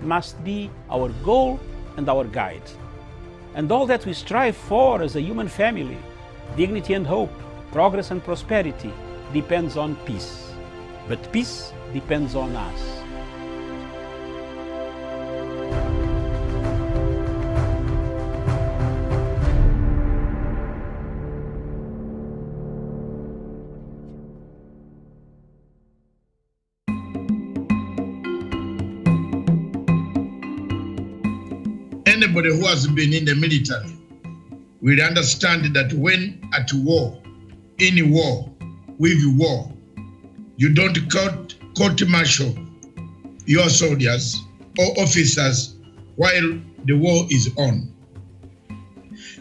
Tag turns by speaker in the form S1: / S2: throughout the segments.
S1: must be our goal and our guide. And all that we strive for as a human family, dignity and hope, progress and prosperity, depends on peace. But peace depends on us.
S2: Anybody who has been in the military will understand that when at war, in war, with war, you don't court-martial your soldiers or officers while the war is on.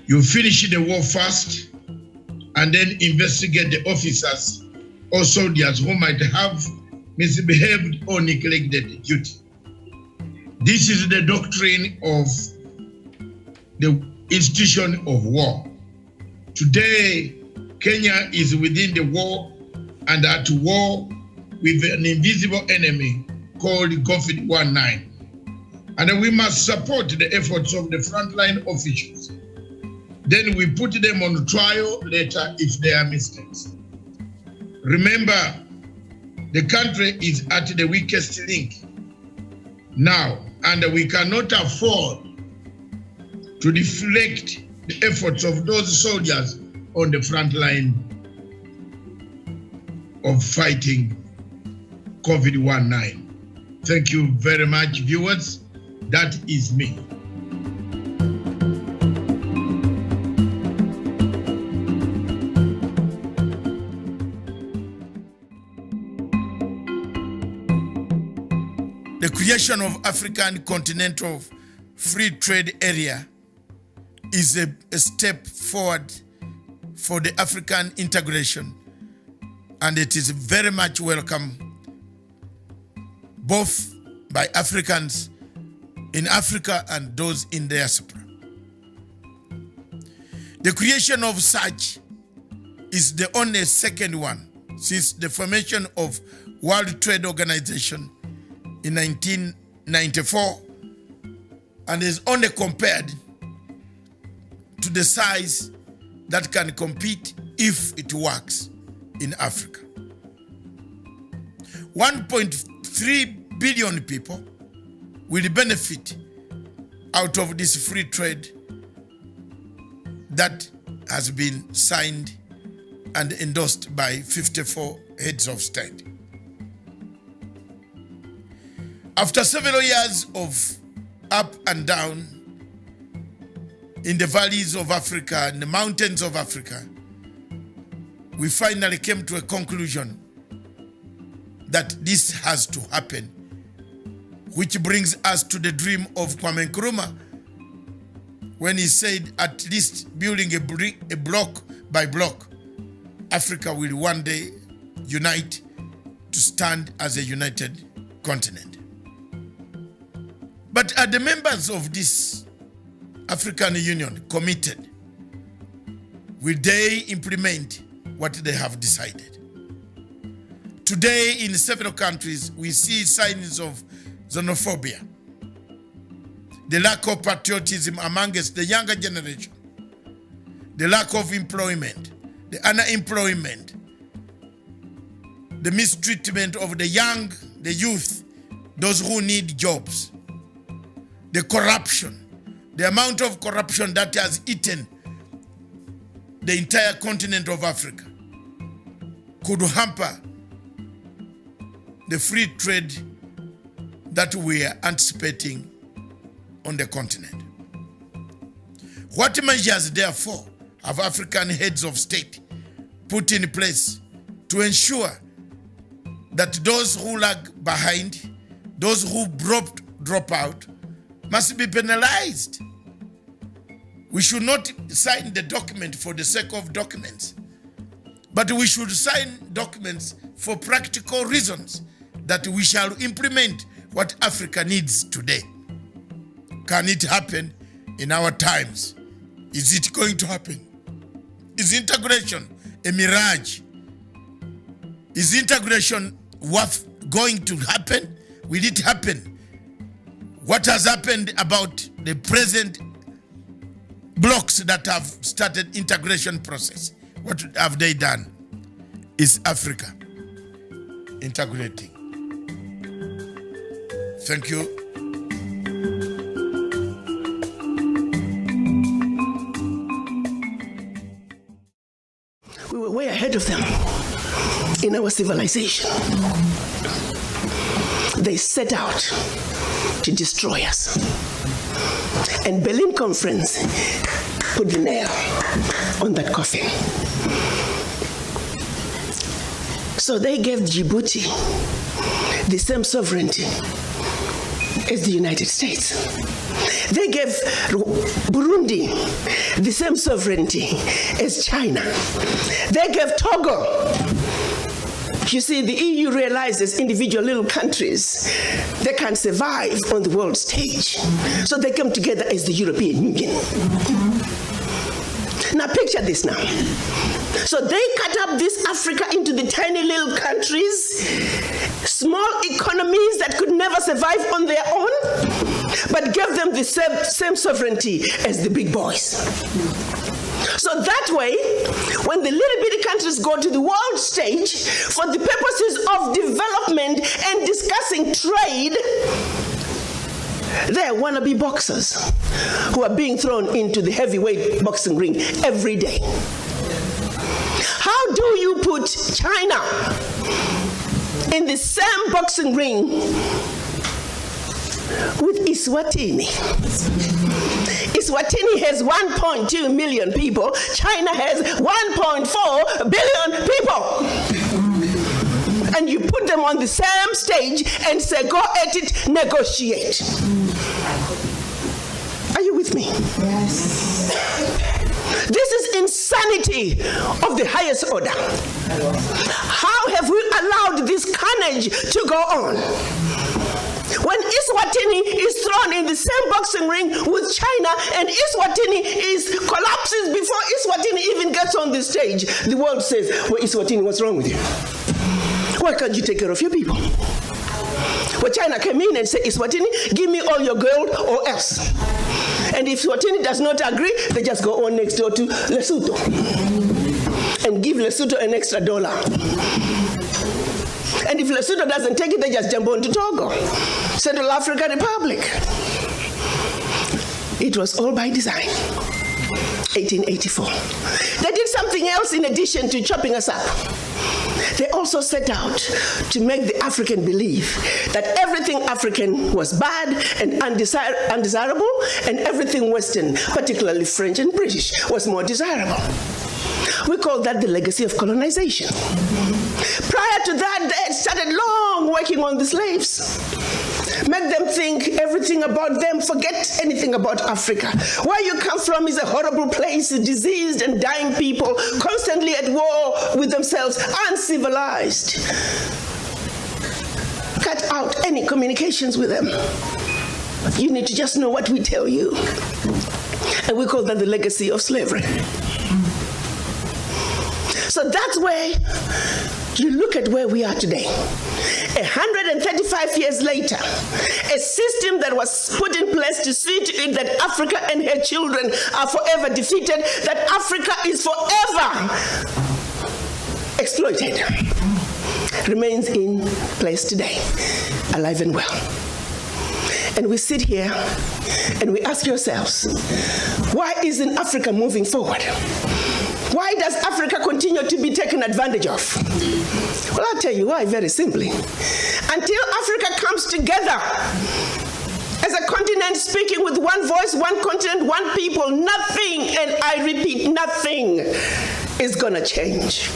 S2: You finish the war first and then investigate the officers or soldiers who might have misbehaved or neglected duty. This is the doctrine of the institution of war. Today, Kenya is within the war and at war with an invisible enemy called COVID-19. And we must support the efforts of the frontline officials. Then we put them on trial later if there are mistakes. Remember, the country is at the weakest link now, and we cannot afford to deflect the efforts of those soldiers on the front line of fighting COVID-19. Thank you very much, viewers. That is me. The creation of African Continental Free Trade Area is a step forward for the African integration, and it is very much welcome both by Africans in Africa and those in diaspora. The creation of such is the only second one since the formation of World Trade Organization in 1994, and is only compared to the size that can compete if it works in Africa. 1.3 billion people will benefit out of this free trade that has been signed and endorsed by 54 heads of state. After several years of up and down in the valleys of Africa and the mountains of Africa, we finally came to a conclusion that this has to happen, which brings us to the dream of Kwame Nkrumah when he said, at least building a block by block, Africa will one day unite to stand as a united continent. But are the members of this African Union committed? Will they implement what they have decided? Today, in several countries, we see signs of xenophobia, the lack of patriotism amongst the younger generation, the lack of employment, the unemployment, the mistreatment of the young, the youth, those who need jobs, the corruption, the amount of corruption that has eaten the entire continent of Africa could hamper the free trade that we are anticipating on the continent. What measures, therefore, have African heads of state put in place to ensure that those who lag behind, those who drop out, must be penalized? We should not sign the document for the sake of documents, but we should sign documents for practical reasons that we shall implement what Africa needs today. Can it happen in our times? Is it going to happen? Is integration a mirage? Is integration worth going to happen? Will it happen What has happened about the present blocks that have started integration process? What have they done? Is Africa integrating? Thank you.
S3: We were way ahead of them in our civilization. They set out to destroy us. And Berlin Conference put the nail on that coffin. So they gave Djibouti the same sovereignty as the United States. They gave Burundi the same sovereignty as China. They gave Togo. You see, the EU realizes individual little countries, they can't survive on the world stage. So they come together as the European Union. Now picture this now. So they cut up this Africa into the tiny little countries, small economies that could never survive on their own, but gave them the same sovereignty as the big boys. So that way, when the little bitty countries go to the world stage for the purposes of development and discussing trade, they're wannabe boxers who are being thrown into the heavyweight boxing ring every day. How do you put China in the same boxing ring with Eswatini? Eswatini has 1.2 million people. China has 1.4 billion people. And you put them on the same stage and say, go at it, negotiate. Are you with me? Yes. This is insanity of the highest order. How have we allowed this carnage to go on? When Eswatini is thrown in the same boxing ring with China and Eswatini collapses before Eswatini even gets on the stage, the world says, well, Eswatini, what's wrong with you? Why can't you take care of your people? Well, China came in and said, Eswatini, give me all your gold or else. And if Eswatini does not agree, they just go on next door to Lesotho and give Lesotho an extra $1. And if Lesotho doesn't take it, they just jump on to Togo, Central African Republic. It was all by design. 1884. They did something else in addition to chopping us up. They also set out to make the African believe that everything African was bad and undesirable, and everything Western, particularly French and British, was more desirable. We call that the legacy of colonization. Prior to that, they had started long working on the slaves. Make them think everything about them, forget anything about Africa. Where you come from is a horrible place, diseased and dying people, constantly at war with themselves, uncivilized. Cut out any communications with them. You need to just know what we tell you. And we call that the legacy of slavery. So that's where you look at where we are today. 135 years later, a system that was put in place to see to it that Africa and her children are forever defeated, that Africa is forever exploited, remains in place today, alive and well. And we sit here and we ask ourselves, why isn't Africa moving forward? Why does Africa continue to be taken advantage of? Well, I'll tell you why, very simply. Until Africa comes together as a continent speaking with one voice, one continent, one people, nothing, and I repeat, nothing is going to change.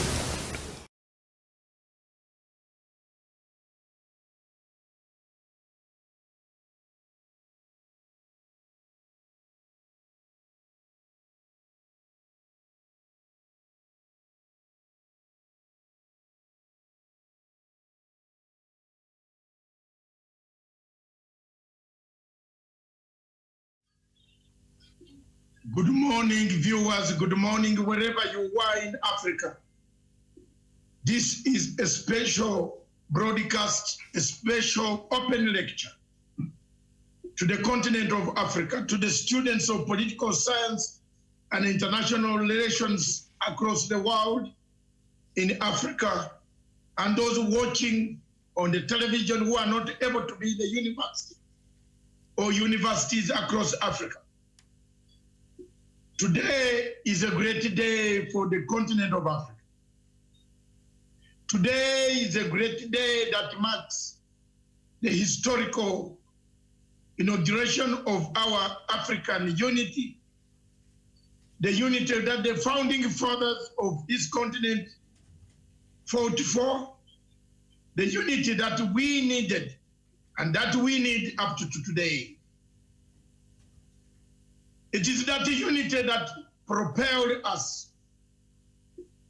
S2: Good morning, viewers. Good morning, wherever you are in Africa. This is a special broadcast, a special open lecture to the continent of Africa, to the students of political science and international relations across the world, in Africa, and those watching on the television who are not able to be in the university or universities across Africa. Today is a great day for the continent of Africa. Today is a great day that marks the historical inauguration of our African unity, the unity that the founding fathers of this continent fought for, the unity that we needed and that we need up to today. It is that unity that propelled us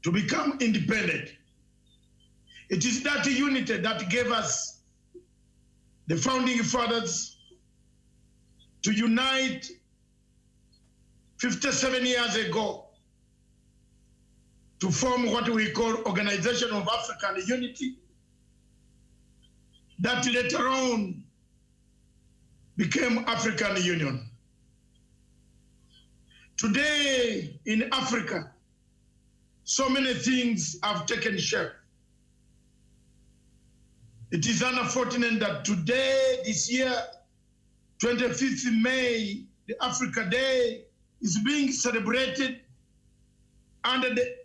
S2: to become independent. It is that unity that gave us the founding fathers to unite 57 years ago to form what we call Organization of African Unity, that later on became African Union. Today in Africa, so many things have taken shape. It is unfortunate that today, this year, 25th May, the Africa Day, is being celebrated under the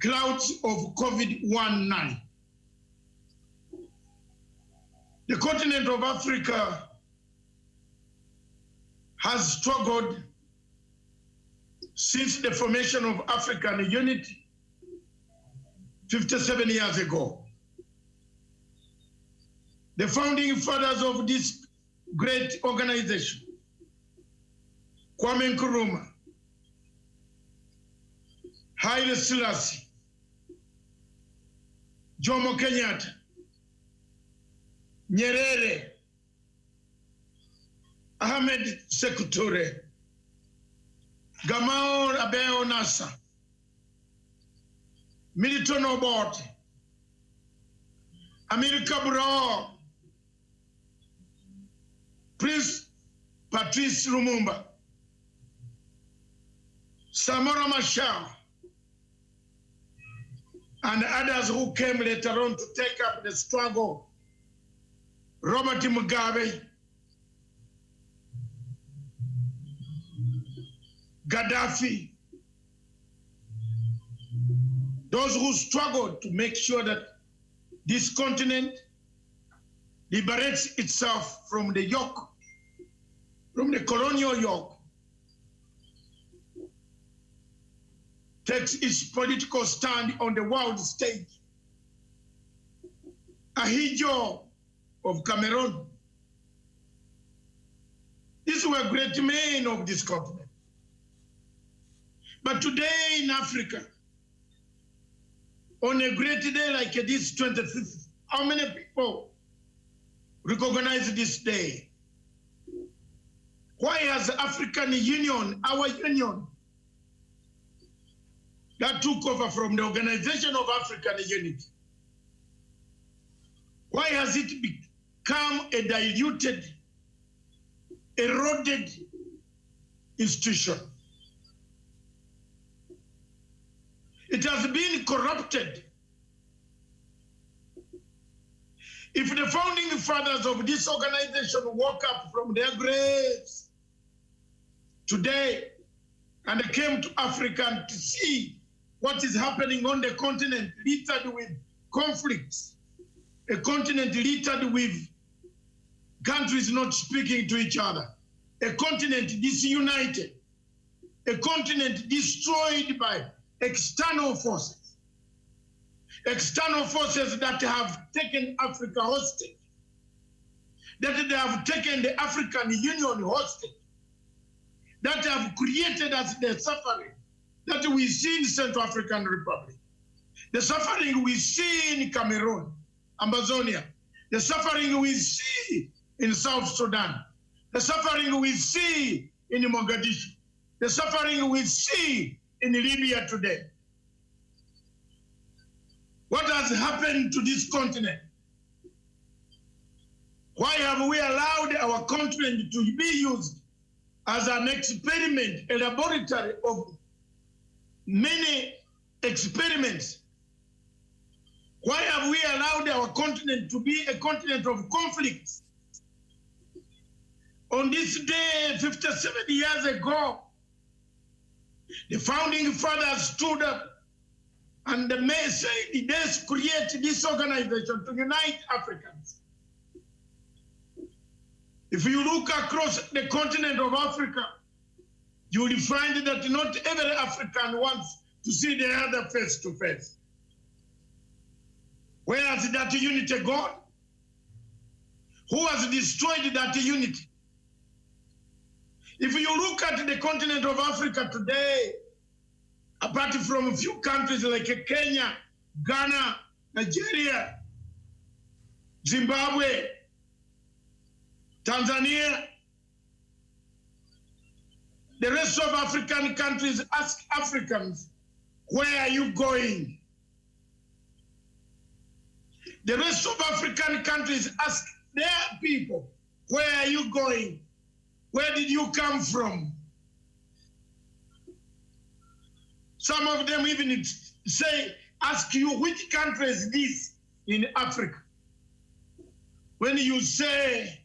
S2: clouds of COVID-19. The continent of Africa has struggled since the formation of African unity 57 years ago. The founding fathers of this great organization, Kwame Nkrumah, Haile Selassie, Jomo Kenyatta, Nyerere, Ahmed Sekou Toure, Gamal Abdel Nasser, Milton Obote, Amir Cabral, Prince Patrice Lumumba, Samora Machel, and others who came later on to take up the struggle, Robert Mugabe, Gaddafi, those who struggled to make sure that this continent liberates itself from the yoke, from the colonial yoke, takes its political stand on the world stage. Ahidjo of Cameroon. These were great men of this continent. But today in Africa, on a great day like this 25th, how many people recognize this day? Why has the African Union, our union, that took over from the Organization of African Unity, why has it become a diluted, eroded institution? It has been corrupted. If the founding fathers of this organization woke up from their graves today and came to Africa to see what is happening on the continent littered with conflicts, a continent littered with countries not speaking to each other, a continent disunited, a continent destroyed by external forces that have taken Africa hostage, that they have taken the African Union hostage, that have created us the suffering that we see in Central African Republic, the suffering we see in Cameroon, Amazonia, the suffering we see in South Sudan, the suffering we see in Mogadishu, the suffering we see in Libya today. What has happened to this continent? Why have we allowed our continent to be used as an experiment, a laboratory of many experiments? Why have we allowed our continent to be a continent of conflicts? On this day, 57 years ago, the founding fathers stood up and they said, let's create this organization to unite Africans. If you look across the continent of Africa, you will find that not every African wants to see the other face to face. Where has that unity gone? Who has destroyed that unity? If you look at the continent of Africa today, apart from a few countries like Kenya, Ghana, Nigeria, Zimbabwe, Tanzania, the rest of African countries ask Africans, where are you going? The rest of African countries ask their people, where are you going? Where did you come from? Some of them even say, ask you, which country is this in Africa? When you say,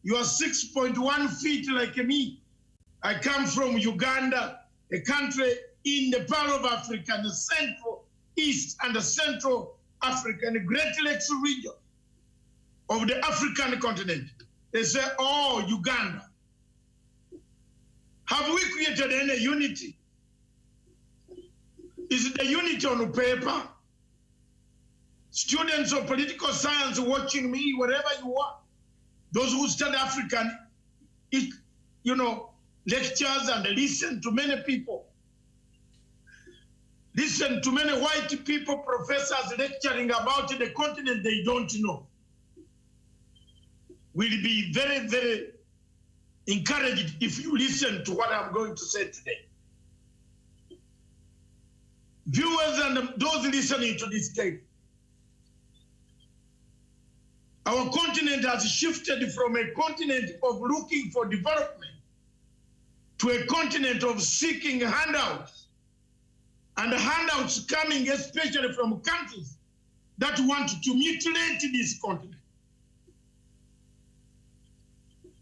S2: you are 6.1 feet like me, I come from Uganda, a country in the Pearl of Africa, the Central East and the Central Africa, and the Great Lakes region of the African continent. They say, oh, Uganda. Have we created any unity? Is the unity on paper? Students of political science watching me, wherever you are, those who study African, lectures and listen to many people. Listen to many white people, professors lecturing about the continent they don't know. Will be very, very encouraged if you listen to what I'm going to say today. Viewers and those listening to this tape, our continent has shifted from a continent of looking for development to a continent of seeking handouts, and handouts coming especially from countries that want to mutilate this continent.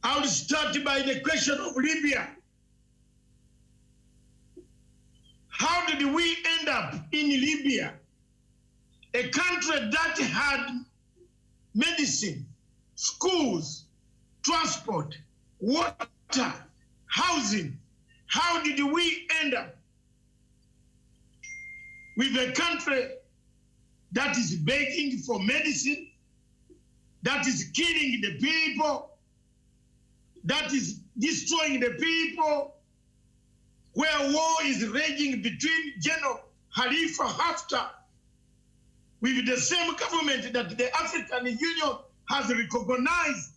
S2: I will start by the question of Libya. How did we end up in Libya, a country that had medicine, schools, transport, water, housing? How did we end up with a country that is begging for medicine, that is killing the people, that is destroying the people, where war is raging between General Khalifa Haftar with the same government that the African Union has recognized?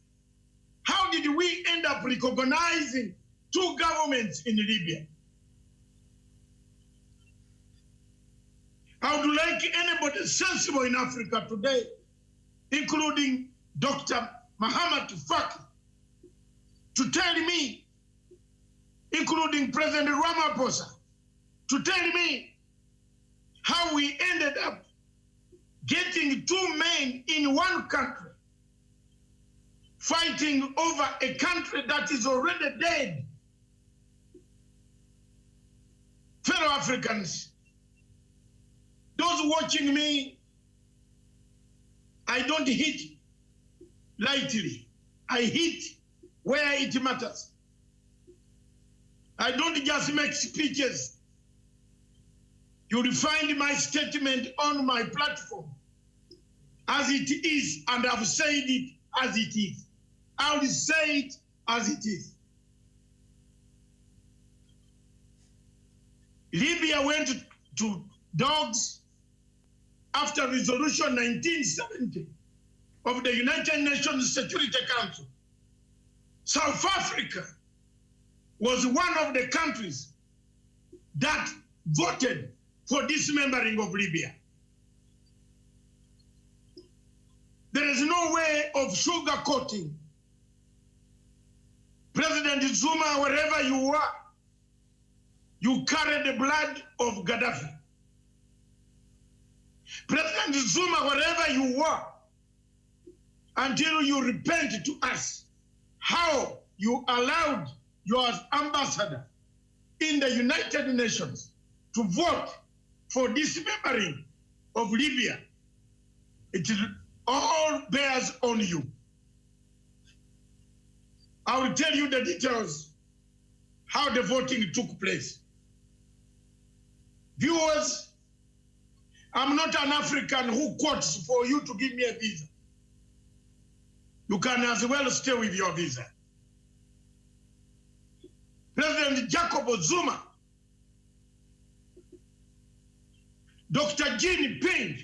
S2: How did we end up recognizing two governments in Libya? I would like anybody sensible in Africa today, including Dr. Muhammad Faki, to tell me, including President Ramaphosa, to tell me how we ended up getting two men in one country fighting over a country that is already dead. Fellow Africans, those watching me, I don't hit lightly. I hit where it matters. I don't just make speeches. You'll find my statement on my platform as it is, and I've said it as it is. I'll say it as it is. Libya went to dogs after Resolution 1970 of the United Nations Security Council. South Africa was one of the countries that voted for dismembering of Libya. There is no way of sugarcoating President Zuma, wherever you are, you carry the blood of Gaddafi. President Zuma, wherever you are, until you repent to us how you allowed your ambassador in the United Nations to vote for dismembering of Libya. It all bears on you. I will tell you the details how the voting took place. Viewers, I'm not an African who quotes for you to give me a visa. You can as well stay with your visa. President Jacob Zuma, Dr. Xi Jinping,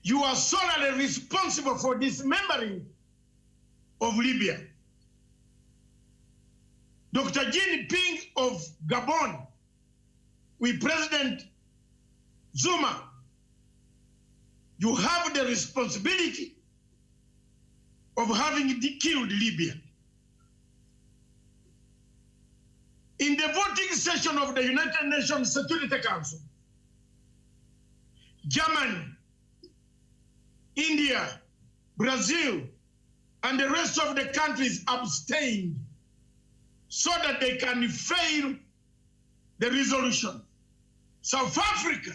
S2: you are solely responsible for dismembering of Libya. Dr. Xi Jinping of Gabon, with President Zuma, you have the responsibility of having killed Libya. In the voting session of the United Nations Security Council, Germany, India, Brazil, and the rest of the countries abstained so that they can fail the resolution. South Africa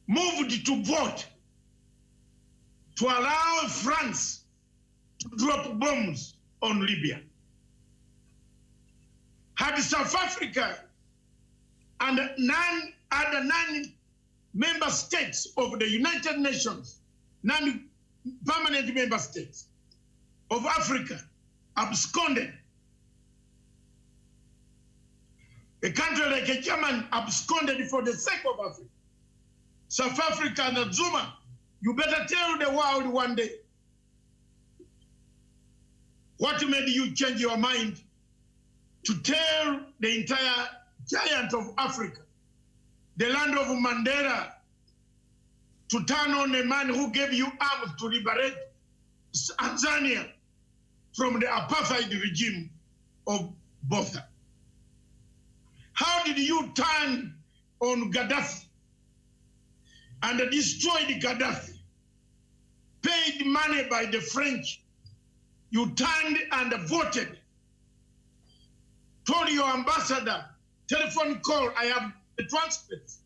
S2: moved to vote to allow France to drop bombs on Libya. Had South Africa and other non-member states of the United Nations, non-permanent member states of Africa, absconded, a country like Germany absconded for the sake of Africa, South Africa and Zuma, you better tell the world one day what made you change your mind to tell the entire giant of Africa, the land of Mandela, to turn on a man who gave you arms to liberate Tanzania from the apartheid regime of Botha. How did you turn on Gaddafi and destroyed Gaddafi? Paid money by the French. You turned and voted. Told your ambassador, telephone call, I have the transcripts.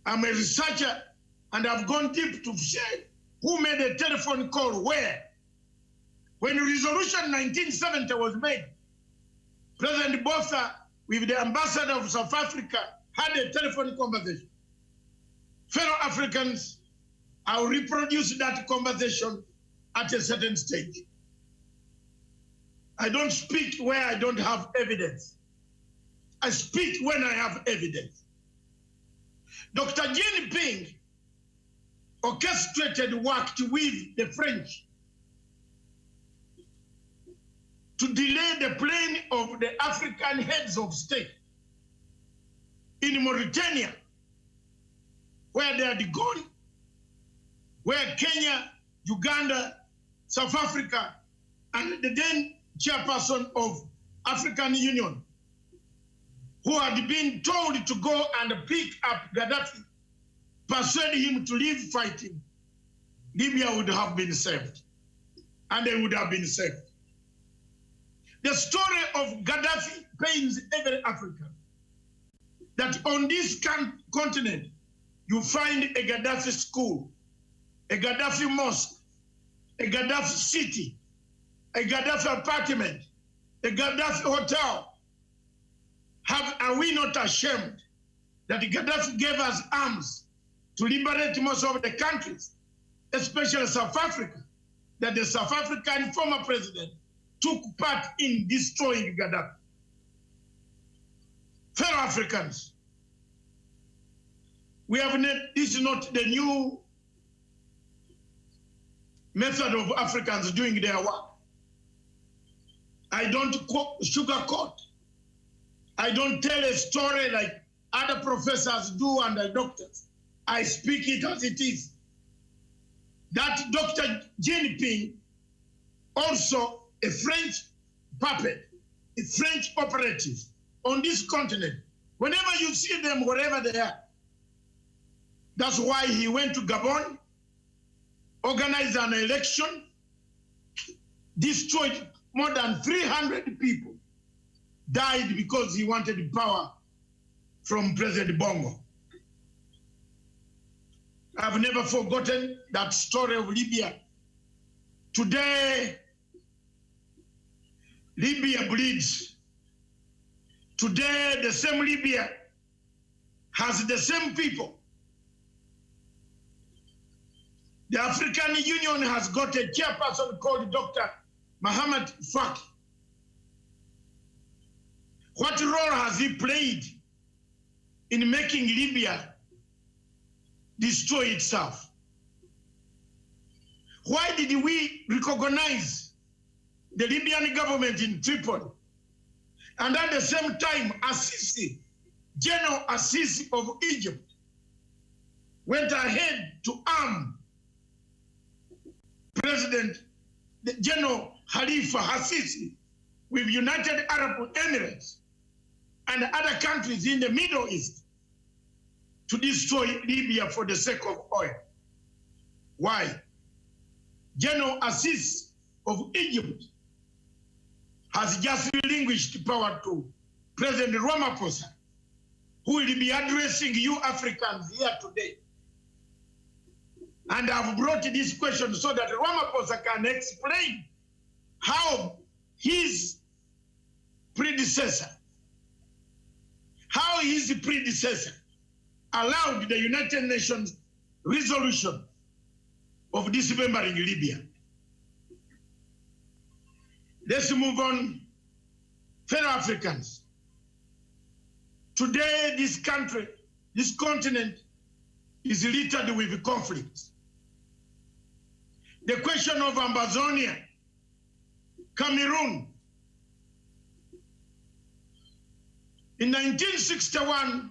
S2: I'm a researcher and I've gone deep to share who made a telephone call where. When Resolution 1970 was made, President Botha with the ambassador of South Africa had a telephone conversation. Fellow Africans, I'll reproduce that conversation at a certain stage. I don't speak where I don't have evidence. I speak when I have evidence. Dr. Xi Jinping orchestrated, worked with the French to delay the plane of the African heads of state in Mauritania, where they had gone, where Kenya, Uganda, South Africa, and the then chairperson of African Union, who had been told to go and pick up Gaddafi, persuade him to leave fighting, Libya would have been saved, and they would have been saved. The story of Gaddafi pains every African, that on this continent, you find a Gaddafi school, a Gaddafi mosque, a Gaddafi city, a Gaddafi apartment, a Gaddafi hotel. Are we not ashamed that Gaddafi gave us arms to liberate most of the countries, especially South Africa, that the South African former president took part in destroying Gaddafi? Fellow Africans, this is not the new method of Africans doing their work. I don't sugarcoat. I don't tell a story like other professors do and the doctors. I speak it as it is. That Dr. Xi Jinping also a French puppet, a French operative on this continent. Whenever you see them, wherever they are. That's why he went to Gabon, organized an election, destroyed more than 300 people, died because he wanted power from President Bongo. I've never forgotten that story of Libya. Today, Libya bleeds. Today, the same Libya has the same people. The African Union has got a chairperson called Dr. Mohamed Faki. What role has he played in making Libya destroy itself? Why did we recognize the Libyan government in Tripoli? And at the same time, Assisi, General Assisi of Egypt, went ahead to arm President General Khalifa Assisi with United Arab Emirates and other countries in the Middle East to destroy Libya for the sake of oil. Why? General Assisi of Egypt has just relinquished power to President Ramaphosa, who will be addressing you Africans here today. And I've brought this question so that Ramaphosa can explain how his predecessor allowed the United Nations resolution of dismembering Libya. Let's move on. Fellow Africans, today this country, this continent is littered with conflicts. The question of Amazonia, Cameroon. In 1961,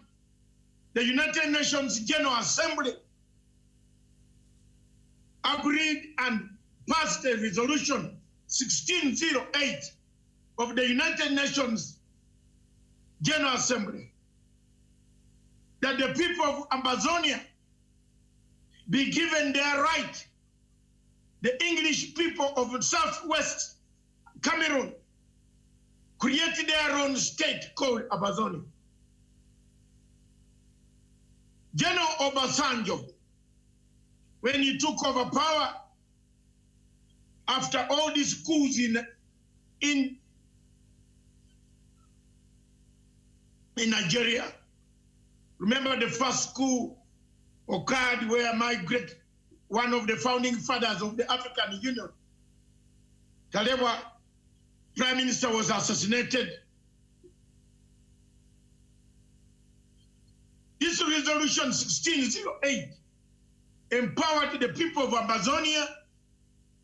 S2: the United Nations General Assembly agreed and passed a resolution 1608 of the United Nations General Assembly that the people of Amazonia be given their right. The English people of Southwest Cameroon created their own state called Amazonia. General Obasanjo, when he took over power, after all these coups in Nigeria, remember the first coup occurred where one of the founding fathers of the African Union, Talewa, Prime Minister, was assassinated. This resolution 1608 empowered the people of Amazonia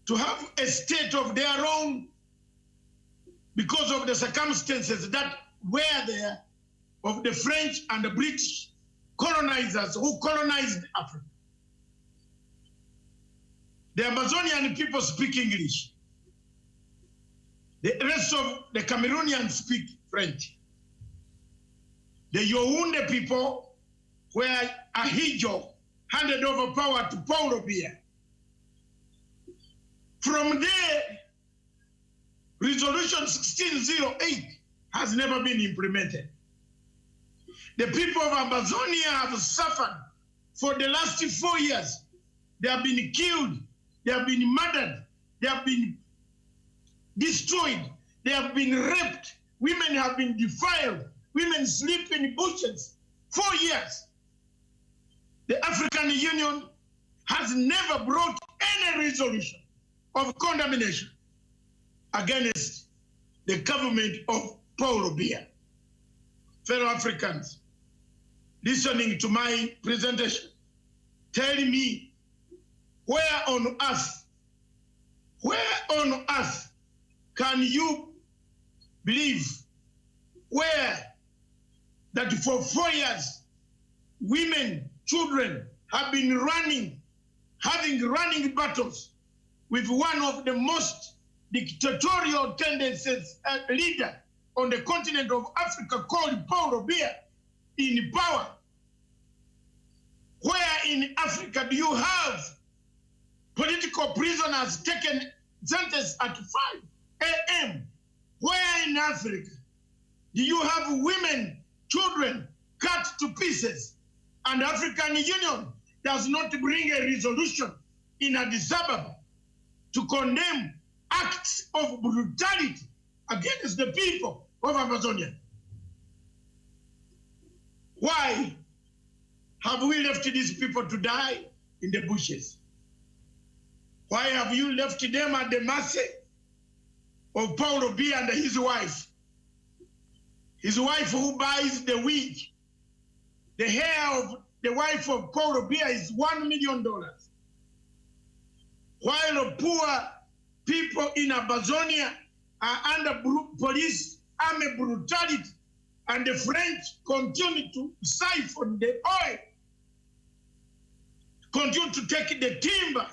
S2: to have a state of their own because of the circumstances that were there of the French and the British colonizers who colonized Africa. The Amazonian people speak English. The rest of the Cameroonians speak French. The Yaoundé people, where Ahidjo handed over power to Paul Biya. From there, Resolution 1608 has never been implemented. The people of Amazonia have suffered for the last 4 years. They have been killed, they have been murdered, they have been destroyed, they have been raped, women have been defiled, women sleep in bushes. 4 years. The African Union has never brought any resolution of condemnation against the government of Paul Biya. Fellow Africans, listening to my presentation, tell me where on earth can you believe where that for 4 years women, children have been having running battles with one of the most dictatorial tendencies leader on the continent of Africa called Paul Biya in power? Where in Africa do you have political prisoners taken sentence at 5 a.m.? Where in Africa do you have women, children cut to pieces? And the African Union does not bring a resolution in Addis Ababa to condemn acts of brutality against the people of Amazonia. Why have we left these people to die in the bushes? Why have you left them at the mercy of Paulo Biya and his wife? His wife who buys the wig. The hair of the wife of Paulo Biya is $1 million. While poor people in Amazonia are under police army brutality, and the French continue to siphon the oil, continue to take the timber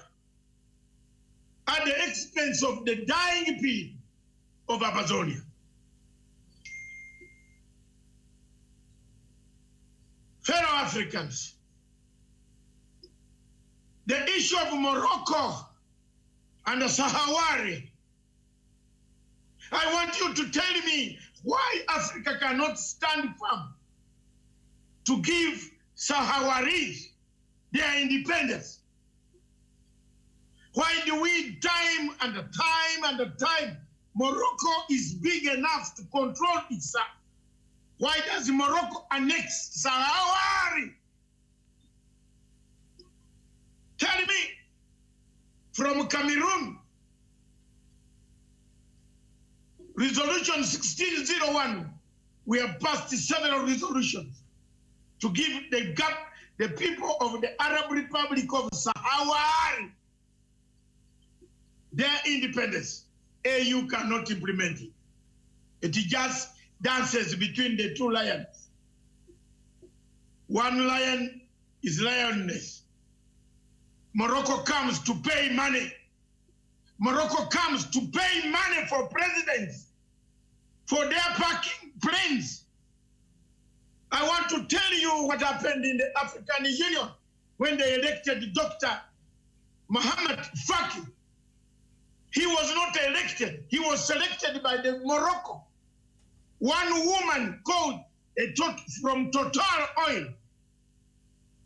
S2: at the expense of the dying people of Amazonia. Fellow Africans, the issue of Morocco and the Sahrawi, I want you to tell me why Africa cannot stand firm to give Sahrawis their independence. Why do we time and time, Morocco is big enough to control itself? Why does Morocco annex Sahrawi? Tell me, from Cameroon, Resolution 1601, we have passed several resolutions to give the people of the Arab Republic of Sahrawi their independence. AU cannot implement it. It just dances between the two lions. One lion is lioness. Morocco comes to pay money. Morocco comes to pay money for presidents, for their parking planes. I want to tell you what happened in the African Union when they elected Dr. Mohamed Faki. He was not elected. He was selected by the Morocco. One woman called from Total Oil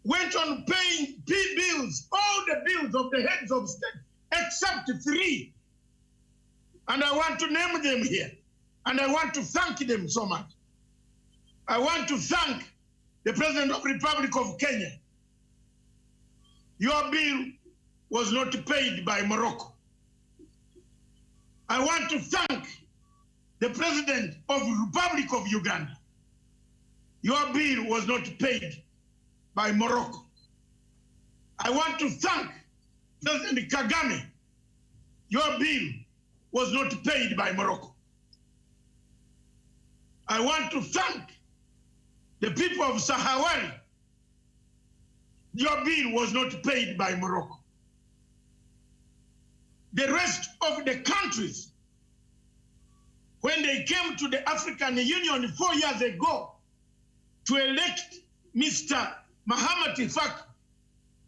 S2: went on paying bills, all the bills of the heads of state, except 3. And I want to name them here. And I want to thank them so much. I want to thank the President of the Republic of Kenya. Your bill was not paid by Morocco. I want to thank the President of the Republic of Uganda. Your bill was not paid by Morocco. I want to thank President Kagame. Your bill was not paid by Morocco. I want to thank the people of Sahrawi. Your bill was not paid by Morocco. The rest of the countries, when they came to the African Union 4 years ago to elect Mr. Mohamed Faki,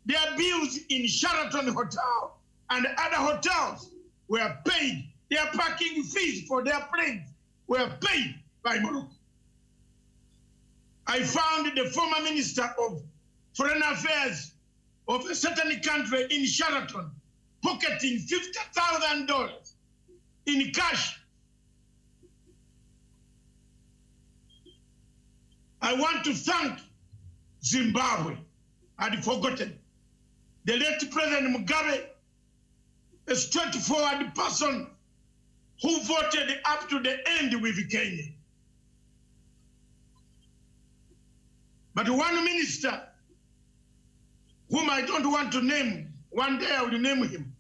S2: their bills in Sheraton Hotel and other hotels were paid. Their parking fees for their planes were paid by Morocco. I found the former Minister of Foreign Affairs of a certain country in Sheraton pocketing $50,000 in cash. I want to thank Zimbabwe. I'd forgotten. The late President Mugabe, a straightforward person who voted up to the end with Kenya. But one minister, whom I don't want to name, one day I will name him,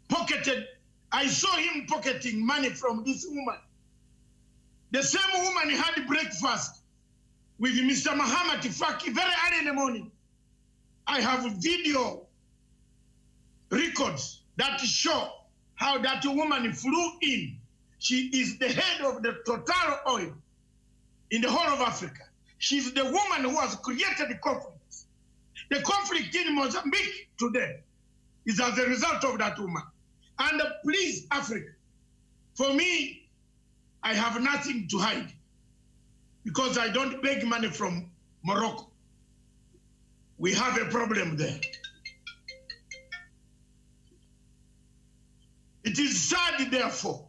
S2: pocketed, I saw him pocketing money from this woman. The same woman had breakfast with Mr. Mohamed Faki very early in the morning. I have video records that show how that woman flew in. She is the head of the Total Oil in the whole of Africa. She's the woman who has created the conflict. The conflict in Mozambique today is as a result of that woman. And please, Africa, for me, I have nothing to hide because I don't beg money from Morocco. We have a problem there. It is sad, therefore,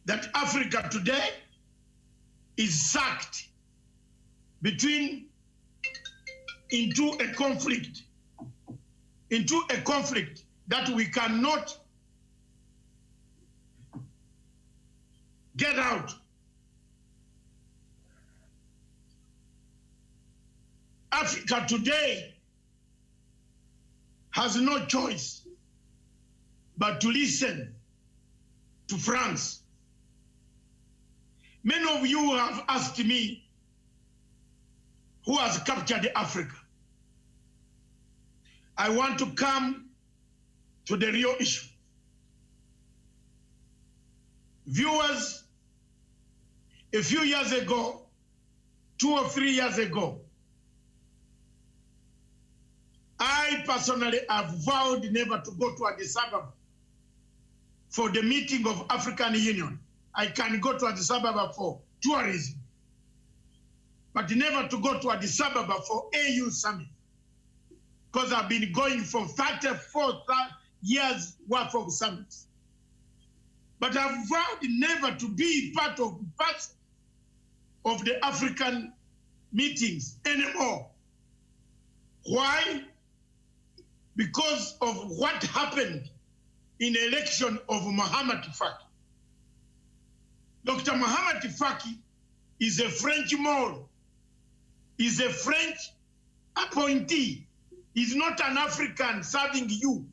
S2: that Africa today is sucked into a conflict that we cannot get out. Africa today has no choice but to listen to France. Many of you have asked me who has captured Africa. I want to come to the real issue. Viewers, a few years ago, 2 or 3 years ago, I personally have vowed never to go to Addis Ababa for the meeting of African Union. I can go to Addis Ababa for tourism, but never to go to Addis Ababa for AU summit, because I've been going for 34 years worth of summits. But I've vowed never to be part of the African meetings anymore. Why? Because of what happened in the election of Mohamed Faki. Dr. Mohamed Faki is a French Moro, is a French appointee. He's not an African serving you.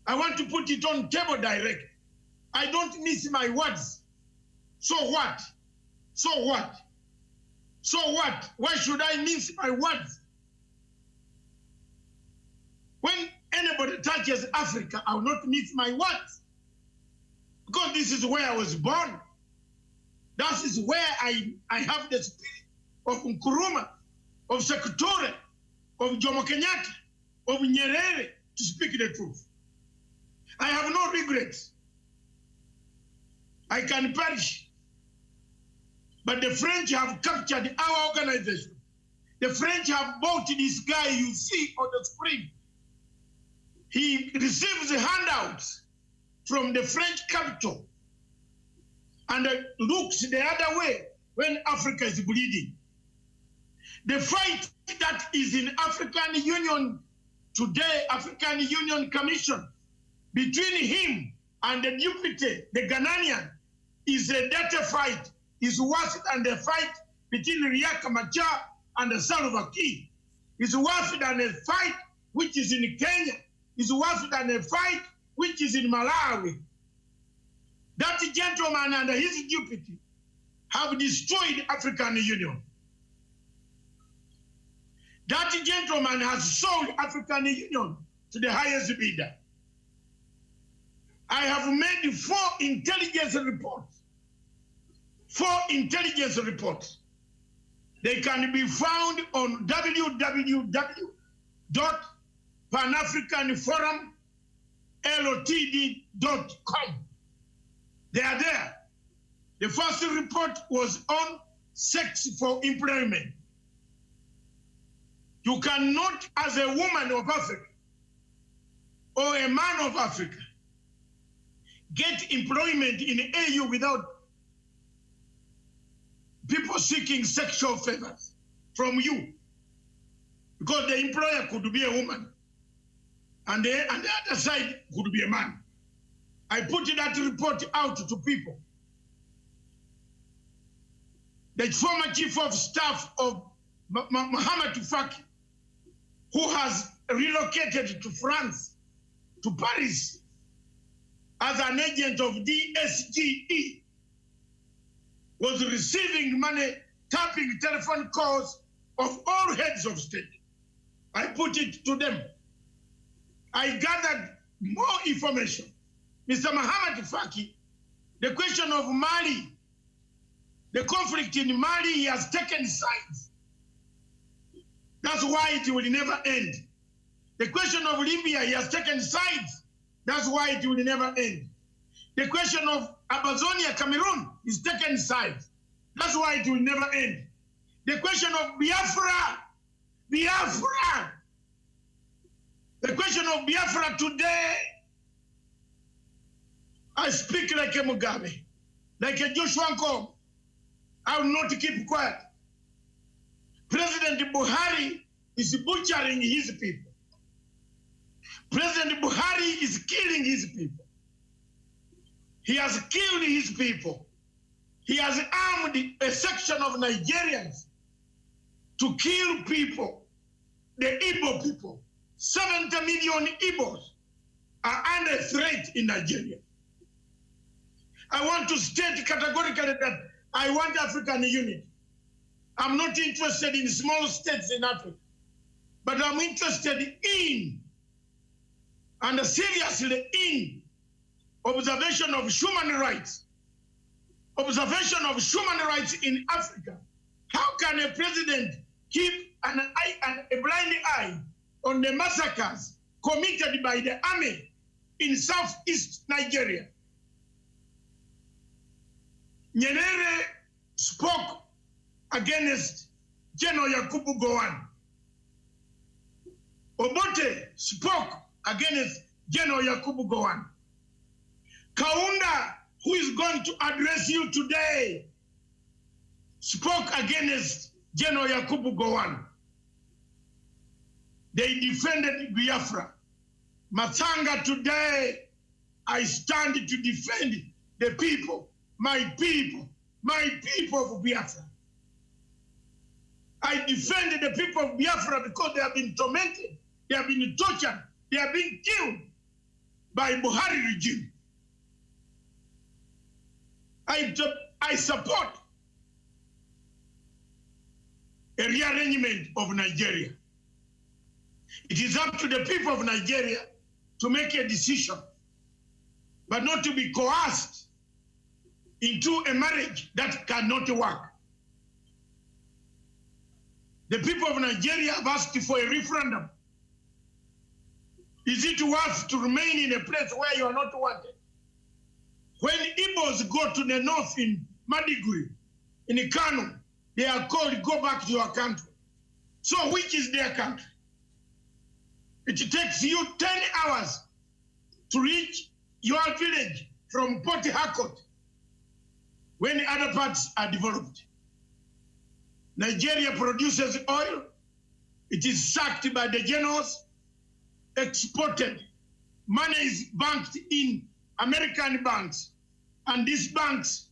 S2: I want to put it on table direct. I don't miss my words. So what? So what? So what? Why should I miss my words? When anybody touches Africa, I will not miss my words. Because this is where I was born. That is where I have the spirit of Nkrumah, of Sekou, of Jomo Kenyatta, of Nyerere, to speak the truth. I have no regrets. I can perish. But the French have captured our organization. The French have bought this guy you see on the screen. He receives handouts from the French capital and looks the other way when Africa is bleeding. The fight that is in African Union today, African Union Commission, between him and the deputy, the Ghanaian, is a dirty fight. Is worse than the fight between Riek Machar and the Salva Kiir. Is worse than a fight which is in Kenya. Is worse than a fight which is in Malawi. That gentleman and his deputy have destroyed African Union. That gentleman has sold African Union to the highest bidder. I have made 4 intelligence reports. 4 intelligence reports. They can be found on www.panafricanforumltd.com. They are there. The first report was on sex for employment. You cannot, as a woman of Africa or a man of Africa, get employment in AU without people seeking sexual favors from you. Because the employer could be a woman and the other side could be a man. I put that report out to people. The former chief of staff of Mohamed Faki, who has relocated to France, to Paris, as an agent of DSGE, was receiving money, tapping telephone calls of all heads of state. I put it to them. I gathered more information, Mr. Mohamed Faki, the question of Mali, the conflict in Mali, he has taken sides. That's why it will never end. The question of Libya, he has taken sides. That's why it will never end. The question of Amazonia, Cameroon, is taken sides. That's why it will never end. The question of Biafra, the question of Biafra today, I speak like a Mugabe, like a Joshua Nkomo. I will not keep quiet. President Buhari is butchering his people. President Buhari is killing his people. He has killed his people. He has armed a section of Nigerians to kill people, the Igbo people. 70 million Igbos are under threat in Nigeria. I want to state categorically that I want African unity. I'm not interested in small states in Africa, but I'm interested in, and seriously in, observation of human rights. Observation of human rights in Africa. How can a president keep a blind eye on the massacres committed by the army in southeast Nigeria? Nyerere spoke against General Yakubu Gowon. Obote spoke against General Yakubu Gowon. Kaunda, who is going to address you today, spoke against General Yakubu Gowon. They defended Biafra. Matsanga, today, I stand to defend the people, my people of Biafra. I defend the people of Biafra because they have been tormented, they have been tortured, they have been killed by Buhari regime. I support a rearrangement of Nigeria. It is up to the people of Nigeria to make a decision, but not to be coerced into a marriage that cannot work. The people of Nigeria have asked for a referendum. Is it worth to remain in a place where you are not wanted? When Igbos go to the north in Maiduguri, in Kano, they are called, go back to your country. So which is their country? It takes you 10 hours to reach your village from Port Harcourt when other parts are developed. Nigeria produces oil. It is sucked by the generals, exported. Money is banked in American banks, and these banks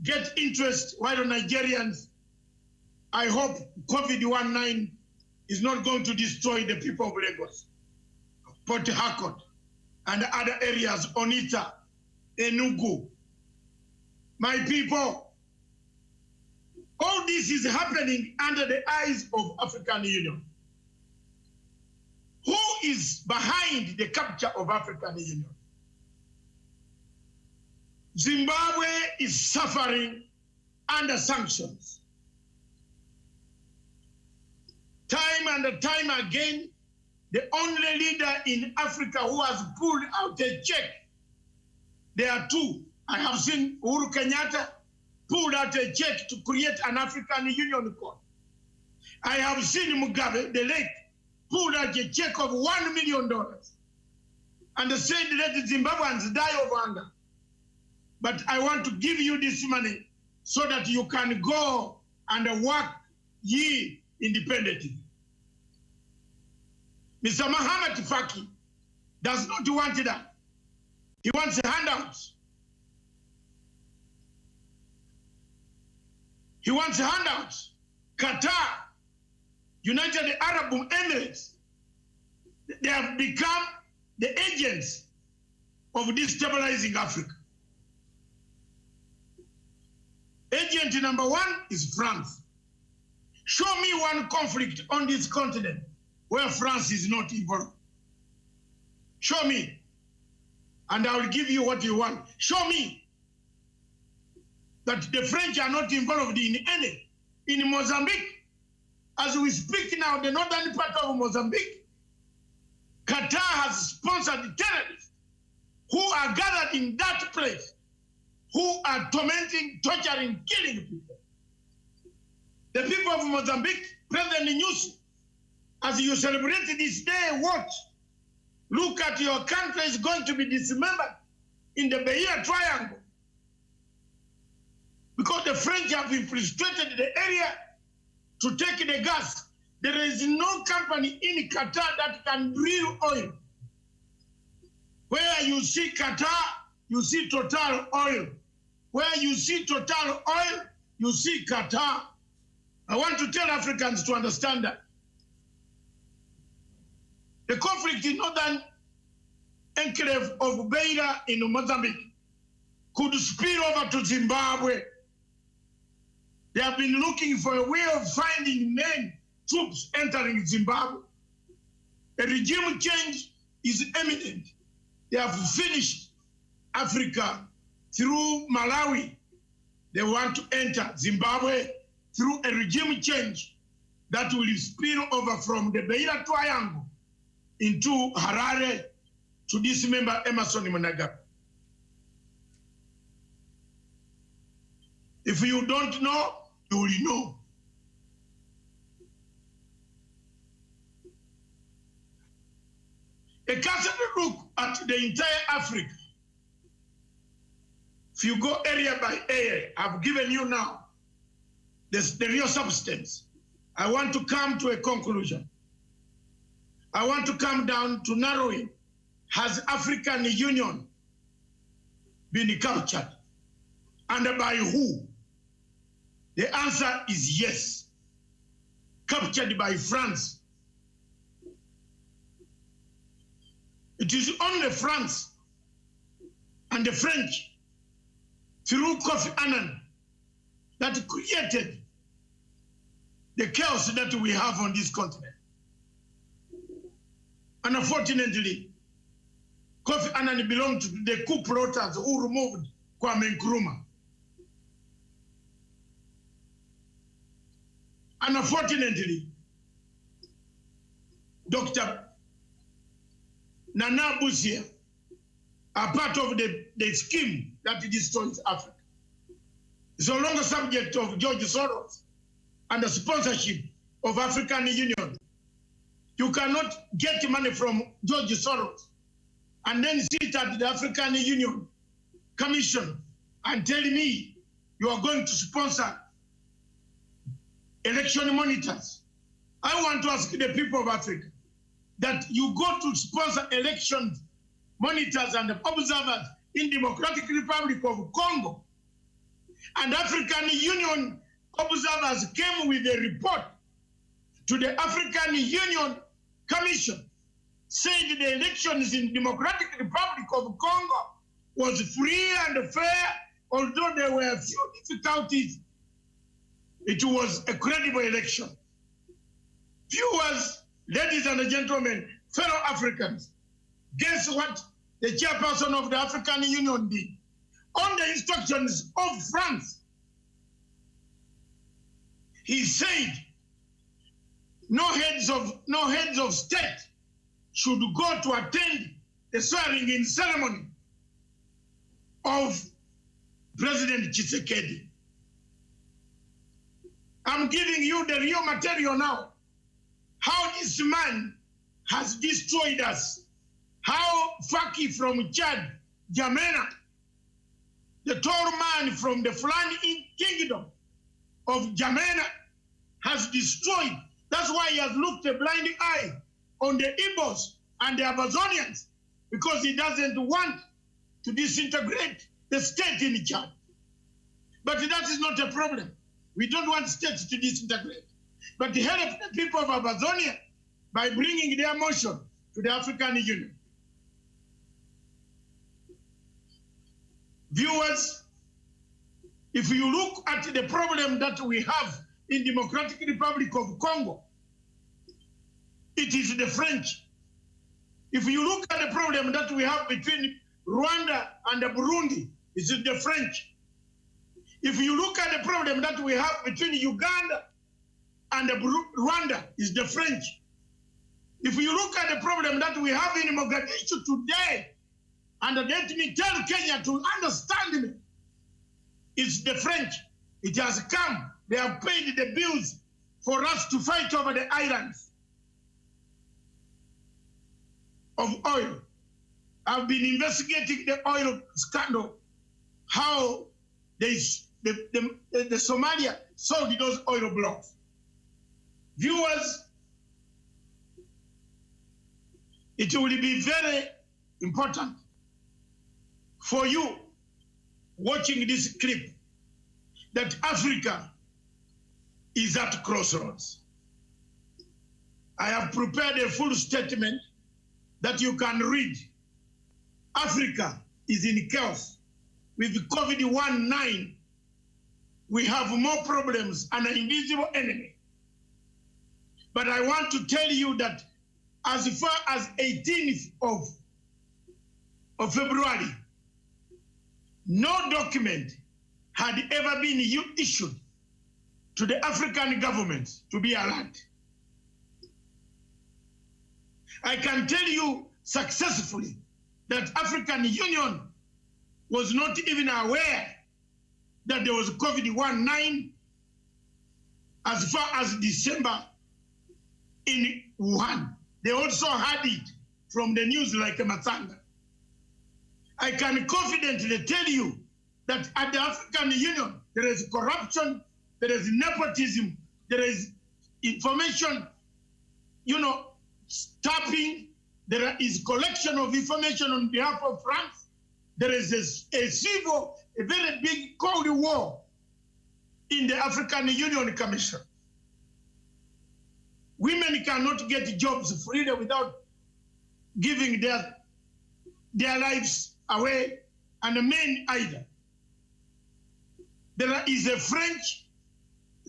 S2: get interest while Nigerians, I hope COVID-19 is not going to destroy the people of Lagos, Port Harcourt, and other areas, Onitsha, Enugu. My people, all this is happening under the eyes of African Union. Who is behind the capture of African Union? Zimbabwe is suffering under sanctions. Time and time again, the only leader in Africa who has pulled out a check, there are two. I have seen Uhuru Kenyatta pulled out a check to create an African Union court. I have seen Mugabe, the late, pulled out a check of $1 million and said, let the Zimbabweans die of hunger. But I want to give you this money so that you can go and work ye independently. Mr. Mohamed Faki does not want that. He wants handouts. He wants handouts. Qatar, United Arab Emirates, they have become the agents of destabilizing Africa. Agent number one is France. Show me one conflict on this continent where France is not involved. Show me. and I will give you what you want. Show me that the French are not involved in any. In Mozambique, as we speak now, the northern part of Mozambique, Qatar has sponsored terrorists who are gathered in that place, who are tormenting, torturing, killing people. The people of Mozambique, President Nyusi, as you celebrate this day, watch. Look at your country is going to be dismembered in the Beira Triangle. Because the French have infiltrated the area to take the gas. There is no company in Qatar that can drill oil. Where you see Qatar, you see Total Oil. Where you see Total Oil, you see Qatar. I want to tell Africans to understand that the conflict in northern enclave of Beira in Mozambique could spill over to Zimbabwe. They have been looking for a way of finding troops entering Zimbabwe. A regime change is imminent. They have finished Africa through Malawi. They want to enter Zimbabwe through a regime change that will spill over from the Beira Triangle into Harare to dismember Emerson Mnangagwa. If you don't know, you will know. A casual look at the entire Africa. If you go area by area, I've given you now the real substance. I want to come to a conclusion. I want to come down to narrowing. Has African Union been captured? And by who? The answer is yes. Captured by France. It is only France and the French through Kofi Annan that created the chaos that we have on this continent. And unfortunately, Kofi Annan belonged to the coup plotters who removed Kwame Nkrumah. And unfortunately, Dr. Nana Busia are part of the scheme that destroys Africa. It's no longer subject of George Soros and the sponsorship of African Union. You cannot get money from George Soros and then sit at the African Union Commission and tell me you are going to sponsor election monitors. I want to ask the people of Africa that you go to sponsor election monitors and observers in Democratic Republic of Congo, and African Union observers came with a report to the African Union Commission, said the elections in Democratic Republic of Congo was free and fair, although there were a few difficulties. It was a credible election. Viewers, ladies and gentlemen, fellow Africans, guess what the chairperson of the African Union did? On the instructions of France, he said no heads of state should go to attend the swearing-in ceremony of President Tshisekedi. I'm giving you the real material now. How this man has destroyed us. How Faki from Chad, Jamena, the tall man from the Fulani kingdom of Jamena, has destroyed. That's why he has looked a blind eye on the Igbos and the Amazonians, because he doesn't want to disintegrate the state in Chad. But that is not a problem. We don't want states to disintegrate. But he helped the people of Amazonia by bringing their motion to the African Union. Viewers, if you look at the problem that we have in Democratic Republic of Congo, it is the French. If you look at the problem that we have between
S4: Rwanda and Burundi, is the French. If you look at the problem that we have between Uganda and Rwanda, is the French. If you look at the problem that we have in Mogadishu today, and let me tell Kenya to understand me, it's the French. It has come. They have paid the bills for us to fight over the islands of oil. I've been investigating the oil scandal, how the Somalia sold those oil blocks. Viewers, it will be very important for you watching this clip that Africa is at crossroads. I have prepared a full statement that you can read. Africa is in chaos. With COVID-19, we have more problems and an invisible enemy. But I want to tell you that as far as 18th of February, no document had ever been issued to the African government to be alert. I can tell you successfully that African Union was not even aware that there was COVID-19 as far as December in Wuhan. They also had it from the news like Matanga. I can confidently tell you that at the African Union, there is corruption, there is nepotism, there is information, tapping, there is collection of information on behalf of France. There is a very big Cold War in the African Union Commission. Women cannot get jobs freely without giving their lives away, and the men either. There is a French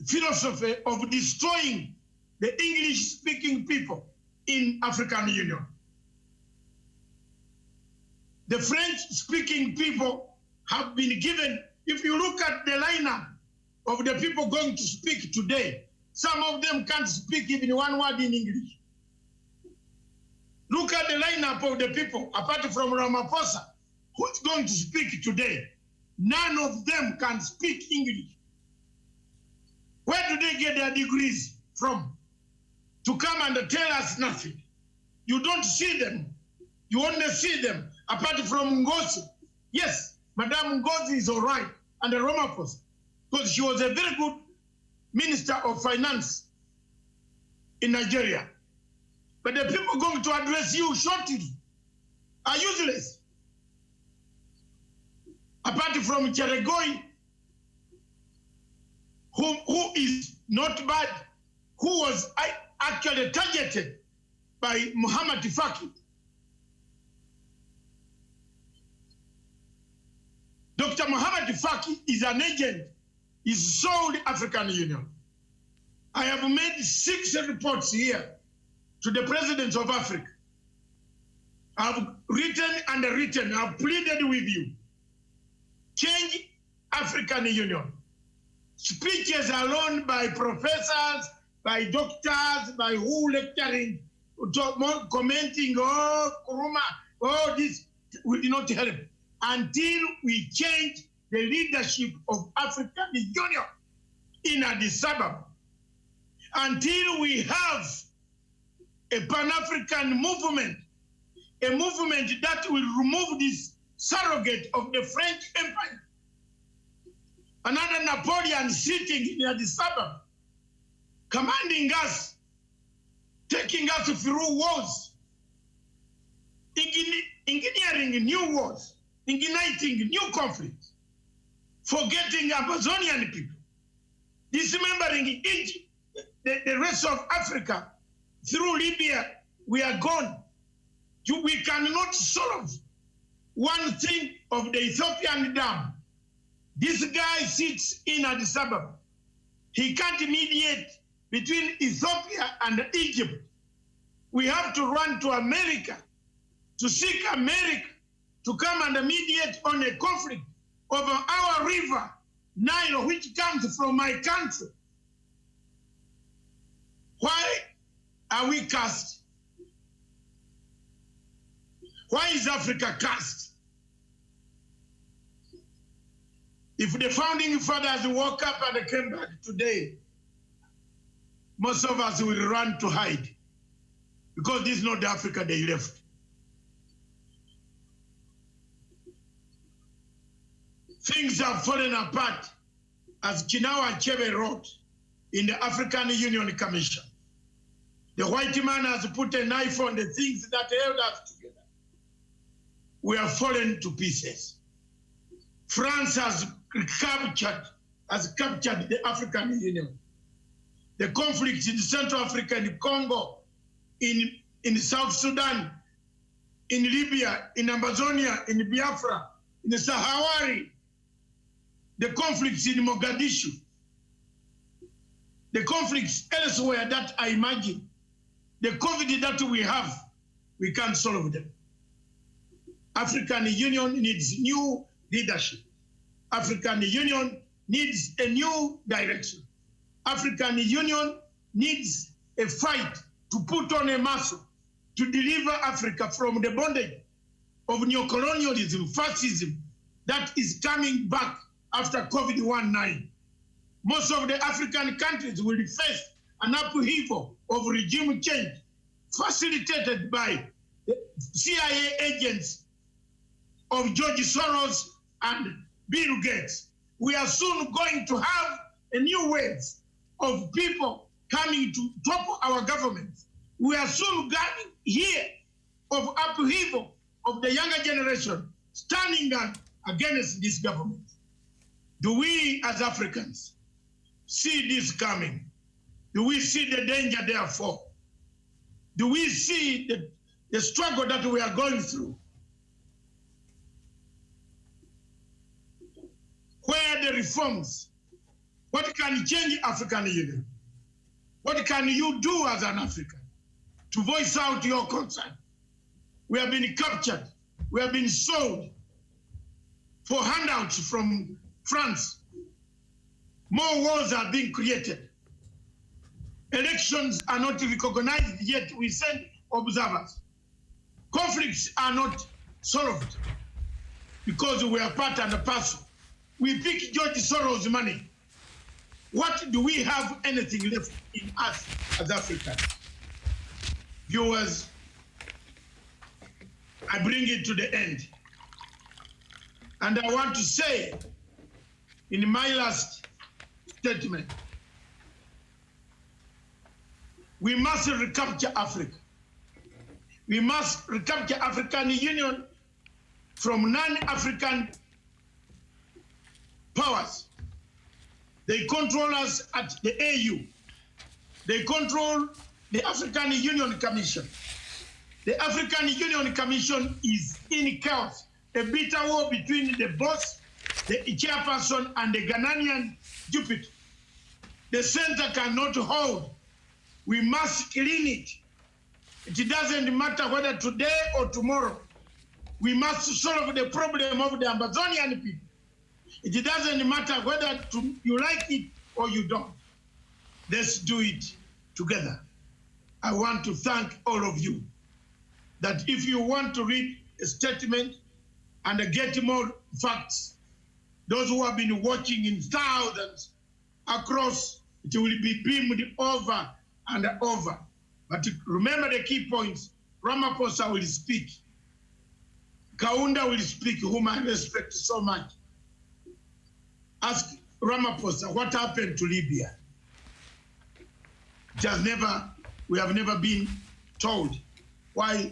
S4: philosophy of destroying the English-speaking people in African Union. The French-speaking people have been given, if you look at the lineup of the people going to speak today, some of them can't speak even one word in English. Look at the lineup of the people, apart from Ramaphosa, who's going to speak today. None of them can speak English. Where do they get their degrees from? To come and tell us nothing. You don't see them. You only see them, apart from Ngozi. Yes, Madame Ngozi is all right, and the Ramaphosa, because she was a very good Minister of Finance in Nigeria. But the people going to address you shortly are useless. Apart from Cheregoi, who is not bad, who was actually targeted by Muhammad Faki. Dr. Muhammad Faki is an agent. He's sold African Union. I have made 6 reports here to the presidents of Africa. I've written and written, I've pleaded with you. Change African Union. Speeches alone by professors, by doctors, by who lecturing, commenting, oh, Kuruma, oh, this will not help until we change the leadership of African Union in Addis Ababa. Until we have a Pan-African movement, a movement that will remove this surrogate of the French Empire. Another Napoleon sitting in Addis Ababa, commanding us, taking us through wars, engineering new wars, igniting new conflicts, forgetting Amazonian people, dismembering Egypt, the rest of Africa. Through Libya, we are gone. We cannot solve one thing of the Ethiopian dam. This guy sits in Addis Ababa. He can't mediate between Ethiopia and Egypt. We have to run to America to seek America to come and mediate on a conflict over our river, Nile, which comes from my country. Why are we cursed? Why is Africa cursed? If the founding fathers woke up and came back today, most of us will run to hide because this is not the Africa they left. Things have fallen apart, as Chinua Achebe wrote in the African Union Commission. The white man has put a knife on the things that held us together. We have fallen to pieces. France has captured the African Union. The conflicts in Central Africa, in Congo, in South Sudan, in Libya, in Amazonia, in Biafra, in the Sahawari, the conflicts in Mogadishu, the conflicts elsewhere that I imagine, the COVID that we have, we can't solve them. African Union needs new leadership. African Union needs a new direction. African Union needs a fight to put on a muscle to deliver Africa from the bondage of neocolonialism, fascism that is coming back after COVID-19. Most of the African countries will face an upheaval of regime change facilitated by the CIA agents of George Soros and Bill Gates. We are soon going to have a new wave of people coming to topple our government. We are soon going here of upheaval of the younger generation standing up against this government. Do we as Africans see this coming? Do we see the danger therefore? Do we see the struggle that we are going through? Where are the reforms? What can change African Union? What can you do as an African to voice out your concern? We have been captured. We have been sold for handouts from France. More wars are being created. Elections are not recognized yet. We send observers. Conflicts are not solved because we are part and parcel. We pick George Soros' money. What do we have anything left in us as Africans? Viewers, I bring it to the end. And I want to say in my last statement, we must recapture Africa. We must recapture African Union from non-African powers. They control us at the AU. They control the African Union Commission. The African Union Commission is in chaos, a bitter war between the boss, the chairperson, and the Ghanaian Jupiter. The center cannot hold. We must clean it. It doesn't matter whether today or tomorrow. We must solve the problem of the Amazonian people. It doesn't matter whether you like it or you don't. Let's do it together. I want to thank all of you that if you want to read a statement and get more facts, those who have been watching in thousands across, it will be beamed over and over. But remember the key points. Ramaphosa will speak. Kaunda will speak, whom I respect so much. Ask Ramaphosa what happened to Libya. We have never been told why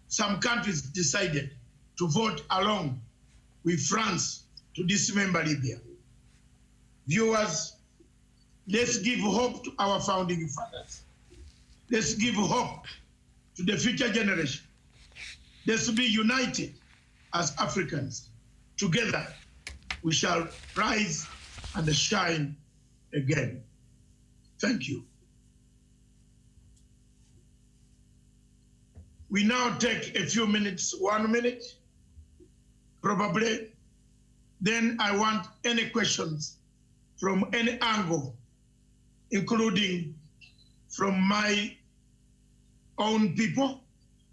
S4: some countries decided to vote along with France to dismember Libya. Viewers, let's give hope to our founding fathers. Let's give hope to the future generation. Let's be united as Africans. Together, we shall rise and shine again. Thank you. We now take a few minutes, 1 minute, probably. Then I want any questions from any angle, including from my own people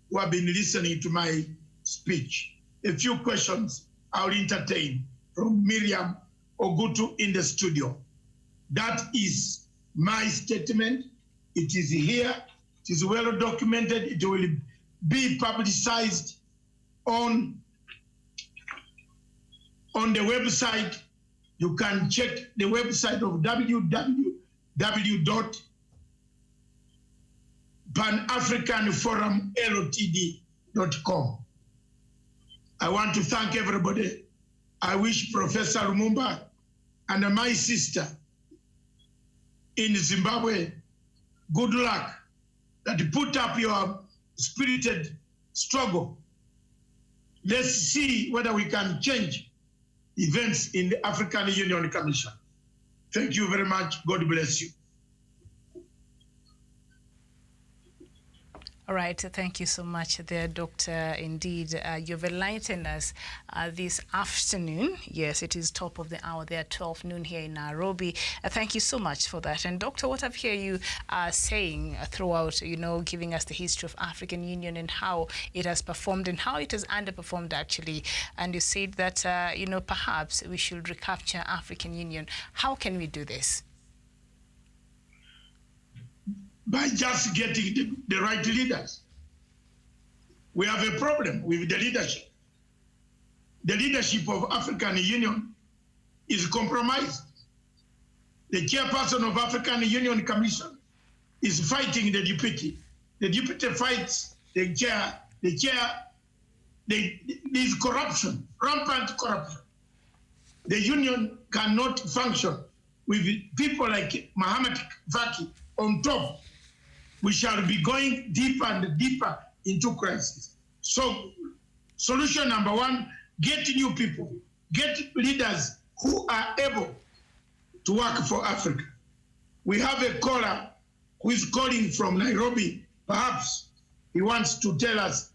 S4: who have been listening to my speech. A few questions I'll entertain from Miriam Ogutu in the studio. That is my statement. It is here. It is well documented. It will be publicized on the website. You can check the website of www.panafricanforumltd.com. I want to thank everybody. I wish Professor Lumumba and my sister in Zimbabwe good luck, that put up your spirited struggle. Let's see whether we can change events in the African Union Commission. Thank you very much. God bless you.
S5: All right, thank you so much there, Doctor. Indeed, you've enlightened us this afternoon. Yes, it is top of the hour there, 12 noon here in Nairobi. Thank you so much for that. And Doctor, what I've heard you saying throughout, giving us the history of African Union and how it has performed and how it has underperformed actually. And you said that, perhaps we should recapture African Union. How can we do this?
S4: By just getting the right leaders. We have a problem with the leadership. The leadership of African Union is compromised. The chairperson of African Union Commission is fighting the deputy. The deputy fights the chair. There's corruption, rampant corruption. The union cannot function with people like Mohamed Faki on top. We shall be going deeper and deeper into crisis. So, solution number one, get new people, get leaders who are able to work for Africa. We have a caller who is calling from Nairobi. Perhaps he wants to tell us.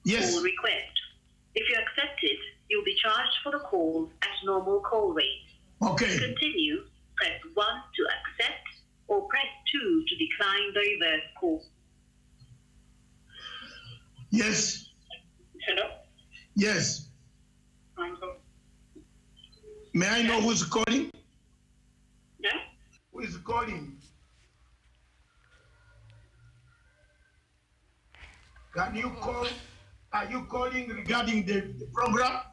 S4: Yes.
S6: Call request. If you accept it, you'll be charged for the call at normal call rate.
S4: Okay.
S6: To continue, press 1 to accept, or press 2 to decline the reverse call.
S4: Yes.
S6: Hello?
S4: Yes. May I know who's calling?
S6: Yeah?
S4: Who is calling? Can you call? Are you calling regarding the program?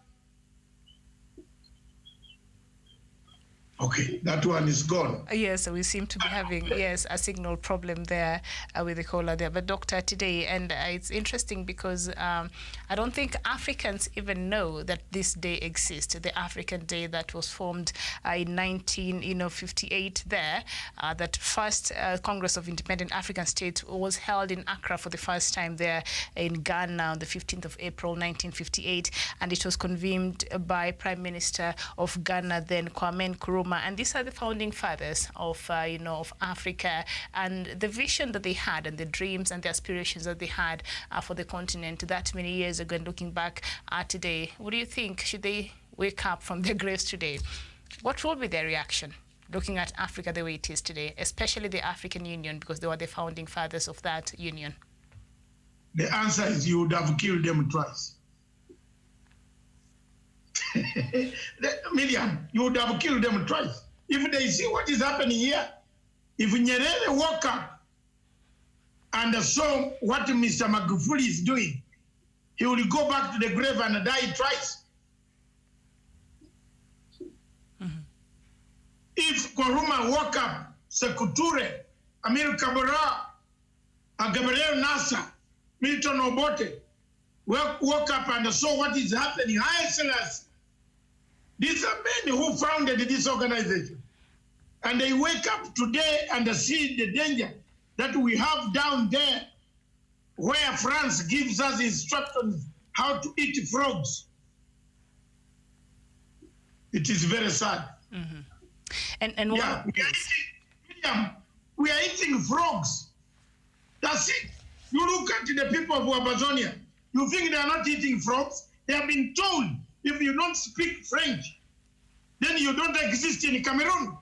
S4: Okay, that one is gone.
S5: Yes, we seem to be having, a signal problem there with the caller there. But Doctor, today, and it's interesting because I don't think Africans even know that this day exists, the African Day that was formed in 1958 there. That first Congress of Independent African States was held in Accra for the first time there in Ghana on the 15th of April, 1958. And it was convened by Prime Minister of Ghana then, Kwame Nkrumah. And these are the founding fathers of, of Africa, and the vision that they had and the dreams and the aspirations that they had for the continent that many years ago. And looking back today, what do you think? Should they wake up from their graves today? What will be their reaction looking at Africa the way it is today, especially the African Union, because they were the founding fathers of that union?
S4: The answer is you would have killed them twice. Miriam, you would have killed them twice. If they see what is happening here, if Nyerere woke up and saw what Mr. Magufuli is doing, he will go back to the grave and die twice. Mm-hmm. If Nkrumah woke up, Sekou Touré, Amir Kabara, Gabriel Nasser, Milton Obote, woke up and saw what is happening, Haile Selassie. These are men who founded this organization. And they wake up today and see the danger that we have down there, where France gives us instructions how to eat frogs. It is very sad.
S5: Mm-hmm. And
S4: yeah, we are eating frogs. That's it. You look at the people of Amazonia. You think they are not eating frogs? They have been told, if you don't speak French, then you don't exist in Cameroon.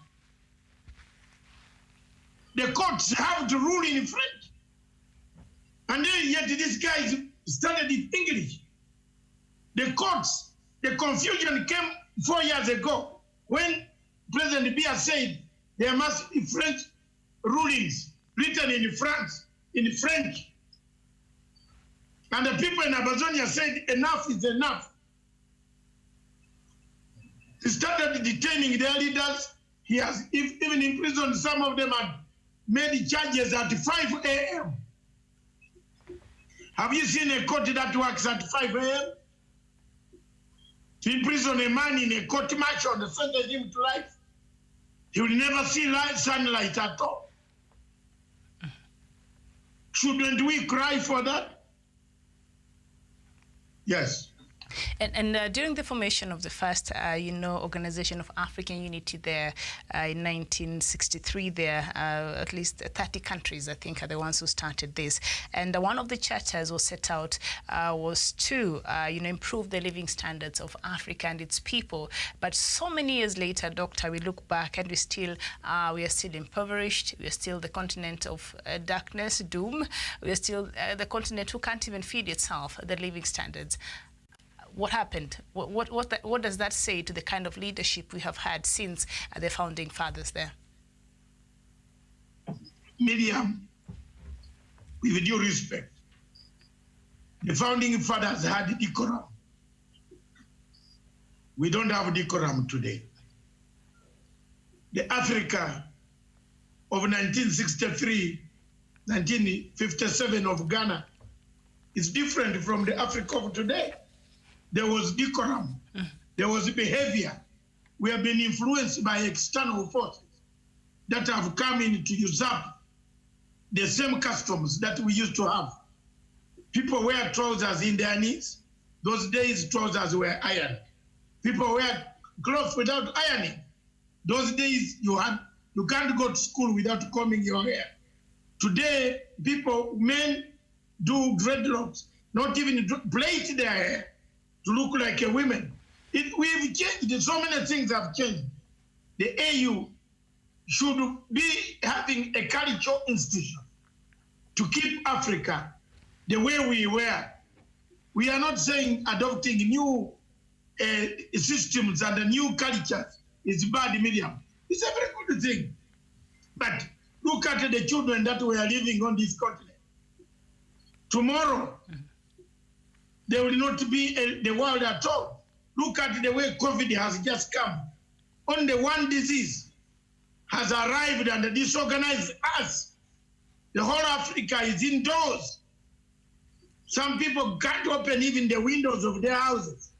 S4: The courts have to rule in French. And then yet this guy studied in English. The courts, the confusion came 4 years ago when President Biya said there must be French rulings written in France, in French. And the people in Amazonia said enough is enough. He started detaining their leaders. He has even imprisoned some of them and made charges at 5 a.m. Have you seen a court that works at 5 a.m.? To imprison a man in a court martial and sentence him to life, he will never see sunlight at all. Shouldn't we cry for that? Yes.
S5: And during the formation of the first, Organization of African Unity there in 1963 there, at least 30 countries, I think, are the ones who started this. And one of the charters was set out was to, improve the living standards of Africa and its people. But so many years later, Doctor, we look back and we are still impoverished. We are still the continent of darkness, doom. We are still the continent who can't even feed itself the living standards. What happened? What does that say to the kind of leadership we have had since the founding fathers there?
S4: Miriam, with due respect, the founding fathers had decorum. We don't have decorum today. The Africa of 1963, 1957 of Ghana is different from the Africa of today. There was decorum. There was behavior. We have been influenced by external forces that have come in to usurp the same customs that we used to have. People wear trousers in their knees. Those days, trousers were ironed. People wear clothes without ironing. Those days, you can't go to school without combing your hair. Today, men do dreadlocks, not even plait their hair to look like a woman. We've changed. So many things have changed. The AU should be having a cultural institution to keep Africa the way we were. We are not saying adopting new systems and new cultures is bad, Miriam. It's a very good thing. But look at the children that we are living on this continent. Tomorrow, there will not be the world at all. Look at the way COVID has just come. Only one disease has arrived and disorganized us. The whole Africa is indoors. Some people can't open even the windows of their houses.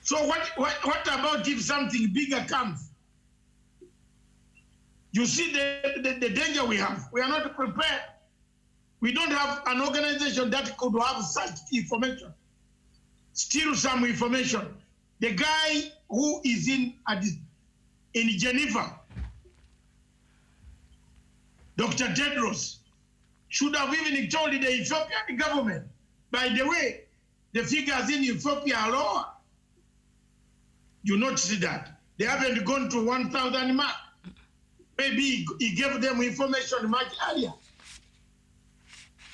S4: So what about if something bigger comes? You see the danger we have. We are not prepared. We don't have an organization that could have such information. Steal some information. The guy who is in Geneva, Dr. Tedros, should have even told the Ethiopian government, by the way, the figures in Ethiopia are lower. You notice that. They haven't gone to 1,000 mark. Maybe he gave them information much earlier.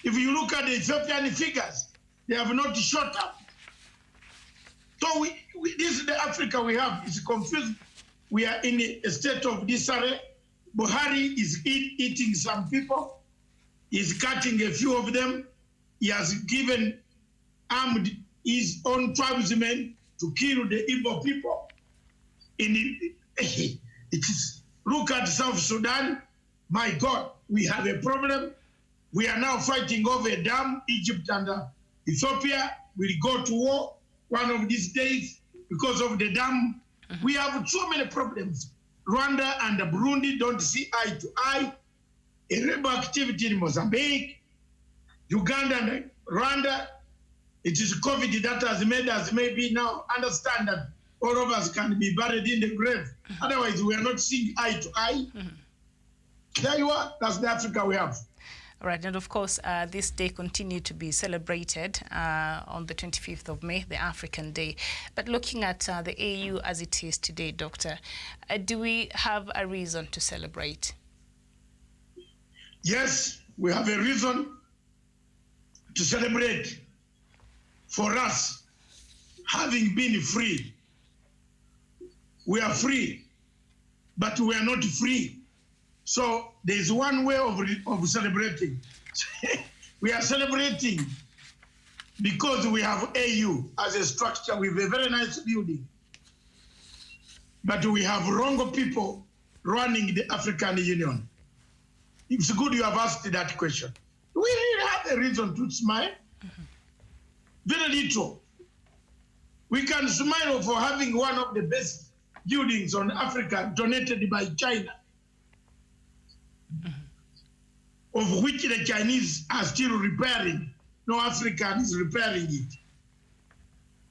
S4: If you look at the Ethiopian figures, they have not shot up. So this is the Africa we have. It's confused. We are in a state of disarray. Buhari is eating some people. He's cutting a few of them. He has given armed his own tribesmen to kill the Igbo people. Look at South Sudan. My God, we have a problem. We are now fighting over a dam. Egypt and Ethiopia will go to war one of these days because of the dam. We have so many problems. Rwanda and Burundi don't see eye to eye. A rebel activity in Mozambique, Uganda and Rwanda. It is COVID that has made us maybe now understand that all of us can be buried in the grave. Otherwise, we are not seeing eye to eye. There you are. That's the Africa we have.
S5: Right, and of course, this day continued to be celebrated on the 25th of May, the African Day. But looking at the AU as it is today, Doctor, do we have a reason to celebrate?
S4: Yes, we have a reason to celebrate. For us, having been free, we are free, but we are not free. So there's one way of celebrating. We are celebrating because we have AU as a structure with a very nice building. But we have wrong people running the African Union. It's good you have asked that question. We really have a reason to smile. Very little. We can smile for having one of the best buildings on Africa donated by China, of which the Chinese are still repairing. No African is repairing it.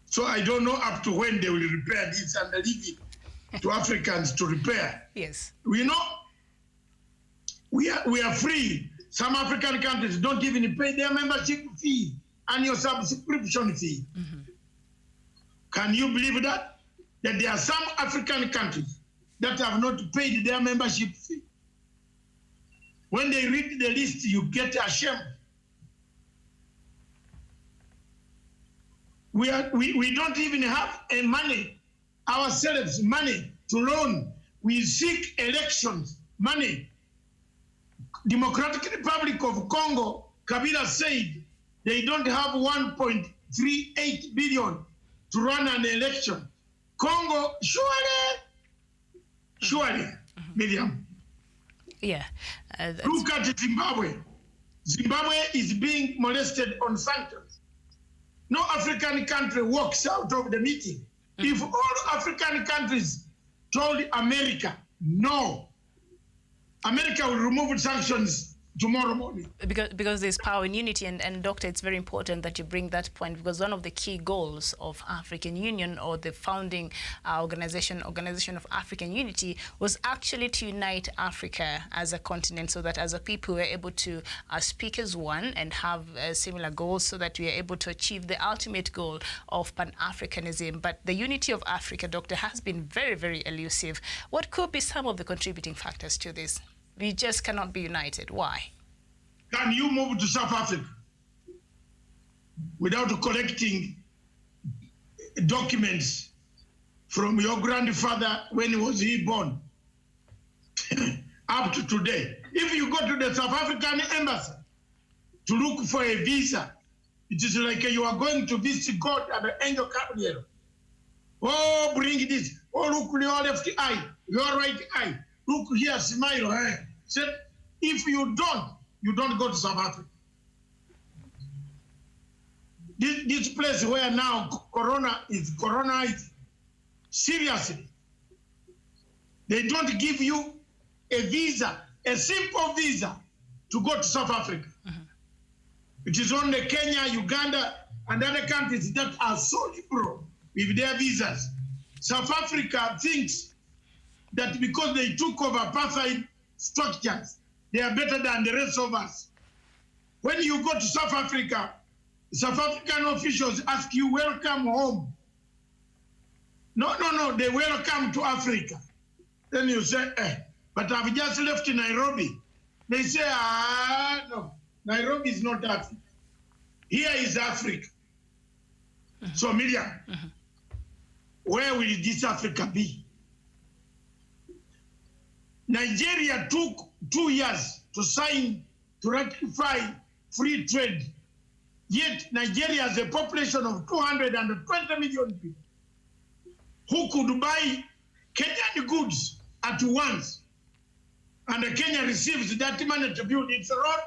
S4: So I don't know up to when they will repair this and leave it to Africans to repair.
S5: Yes.
S4: We know we are free. Some African countries don't even pay their membership fee and your subscription fee. Can you believe that? That there are some African countries that have not paid their membership fee. When they read the list, you get ashamed. We don't even have money, ourselves money to loan. We seek elections, money. Democratic Republic of Congo, Kabila said they don't have 1.38 billion to run an election. Congo, surely, Miriam.
S5: Yeah.
S4: Look at Zimbabwe. Zimbabwe is being molested on sanctions. No African country walks out of the meeting. If all African countries told America, no, America will remove sanctions tomorrow morning.
S5: Because there's power in unity, and Doctor, it's very important that you bring that point, because one of the key goals of African Union, or the founding organization of African Unity, was actually to unite Africa as a continent, so that as a people we're able to speak as one and have similar goals, so that we are able to achieve the ultimate goal of Pan-Africanism. But the unity of Africa, Doctor, has been very, very elusive. What could be some of the contributing factors to this? We just cannot be united. Why?
S4: Can you move to South Africa without collecting documents from your grandfather when was he born up to today? If you go to the South African embassy to look for a visa, it is like you are going to visit God and the angel Gabriel. Oh, bring this. Oh, look, your left eye, your right eye. Look here, smile. Said, if you don't go to South Africa. This place where now Corona is seriously. They don't give you a visa, a simple visa, to go to South Africa. It is only Kenya, Uganda, and other countries that are so liberal with their visas. South Africa thinks that because they took over apartheid structures, they are better than the rest of us. When you go to South Africa, South African officials ask you, welcome home. No, they welcome to Africa. Then you say, but I've just left Nairobi. They say, no, Nairobi is not Africa. Here is Africa. So Miriam, where will this Africa be? Nigeria took 2 years to ratify free trade. Yet Nigeria has a population of 220 million people who could buy Kenyan goods at once. And Kenya receives that money to build its road,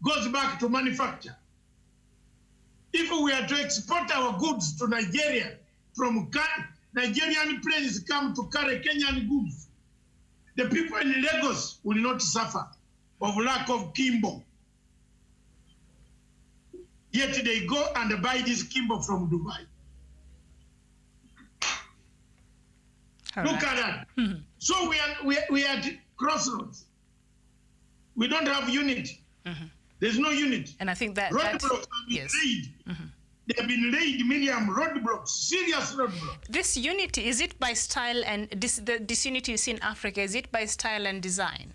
S4: goes back to manufacture. If we are to export our goods to Nigeria, from Nigerian planes come to carry Kenyan goods, the people in Lagos will not suffer of lack of kimbo. Yet they go and buy this kimbo from Dubai. Look at that. So we are at crossroads. We don't have unity. There's no unity.
S5: And I think that
S4: roadblocks have been laid. They have been laid, Miriam, roadblocks, serious roadblocks.
S5: This unity, is it by style and the disunity you see in Africa, is it by style and design?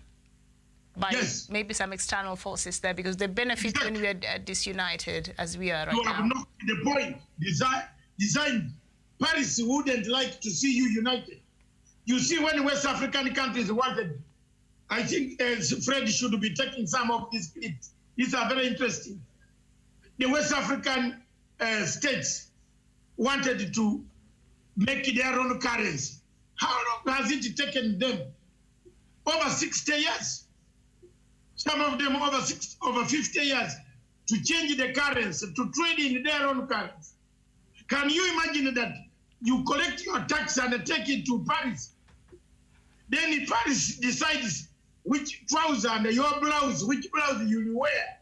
S5: By maybe some external forces there, because they benefit when we are disunited as we are right now.
S4: You have knocked the point. Design. Paris wouldn't like to see you united. You see, when West African countries wanted, I think Fred should be taking some of these clips. These are very interesting. The West African states wanted to make their own currency. How long has it taken them? Over 60 years. Some of them over 50 years to change the currency, to trade in their own currency. Can you imagine that you collect your tax and take it to Paris? Then Paris decides which trouser and your blouse, which blouse you will wear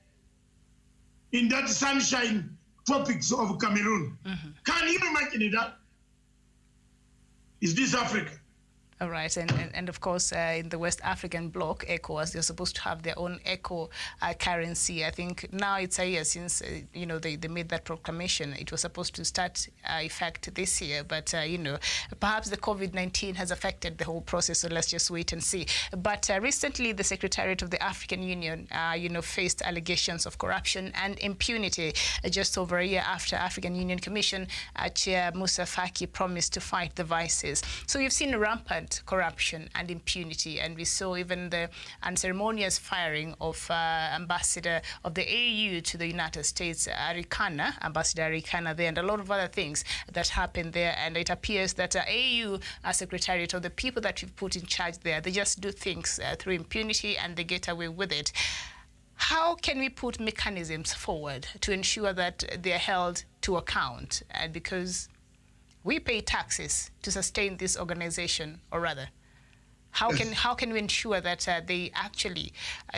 S4: in that sunshine tropics of Cameroon. Can you imagine that? Is this Africa?
S5: All right, and of course, in the West African bloc, ECOWAS, they're supposed to have their own eco currency. I think now it's a year since, you know, they made that proclamation. It was supposed to start effect this year, but, you know, perhaps the COVID-19 has affected the whole process, so let's just wait and see. But recently, the Secretariat of the African Union, you know, faced allegations of corruption and impunity just over a year after African Union Commission Chair Moussa Faki promised to fight the vices. So we've seen rampant corruption and impunity, and we saw even the unceremonious firing of ambassador of the AU to the United States, Ambassador Arikana there, and a lot of other things that happened there. And it appears that AU Secretariat, or the people that we've put in charge there, they just do things through impunity and they get away with it. How can we put mechanisms forward to ensure that they're held to account? Because we pay taxes to sustain this organization, or rather, how can we ensure that they actually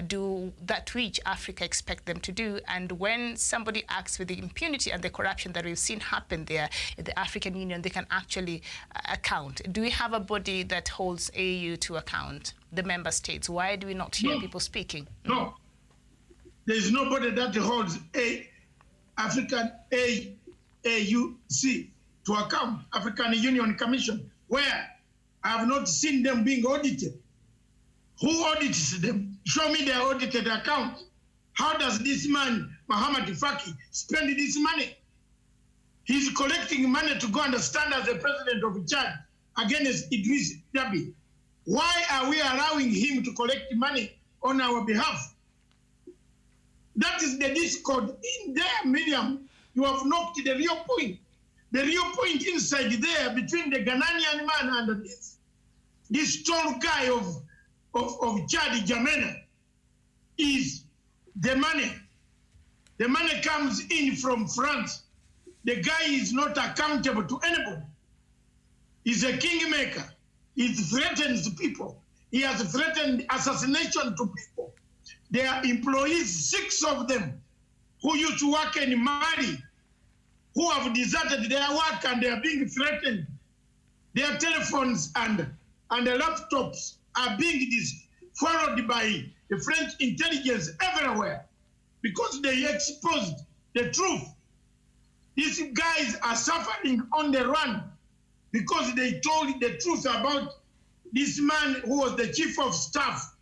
S5: do that which Africa expect them to do? And when somebody acts with the impunity and the corruption that we've seen happen there in the African Union, they can actually account. Do we have a body that holds AU to account, the member states? Why do we not hear people speaking?
S4: No, there is nobody that holds African AUC to account, African Union Commission, where I have not seen them being audited. Who audits them? Show me their audited account. How does this man, Mohamed Faki, spend this money? He's collecting money to go and stand as the president of Chad against Idris Deby. Why are we allowing him to collect money on our behalf? That is the discord in there, Miriam. You have knocked the real point. The real point inside there between the Ghanaian man and this tall guy of Chad, Jamena, is the money. The money comes in from France. The guy is not accountable to anybody. He's a kingmaker. He threatens people. He has threatened assassination to people. There are employees, 6 of them, who used to work in Mali, who have deserted their work and they are being threatened. Their telephones and the laptops are being followed by the French intelligence everywhere because they exposed the truth. These guys are suffering on the run because they told the truth about this man who was the chief of staff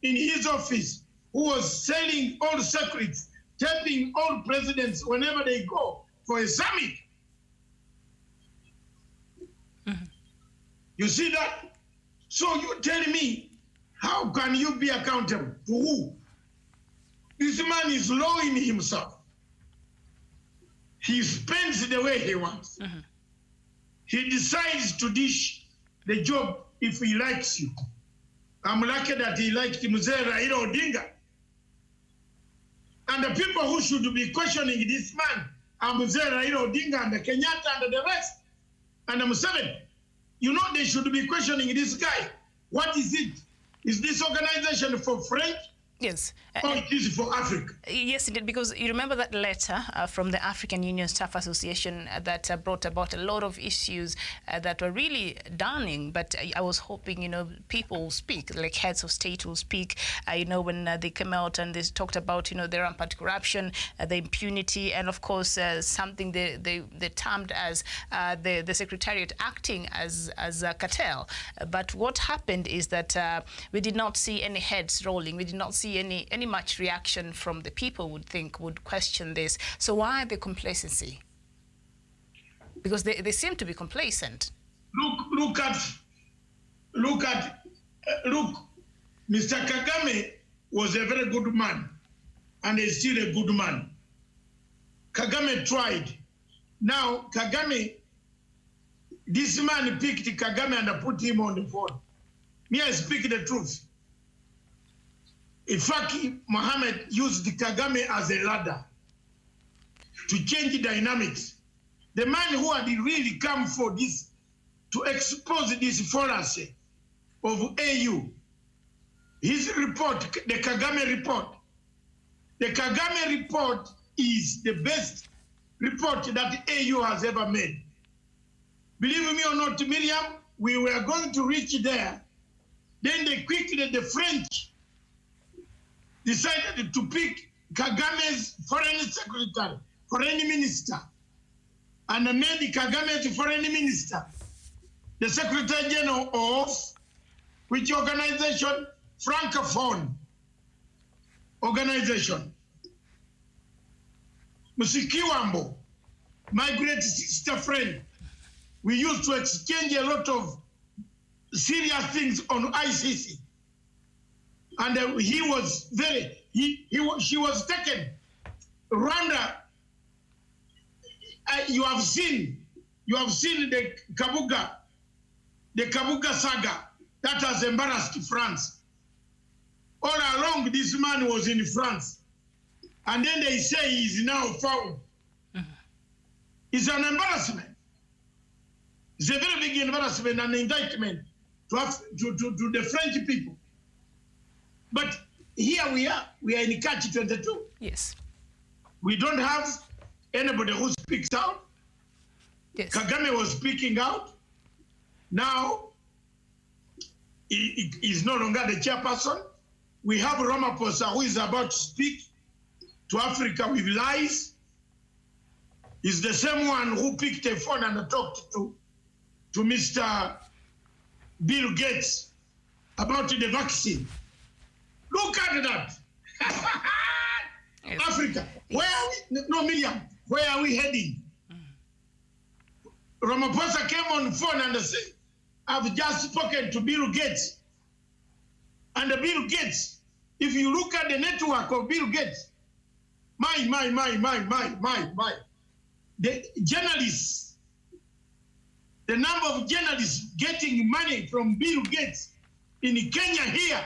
S4: in his office, who was selling all secrets, telling all presidents whenever they go for a summit. You see that? So you tell me, how can you be accountable to who? This man is lowering himself. He spends the way he wants. He decides to dish the job if he likes you. I'm lucky that he liked Mzee Raila Odinga. And the people who should be questioning this man are Mzee Raila Odinga and the Kenyatta and the rest, and the Museveni. You know they should be questioning this guy. What is it? Is this organization for French
S5: Yes.
S4: Or it is for Africa.
S5: Yes, indeed, because you remember that letter from the African Union Staff Association that brought about a lot of issues that were really dawning. But I was hoping, people will speak, like heads of state will speak, when they came out and they talked about, the rampant corruption, the impunity, and of course, something they termed as the Secretariat acting as a cartel. But what happened is that we did not see any heads rolling. We did not see any much reaction from the people would question this. So why the complacency? Because they seem to be complacent.
S4: Look, Mr. Kagame was a very good man and is still a good man. Kagame tried. Now Kagame, this man picked Kagame and put him on the phone. Me, I speak the truth. In fact, Mohammed used Kagame as a ladder to change the dynamics. The man who had really come for this, to expose this fallacy of AU, his report, the Kagame report. The Kagame report is the best report that AU has ever made. Believe me or not, Miriam, we were going to reach there. Then the French decided to pick Kagame's foreign secretary, foreign minister, and made Kagame's foreign minister the Secretary General of which organization? Francophone organization. Musikiwambo, my great sister friend, we used to exchange a lot of serious things on ICC. And she was taken. Rwanda, you have seen the Kabuga saga that has embarrassed France. All along, this man was in France. And then they say he is now found. It's an embarrassment. It's a very big embarrassment and indictment to the French people. But here we are in catch-22.
S5: Yes.
S4: We don't have anybody who speaks out.
S5: Yes.
S4: Kagame was speaking out. Now, he is no longer the chairperson. We have Ramaphosa who is about to speak to Africa with lies. He's the same one who picked a phone and talked to Mr. Bill Gates about the vaccine. Look at that. Africa. Where are we? No, Miriam. Where are we heading? Ramaphosa came on the phone and said, I've just spoken to Bill Gates. And Bill Gates, if you look at the network of Bill Gates, my. The journalists, the number of journalists getting money from Bill Gates in Kenya here.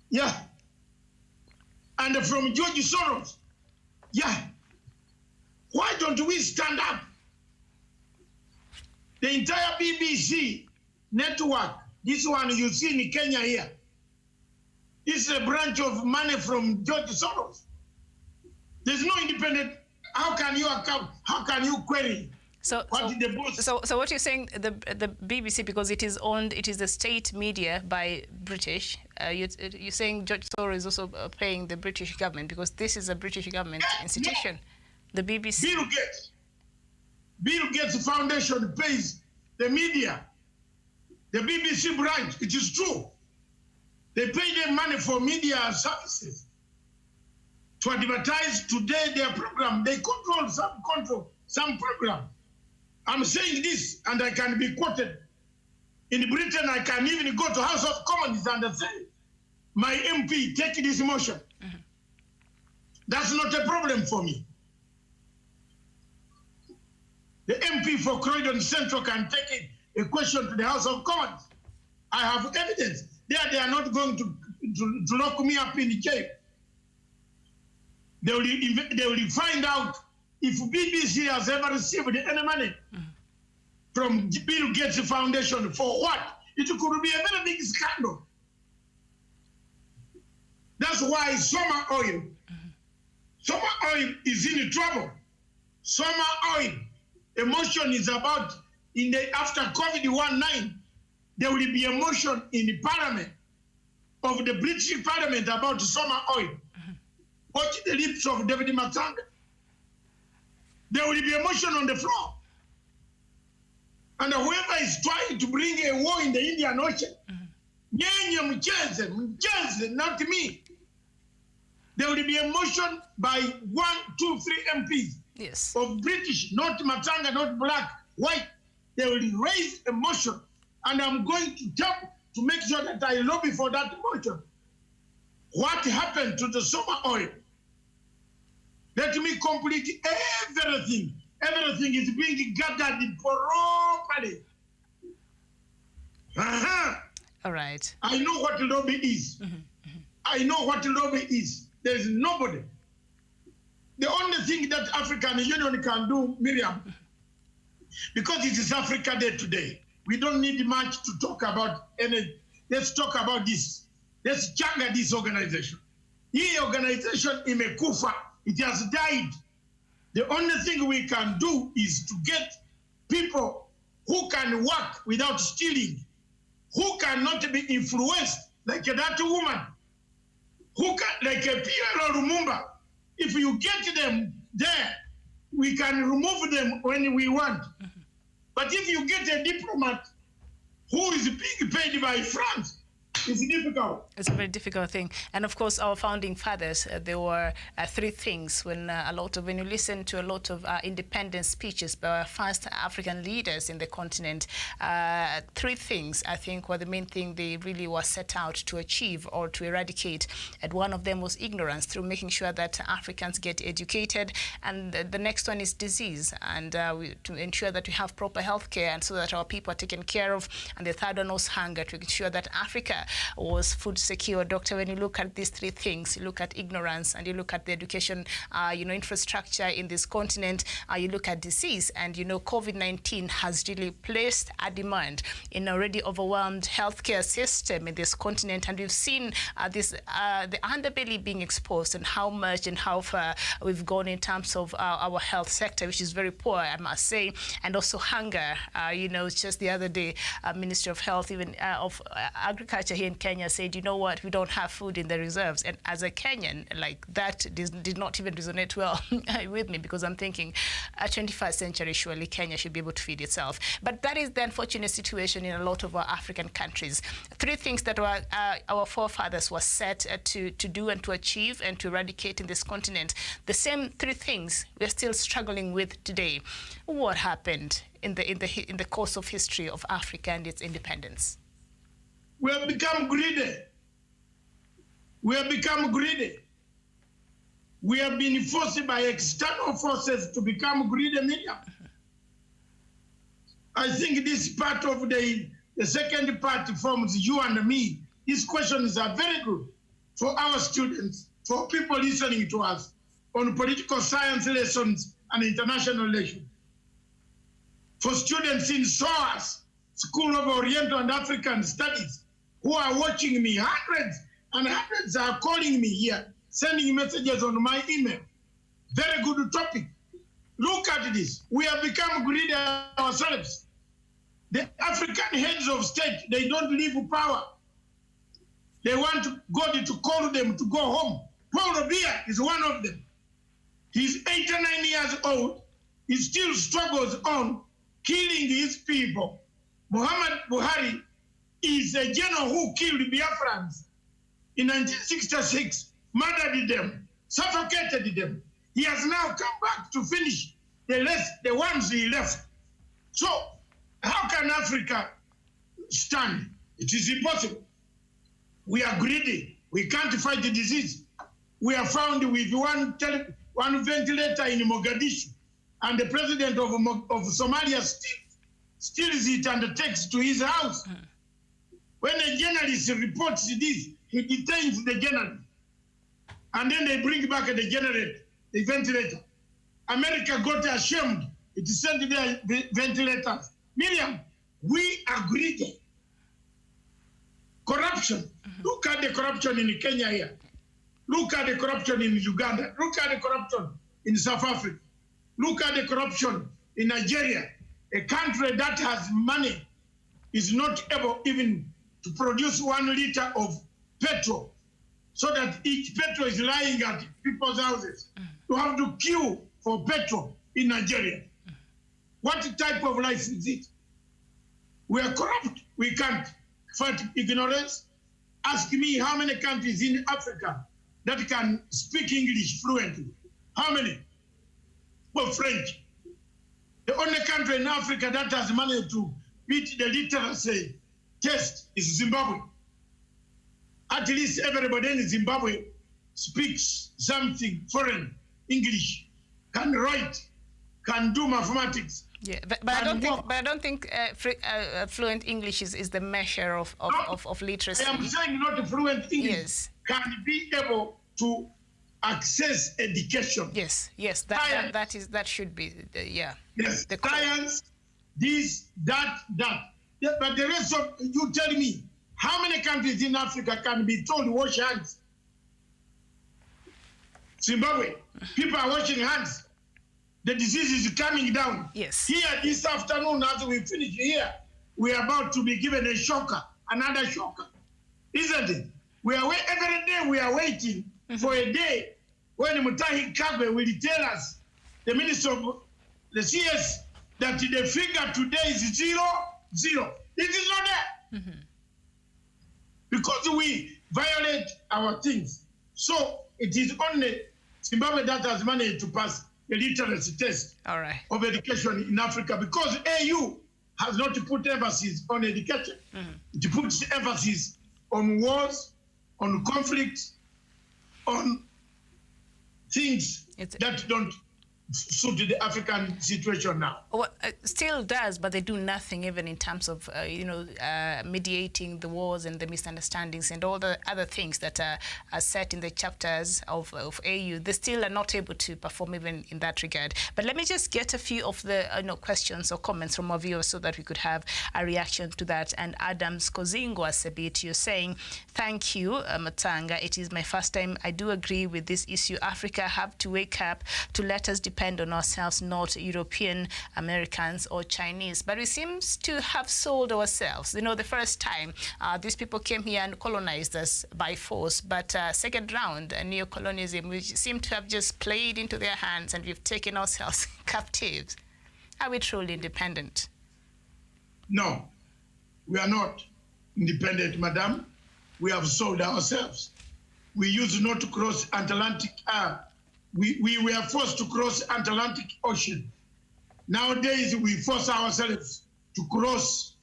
S4: Yeah. And from George Soros. Yeah. Why don't we stand up? The entire BBC network, this one you see in Kenya here, is a branch of money from George Soros. There's no independent. How can you account? How can you query? So
S5: what you're saying, the BBC, because it is the state media by British, you're saying George Soros is also paying the British government because this is a British government institution. Yeah. The BBC.
S4: Bill Gates Foundation pays the media, the BBC branch. It is true. They pay them money for media services to advertise today their program. They control some program. I'm saying this, and I can be quoted. In Britain, I can even go to House of Commons and say, my MP, take this motion. Mm-hmm. That's not a problem for me. The MP for Croydon Central can take a question to the House of Commons. I have evidence. They are not going to lock me up in the jail. They will find out if BBC has ever received any money from Bill Gates Foundation. For what? It could be a very big scandal. That's why Soma Oil is in trouble. Soma Oil, emotion is about, after COVID-19, there will be a motion in the parliament of the British Parliament about Soma Oil. Watch the lips of David Matanga. There will be a motion on the floor. And whoever is trying to bring a war in the Indian Ocean, not me. There will be a motion by 1, 2, 3 MPs
S5: Yes.
S4: of British, not Matanga, not black, white. They will raise a motion, and I'm going to jump to make sure that I lobby for that motion. What happened to the Soma Oil? Let me complete everything. Everything is being gathered properly.
S5: All right.
S4: I know what lobby is. I know what lobby is. There is nobody. The only thing that African Union can do, Miriam, because it is Africa Day today, we don't need much to talk about any. Let's talk about this. Let's changa this organization. This organization imekufa. It has died. The only thing we can do is to get people who can work without stealing, who cannot be influenced like that woman, who can, like a Pierre Lumumba. If you get them there, we can remove them when we want. But if you get a diplomat who is being paid by France, it's difficult.
S5: It's a very difficult thing. And of course, our founding fathers, there were 3 things when when you listen to a lot of independence speeches by our first African leaders in the continent, 3 things, I think, were the main thing they really were set out to achieve or to eradicate. And one of them was ignorance, through making sure that Africans get educated. And the next one is disease, and to ensure that we have proper health care and so that our people are taken care of. And the third one was hunger, to ensure that Africa was food secure. Doctor, when you look at these 3 things, you look at ignorance and you look at the education, infrastructure in this continent, you look at disease, and COVID-19 has really placed a demand in an already overwhelmed healthcare system in this continent, and we've seen the underbelly being exposed and how much and how far we've gone in terms of our health sector, which is very poor, I must say, and also hunger. Just the other day, Ministry of Health, even of Agriculture here in Kenya, said, you know what, we don't have food in the reserves. And as a Kenyan, like, that did not even resonate well with me, because I'm thinking, 21st century, surely Kenya should be able to feed itself. But that is the unfortunate situation in a lot of our African countries. 3 things that our forefathers were set to do and to achieve and to eradicate in this continent. The same 3 things we're still struggling with today. What happened in the course of history of Africa and its independence?
S4: We have become greedy. We have become greedy. We have been forced by external forces to become greedy, Miriam. I think this part of the second part forms you and me. These questions are very good for our students, for people listening to us on political science lessons and international relations. For students in SOAS, School of Oriental and African Studies, who are watching me, hundreds and hundreds are calling me here, sending messages on my email. Very good topic. Look at this. We have become greedy ourselves. The African heads of state, they don't leave power. They want God to call them to go home. Paul Biya is one of them. He's 89 years old. He still struggles on killing his people. Muhammad Buhari is a general who killed Biafrans in 1966, murdered them, suffocated them. He has now come back to finish the ones he left. So how can Africa stand? It is impossible. We are greedy. We can't fight the disease. We are found with one ventilator in Mogadishu, and the president of Somalia steals it and takes to his house. When a journalist reports this, he detains the journalist. And then they bring back the ventilator. America got ashamed. It sent their ventilators. Miriam, we are greedy. Corruption. Look at the corruption in Kenya here. Look at the corruption in Uganda. Look at the corruption in South Africa. Look at the corruption in Nigeria. A country that has money is not able even to produce 1 liter of petrol, so that each petrol is lying at people's houses. You have to queue for petrol in Nigeria. What type of life is it? We are corrupt. We can't fight ignorance. Ask me how many countries in Africa that can speak English fluently. How many? Well, French. The only country in Africa that has managed to beat the literacy test is Zimbabwe. At least everybody in Zimbabwe speaks something foreign, English, can write, can do mathematics.
S5: Yeah, but I don't think fluent English is the measure of literacy.
S4: I am saying not fluent English.
S5: Yes.
S4: Can be able to access education.
S5: Yes, that should be yeah.
S4: Yes, the science, this, that. Yeah, but the rest of you tell me, how many countries in Africa can be told wash hands? Zimbabwe, people are washing hands. The disease is coming down.
S5: Yes.
S4: Here this afternoon, as we finish here, we are about to be given a shocker, another shocker, isn't it? Every day we are waiting for a day when Mutahi Kagwe will tell us, the Minister of the CS, that the figure today is 0, 0. It is not there. Because we violate our things. So it is only Zimbabwe that has managed to pass the literacy test of education in Africa, because AU has not put emphasis on education. It puts emphasis on wars, on conflicts, on things that don't suit the African situation now.
S5: Well, still does, but they do nothing even in terms of, mediating the wars and the misunderstandings and all the other things that are set in the chapters of AU. They still are not able to perform even in that regard. But let me just get a few of the questions or comments from our viewers so that we could have a reaction to that. And Adams Kozingo Asebit, you're saying, thank you, Matanga. It is my first time. I do agree with this issue. Africa have to wake up to let us depend on ourselves, not European, Americans or Chinese. But we seem to have sold ourselves. The first time these people came here and colonized us by force, but second round, neo-colonialism, we seem to have just played into their hands and we've taken ourselves captives. Are we truly independent?
S4: No, we are not independent, madam. We have sold ourselves. We used not to cross Atlantic. We were forced to cross Atlantic Ocean. Nowadays, we force ourselves to cross.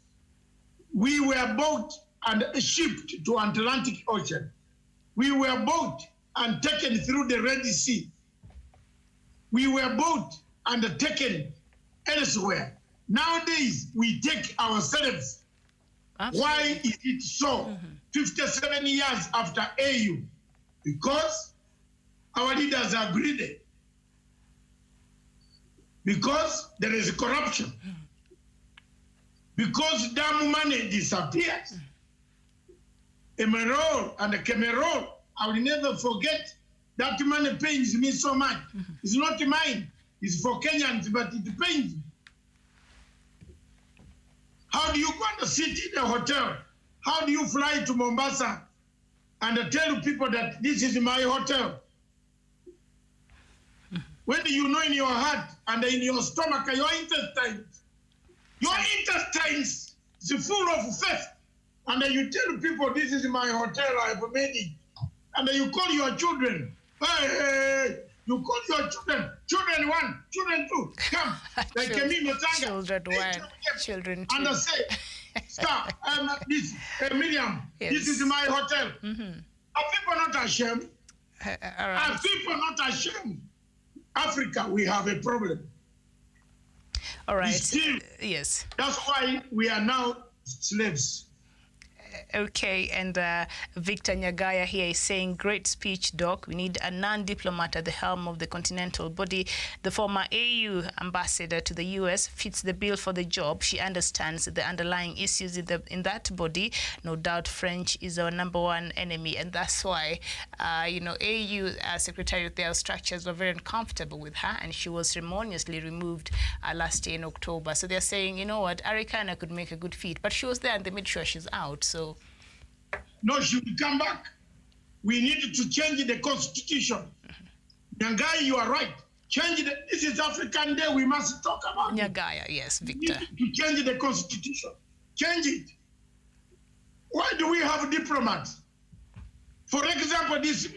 S4: We were bought and shipped to Atlantic Ocean. We were bought and taken through the Red Sea. We were bought and taken elsewhere. Nowadays, we take ourselves. Absolutely. Why is it so? 57 years after AU? Because our leaders are greedy. Because there is corruption. Because damn money disappears. Emerald and Cameroon, I will never forget. That money pains me so much. It's not mine. It's for Kenyans, but it pains me. How do you go and sit in a hotel? How do you fly to Mombasa and tell people that this is my hotel? When you know in your heart and in your stomach, your intestines is full of faith. And you tell people, this is my hotel, I've made it. And you call your children, hey, you call your children 1, children 2, come. Like me, Matanga.
S5: Children 1, children 2.
S4: And I say, stop, Miriam, yes. This is my hotel. Are people not ashamed? Are people not ashamed? Africa, we have a problem.
S5: All right.
S4: Still,
S5: yes.
S4: That's why we are now slaves.
S5: Okay, and Victor Nyagaya here is saying, great speech, Doc. We need a non-diplomat at the helm of the continental body. The former AU ambassador to the US fits the bill for the job. She understands the underlying issues in that body. No doubt French is our #1 enemy, and that's why, AU Secretary of their structures were very uncomfortable with her, and she was ceremoniously removed last year in October. So they're saying, you know what, Arikana could make a good fit, but she was there and they made sure she's out. So
S4: no, she will come back. We need to change the constitution. Nyangai, you are right. This is African Day. We must talk about
S5: Nyagaya, yes, Victor.
S4: We need to change the constitution. Change it. Why do we have diplomats? For example, this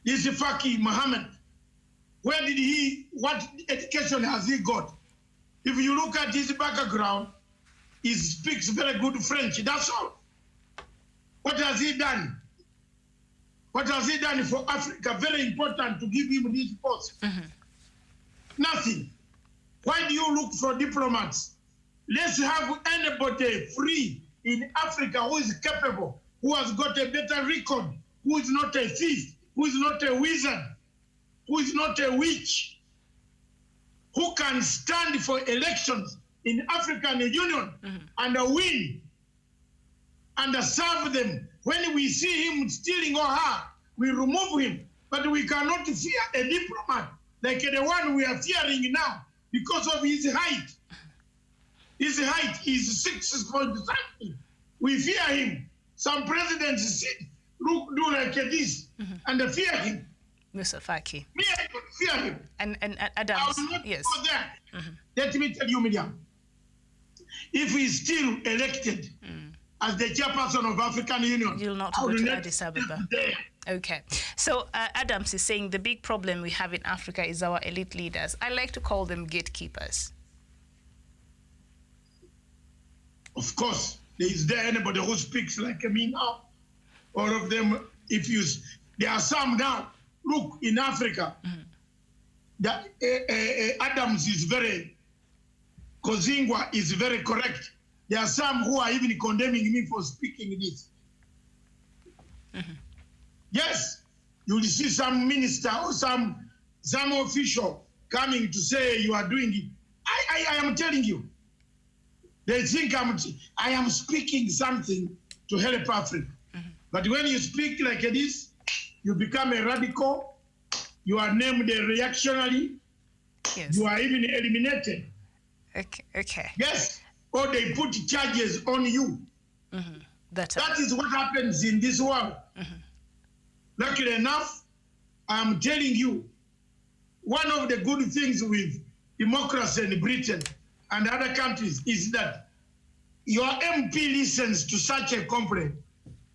S4: Faki Mohammed, what education has he got? If you look at his background, he speaks very good French, that's all. What has he done? What has he done for Africa? Very important to give him this post. Nothing. Why do you look for diplomats? Let's have anybody free in Africa who is capable, who has got a better record, who is not a thief, who is not a wizard, who is not a witch, who can stand for elections in African Union and win and serve them. When we see him stealing or her, we remove him. But we cannot fear a diplomat like the one we are fearing now because of his height. His height is 6 point something. We fear him. Some presidents do like this and fear him.
S5: Mr. Faki.
S4: Me, I don't fear him.
S5: And Adams,
S4: I will not
S5: yes.
S4: go there. Let me tell you, Miriam. If he's still elected as the chairperson of African Union,
S5: you'll not go to Addis Ababa. Okay. So Adams is saying the big problem we have in Africa is our elite leaders. I like to call them gatekeepers.
S4: Of course, is there anybody who speaks like me now? All of them, there are some now. Look, in Africa, that Adams is Kozingwa is very correct. There are some who are even condemning me for speaking this. Yes, you will see some minister or some official coming to say you are doing it. I am telling you, they think I am speaking something to help Africa. But when you speak like this, you become a radical, you are named a reactionary,
S5: yes.
S4: You are even eliminated.
S5: Okay.
S4: Yes, or they put charges on you. That is what happens in this world. Luckily enough, I'm telling you, one of the good things with democracy in Britain and other countries is that your MP listens to such a complaint.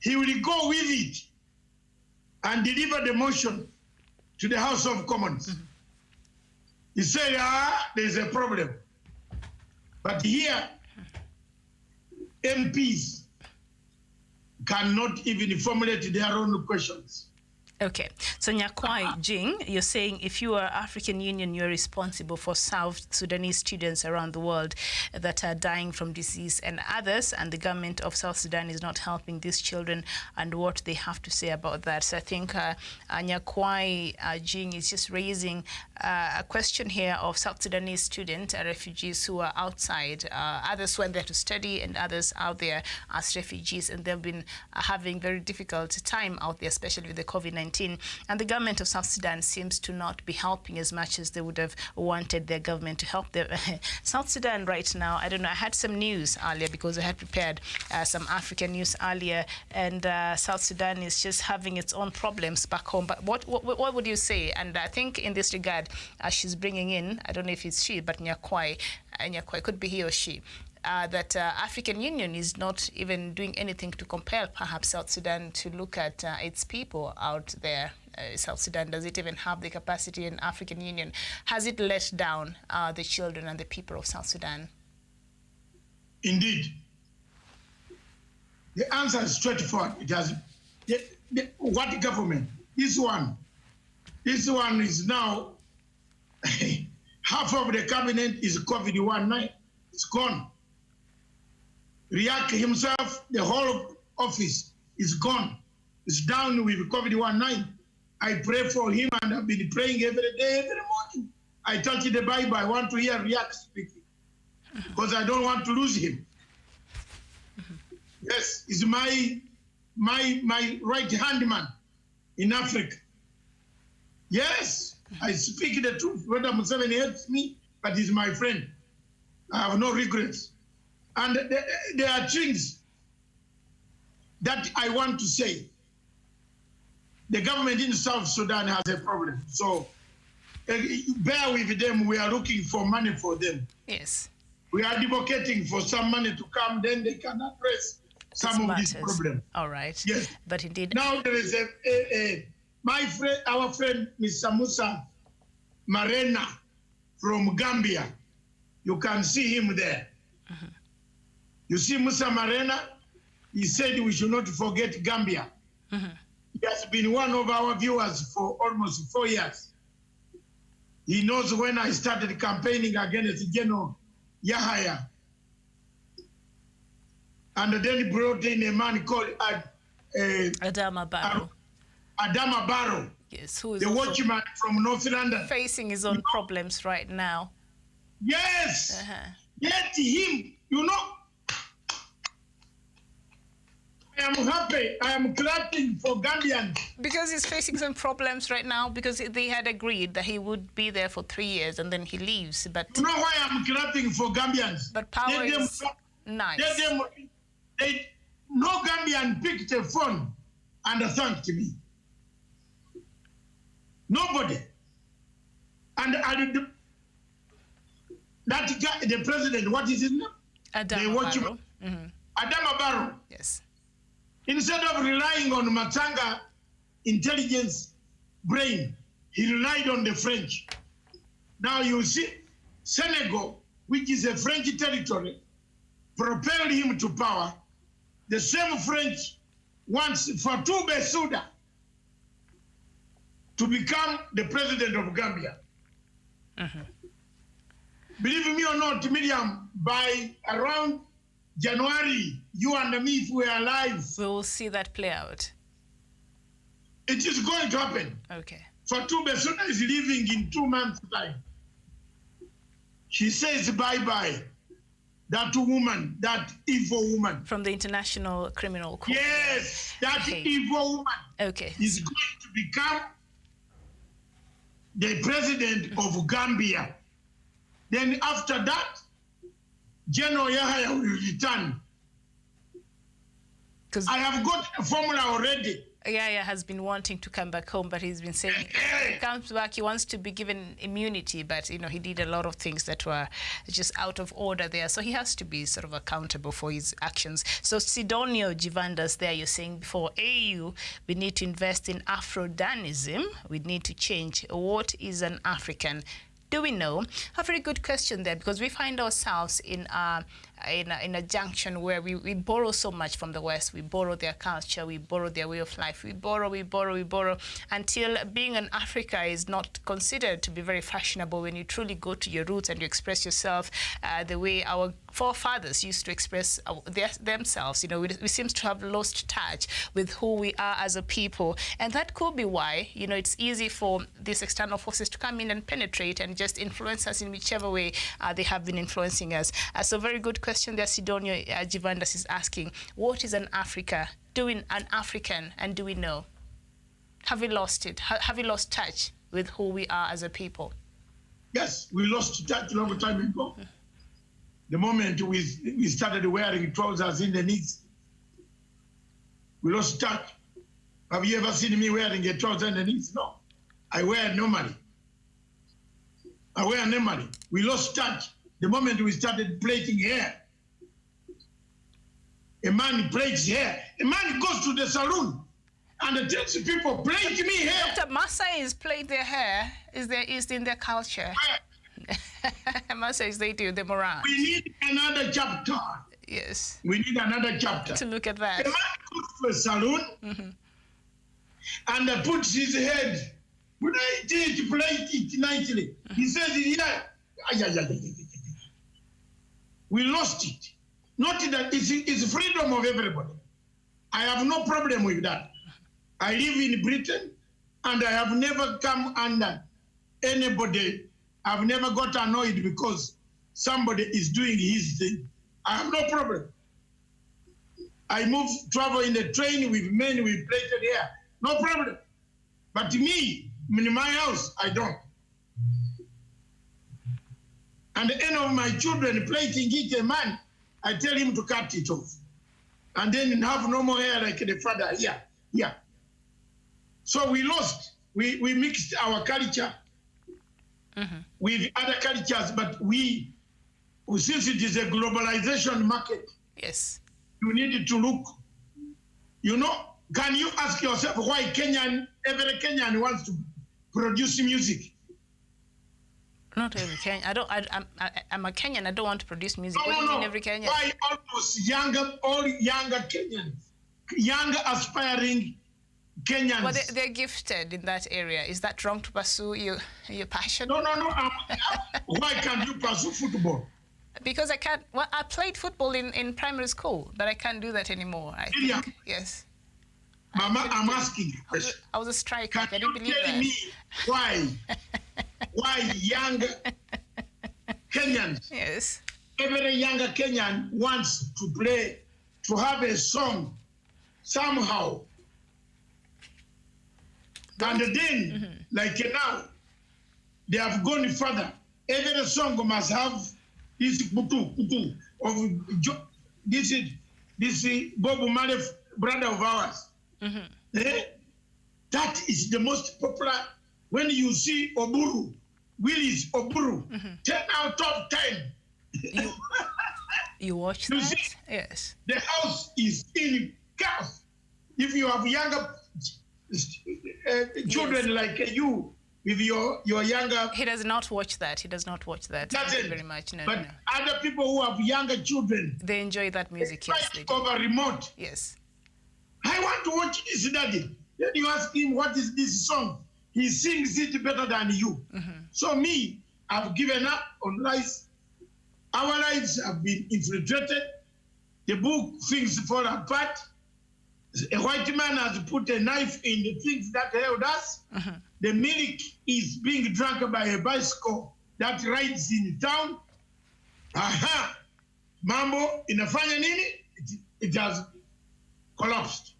S4: He will go with it and deliver the motion to the House of Commons. He said, there's a problem. But here, MPs cannot even formulate their own questions.
S5: Okay, so Nyakwai Jing, you're saying if you are African Union, you're responsible for South Sudanese students around the world that are dying from disease and others, and the government of South Sudan is not helping these children, and what they have to say about that. So I think Nyakwai Jing is just raising a question here of South Sudanese students, refugees who are outside. Others went there to study and others out there as refugees, and they've been having very difficult time out there, especially with the COVID-19. And the government of South Sudan seems to not be helping as much as they would have wanted their government to help them. South Sudan right now, I don't know, I had some news earlier because I had prepared some African news earlier, and South Sudan is just having its own problems back home. But what would you say? And I think in this regard, she's bringing in, I don't know if it's she, but Nyakwai could be he or she, that African Union is not even doing anything to compel perhaps South Sudan to look at its people out there. South Sudan, does it even have the capacity in African Union? Has it let down the children and the people of South Sudan?
S4: Indeed. The answer is straightforward. It has. What government? This one is now, half of the cabinet is COVID-19. It's gone. Riek himself, the whole office is gone. It's down with COVID-19. I pray for him, and I've been praying every day, every morning. I touch the Bible. I want to hear Riek speaking because I don't want to lose him. Yes, he's my right-hand man in Africa. Yes, I speak the truth. Whether Museveni hates me, but he's my friend. I have no regrets. And there are things that I want to say. The government in South Sudan has a problem. So bear with them. We are looking for money for them.
S5: Yes.
S4: We are advocating for some money to come, then they can address some of these problems.
S5: All right.
S4: Yes.
S5: But indeed.
S4: Now there is my friend, our friend, Mr. Musa Marena from Gambia. You can see him there.
S5: Mm-hmm.
S4: You see Musa Marena, he said we should not forget Gambia.
S5: Mm-hmm.
S4: He has been one of our viewers for almost 4 years. He knows when I started campaigning against General Yahya. And then he brought in a man called
S5: Adama Barrow.
S4: Adama Barrow.
S5: Yes, who is
S4: the watchman from North London.
S5: Facing his own problems right now.
S4: Yes. Yet him, I am happy. I am clapping for Gambians.
S5: Because he's facing some problems right now, because they had agreed that he would be there for 3 years and then he leaves. But
S4: you know why I'm clapping for Gambians?
S5: But power is nice.
S4: No Gambian picked a phone and thanked me. Nobody. And that guy, the president, what is his name?
S5: Adama Barrow. Mm-hmm.
S4: Adama Barrow.
S5: Yes.
S4: Instead of relying on Matanga intelligence brain, he relied on the French. Now you see, Senegal, which is a French territory, propelled him to power. The same French wants Fatou Bensouda to become the president of Gambia.
S5: Mm-hmm.
S4: Believe me or not, Miriam, by around January, you and me, if we are alive,
S5: we will see that play out.
S4: It is going to happen.
S5: Okay.
S4: Fatou Bensouda is leaving in 2 months' time. She says bye-bye. That woman, that evil woman.
S5: From the International Criminal Court.
S4: Yes, that evil woman.
S5: Okay.
S4: Is going to become the president of Gambia. Then after that, General Yahya will return. Because I have got a formula already.
S5: Yahya has been wanting to come back home, but he's been saying if he comes back, he wants to be given immunity, but he did a lot of things that were just out of order there. So he has to be sort of accountable for his actions. So Sidonio Jivandas there, you're saying before AU, we need to invest in Afro-Danism. We need to change. What is an African? Do we know? A very good question there, because we find ourselves in a junction where we borrow so much from the West. We borrow their culture, we borrow their way of life, we borrow, until being an Africa is not considered to be very fashionable when you truly go to your roots and you express yourself the way our forefathers used to express themselves. We seem to have lost touch with who we are as a people. And that could be why, it's easy for these external forces to come in and penetrate and just influence us in whichever way they have been influencing us. So very good question there, Sidonio Jivandas is asking, what is an Africa? An African, and do we know? Have we lost it? Have we lost touch with who we are as a people?
S4: Yes, we lost touch a long time ago. The moment we started wearing trousers in the knees, we lost touch. Have you ever seen me wearing a trouser in the knees? No. I wear normally. We lost touch. The moment we started plaiting hair, a man plaits hair. A man goes to the salon and tells people, plait me hair.
S5: Dr. Maasai's plait their hair is in their culture. Maasai's, they do them around.
S4: We need another chapter.
S5: Yes.
S4: We need another chapter.
S5: To look at that.
S4: A man goes to a salon and puts his head, when I did plait it nicely, he says, yeah. We lost it. Not that it's freedom of everybody. I have no problem with that. I live in Britain, and I have never come under anybody. I've never got annoyed because somebody is doing his thing. I have no problem. I travel in the train with men with plaited hair. No problem. But me, in my house, I don't. And any of my children plaiting it, a man, I tell him to cut it off. And then have no more hair like the father. Yeah. So we lost. We mixed our culture with other cultures, but since it is a globalization market,
S5: yes,
S4: you need to look. Can you ask yourself why every Kenyan wants to produce music?
S5: Not every Kenyan. I'm a Kenyan. I don't want to produce music. What do you mean every Kenyan?
S4: Why almost all younger Kenyans, younger aspiring Kenyans?
S5: Well, they're gifted in that area. Is that wrong to pursue your passion?
S4: No. Why can't you pursue football?
S5: Because I can't. Well, I played football in primary school, but I can't do that anymore.
S4: Miriam,
S5: yes.
S4: Mama, I'm asking you.
S5: I was a striker.
S4: Can
S5: I
S4: you
S5: didn't believe
S4: tell
S5: that.
S4: me why younger Kenyans,
S5: Yes.
S4: every younger Kenyan wants to have a song somehow. And then, like now, they have gone further. Every song must have this kutu of this Bob Marley brother of ours. That is the most popular. When you see Oburu, Willis Oburu, 10 out of 10.
S5: You watch
S4: You
S5: that?
S4: see?
S5: Yes.
S4: The house is in chaos. If you have younger children like you, with your younger...
S5: He does not watch that. He does not watch that.
S4: That's
S5: Thank
S4: it.
S5: you very much. No,
S4: But
S5: no.
S4: other people who have younger children,
S5: They enjoy that music. Yes, they
S4: right
S5: do.
S4: over remote.
S5: Yes.
S4: I want to watch this, daddy. Then you ask him, what is this song? He sings it better than you. So me, I've given up on lives. Our lives have been infiltrated. The book, things fall apart. A white man has put a knife in the things that held us. The milk is being drunk by a bicycle that rides in town. Mambo inafanya nini? It has collapsed.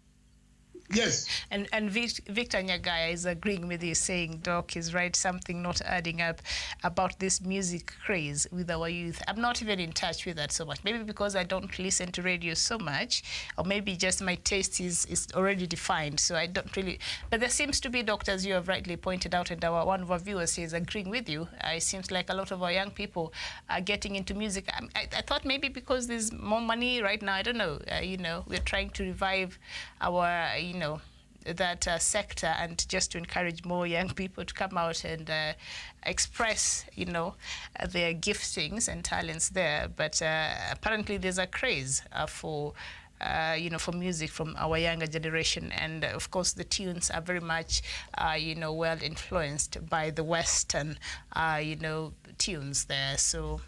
S4: Yes.
S5: And Victor Nyagaya is agreeing with you, saying Doc is right, something not adding up about this music craze with our youth. I'm not even in touch with that so much. Maybe because I don't listen to radio so much, or maybe just my taste is already defined, so I don't really... But there seems to be, doctors, you have rightly pointed out, and one of our viewers is agreeing with you. It seems like a lot of our young people are getting into music. I thought maybe because there's more money right now, I don't know, we're trying to revive our, that sector, and just to encourage more young people to come out and express, their giftings and talents there. But apparently there's a craze for music from our younger generation. And of course, the tunes are very much, well influenced by the Western, tunes there. So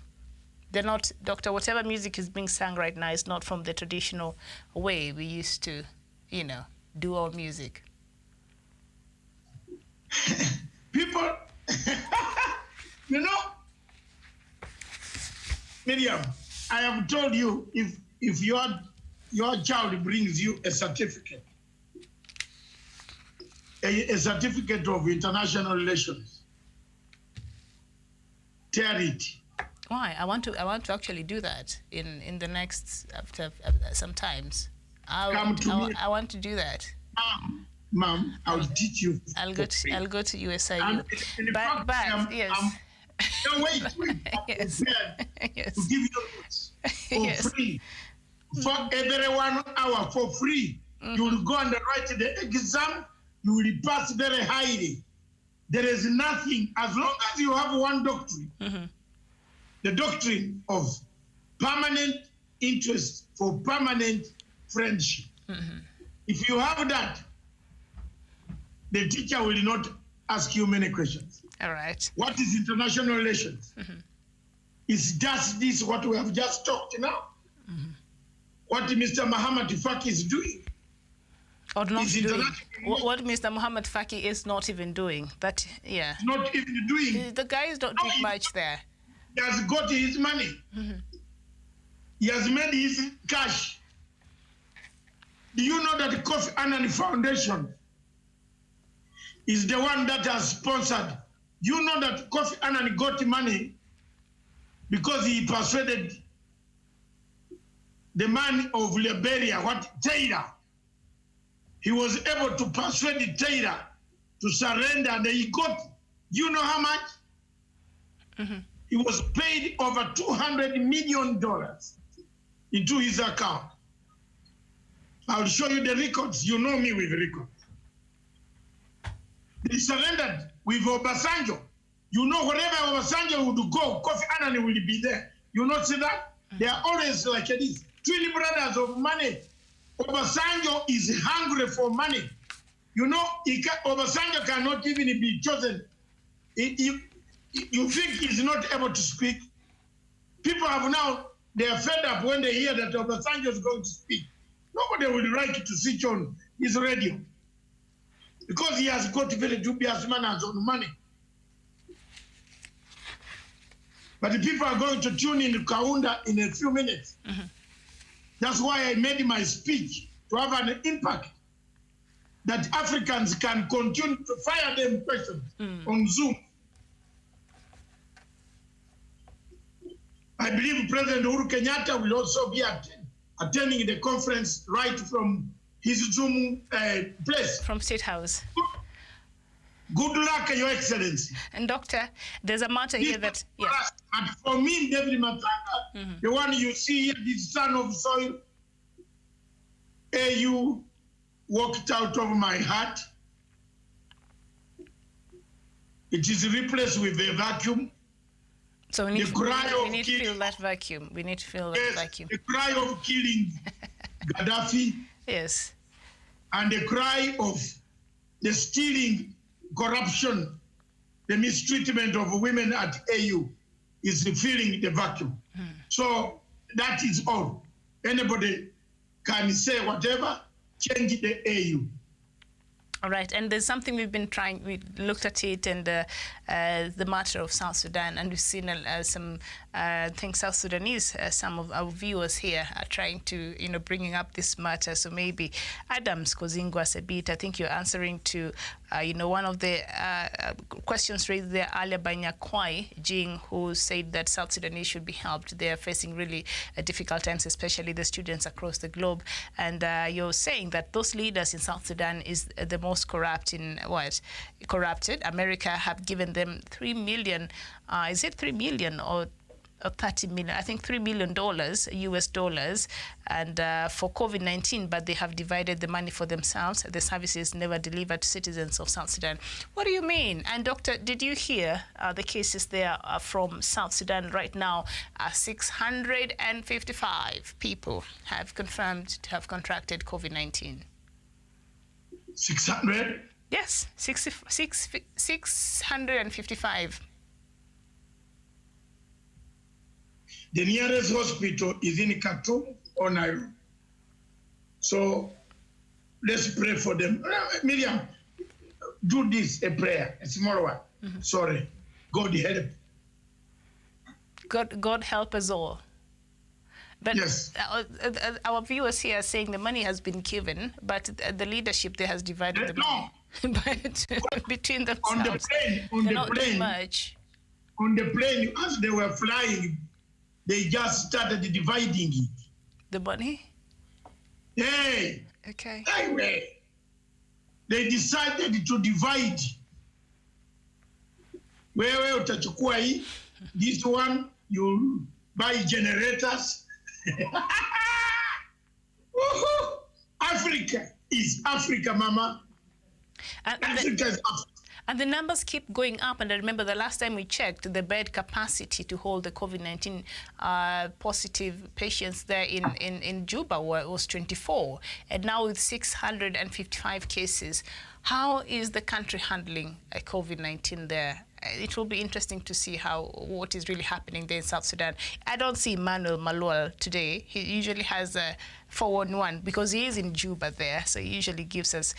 S5: they're not, Doctor, whatever music is being sung right now is not from the traditional way we used to, do our music.
S4: People, Miriam, I have told you, if your child brings you a certificate, a certificate of international relations, tear it.
S5: Why? I want to actually do that in the next after sometimes. I want to do that.
S4: Ma'am, I'll teach you.
S5: I'll go to USIU.
S4: And in
S5: But
S4: fact,
S5: yes.
S4: No, wait.
S5: Yes. Yes.
S4: To give you notes for
S5: Yes.
S4: free. For every 1 hour for free. You will go and write the exam. You will pass very highly. There is nothing, as long as you have one doctrine, the doctrine of permanent interest for permanent friendship. If you have that, the teacher will not ask you many questions.
S5: All right.
S4: What is international relations? Is just this what we have just talked now? what Mr. Muhammad Faki is doing.
S5: Or not
S4: Is
S5: doing.
S4: international-
S5: What Mr. Muhammad Faki is not even doing. That, yeah.
S4: Not even doing.
S5: The guy is not
S4: No,
S5: doing
S4: he-
S5: much there.
S4: He has got his money. He has made his cash. Do you know that the Kofi Annan Foundation is the one that has sponsored? You know that Kofi Annan got money because he persuaded the man of Liberia, Taylor. He was able to persuade Taylor to surrender, and he got, you know how much? He was paid over $200 million into his account. I'll show you the records. You know me with records. They surrendered with Obasanjo. You know, wherever Obasanjo would go, Kofi Annan will be there. You not see that? They are always like this. Twin brothers of money. Obasanjo is hungry for money. You know, Obasanjo cannot even be chosen. You think he's not able to speak? People have now, they are fed up when they hear that Obasanjo is going to speak. Nobody will like to switch on his radio because he has got very dubious manners on money. But the people are going to tune in to Kaunda in a few minutes. That's why I made my speech, to have an impact that Africans can continue to fire them questions on Zoom. I believe President Uhuru Kenyatta will also be attending the conference right from his Zoom place.
S5: From State House.
S4: Good luck, Your Excellency.
S5: And Doctor, there's a matter here that, yeah.
S4: And for me, David Matanga, the one you see here, this son of soil, AU walked out of my heart. It is replaced with a vacuum.
S5: So we need,
S4: The cry
S5: we
S4: of
S5: need to
S4: killing-
S5: fill that vacuum. We need to fill that
S4: Yes,
S5: vacuum.
S4: the cry of killing Gaddafi
S5: Yes.
S4: and the cry of the stealing, corruption, the mistreatment of women at AU is filling the vacuum. So that is all. Anybody can say whatever, change the AU.
S5: All right, and there's something we've been trying, we looked at it and the matter of South Sudan, and we've seen some, I think South Sudanese, some of our viewers here are trying to, bringing up this matter. So maybe Adams Kozingwas a bit, I think you're answering to, one of the questions raised there earlier by Nyakwai Jing, who said that South Sudanese should be helped. They are facing really difficult times, especially the students across the globe. And you're saying that those leaders in South Sudan is the most corrupted. America have given them $3 million. Is it $3 million or 30 million? I think $3 million US dollars, and for COVID-19. But they have divided the money for themselves. The services never delivered to citizens of South Sudan. What do you mean? And Doctor, did you hear the cases there from South Sudan right now? 655 people have confirmed to have contracted COVID-19.
S4: 600?
S5: Yes, 655.
S4: The nearest hospital is in Khartoum or Nairobi. So let's pray for them. Miriam, do this, a prayer, a small one. Sorry. God help.
S5: God help us all. But
S4: Yes.
S5: our viewers here are saying the money has been given, but the leadership there has divided the
S4: No.
S5: money but between themselves.
S4: On the plane,
S5: They're not doing much.
S4: on the plane, as they were flying, they just started dividing it.
S5: The money?
S4: Hey,
S5: Okay.
S4: anyway, they decided to divide. Wewe utachukua hii, this one, you buy generators. Woohoo! Africa is Africa, mama.
S5: And
S4: Africa is Africa.
S5: And the numbers keep going up. And I remember the last time we checked, the bed capacity to hold the COVID-19 positive patients there in Juba was 24. And now with 655 cases, how is the country handling COVID-19 there? it will be interesting to see what is really happening there in South Sudan. I don't see Manuel Malual today. He usually has a 411 because he is in Juba there, so he usually gives us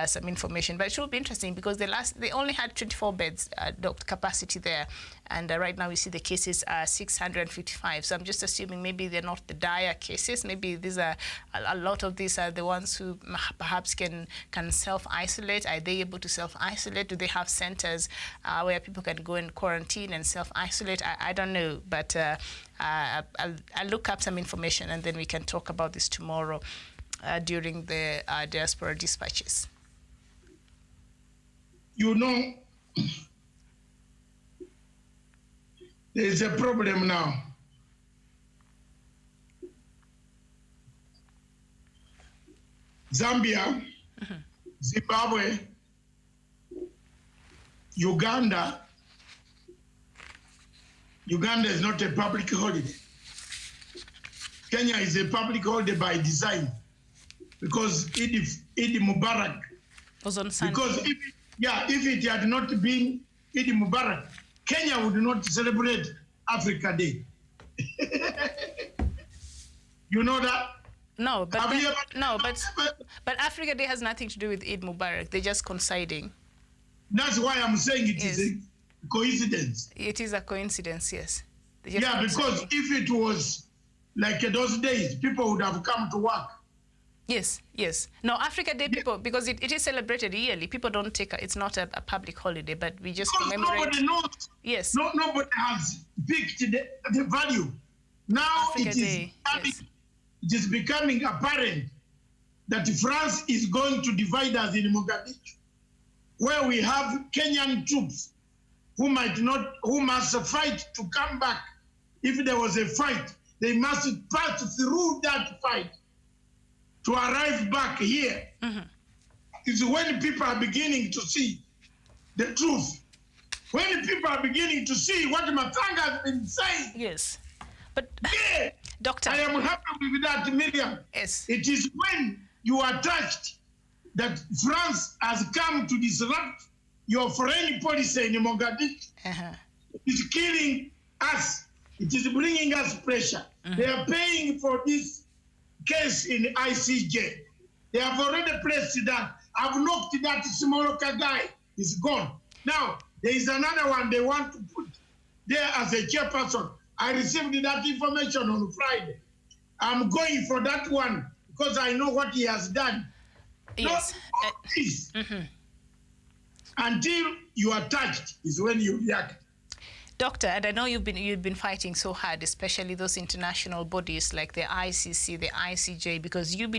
S5: some information. But it will be interesting because they only had 24 beds capacity there, and right now we see the cases are 655. So I'm just assuming maybe they're not the dire cases. Maybe these are a lot of these are the ones who perhaps can self-isolate. Are they able to self-isolate? Do they have centers where people can go and quarantine and self-isolate? I don't know, but I'll look up some information and then we can talk about this tomorrow during the diaspora dispatches.
S4: You know, there is a problem now. Zambia, Zimbabwe, Uganda is not a public holiday. Kenya is a public holiday by design because Eid Mubarak
S5: was on Sunday.
S4: Because if it had not been Eid Mubarak, Kenya would not celebrate Africa Day. You know that?
S5: No, but but Africa Day has nothing to do with Eid Mubarak. They're just coinciding.
S4: That's why I'm saying it is a coincidence.
S5: It is a coincidence, yes.
S4: Yeah, because if it was like those days, people would have come to work.
S5: Yes. No, Africa Day people, because it is celebrated yearly. People don't take it's not a public holiday, but we just commemorate.
S4: Nobody knows.
S5: Yes.
S4: Nobody has picked the value. Now it is becoming apparent that France is going to divide us in Mogadishu, where we have Kenyan troops who must fight to come back. If there was a fight, they must pass through that fight to arrive back here. It's when people are beginning to see the truth. When people are beginning to see what Matanga has been saying.
S5: Yes. But,
S4: yeah,
S5: Doctor,
S4: I am happy with that, Miriam.
S5: Yes.
S4: It is when you are touched that France has come to disrupt your foreign policy in Mogadishu. It is killing us. It is bringing us pressure. They are paying for this case in ICJ. They have already placed that. I've knocked that Simoloka guy. He's gone. Now, there is another one they want to put there as a chairperson. I received that information on Friday. I'm going for that one because I know what he has done.
S5: Yes.
S4: Until you are touched is when you react.
S5: Doctor, and I know you've been fighting so hard, especially those international bodies like the ICC, the ICJ, because you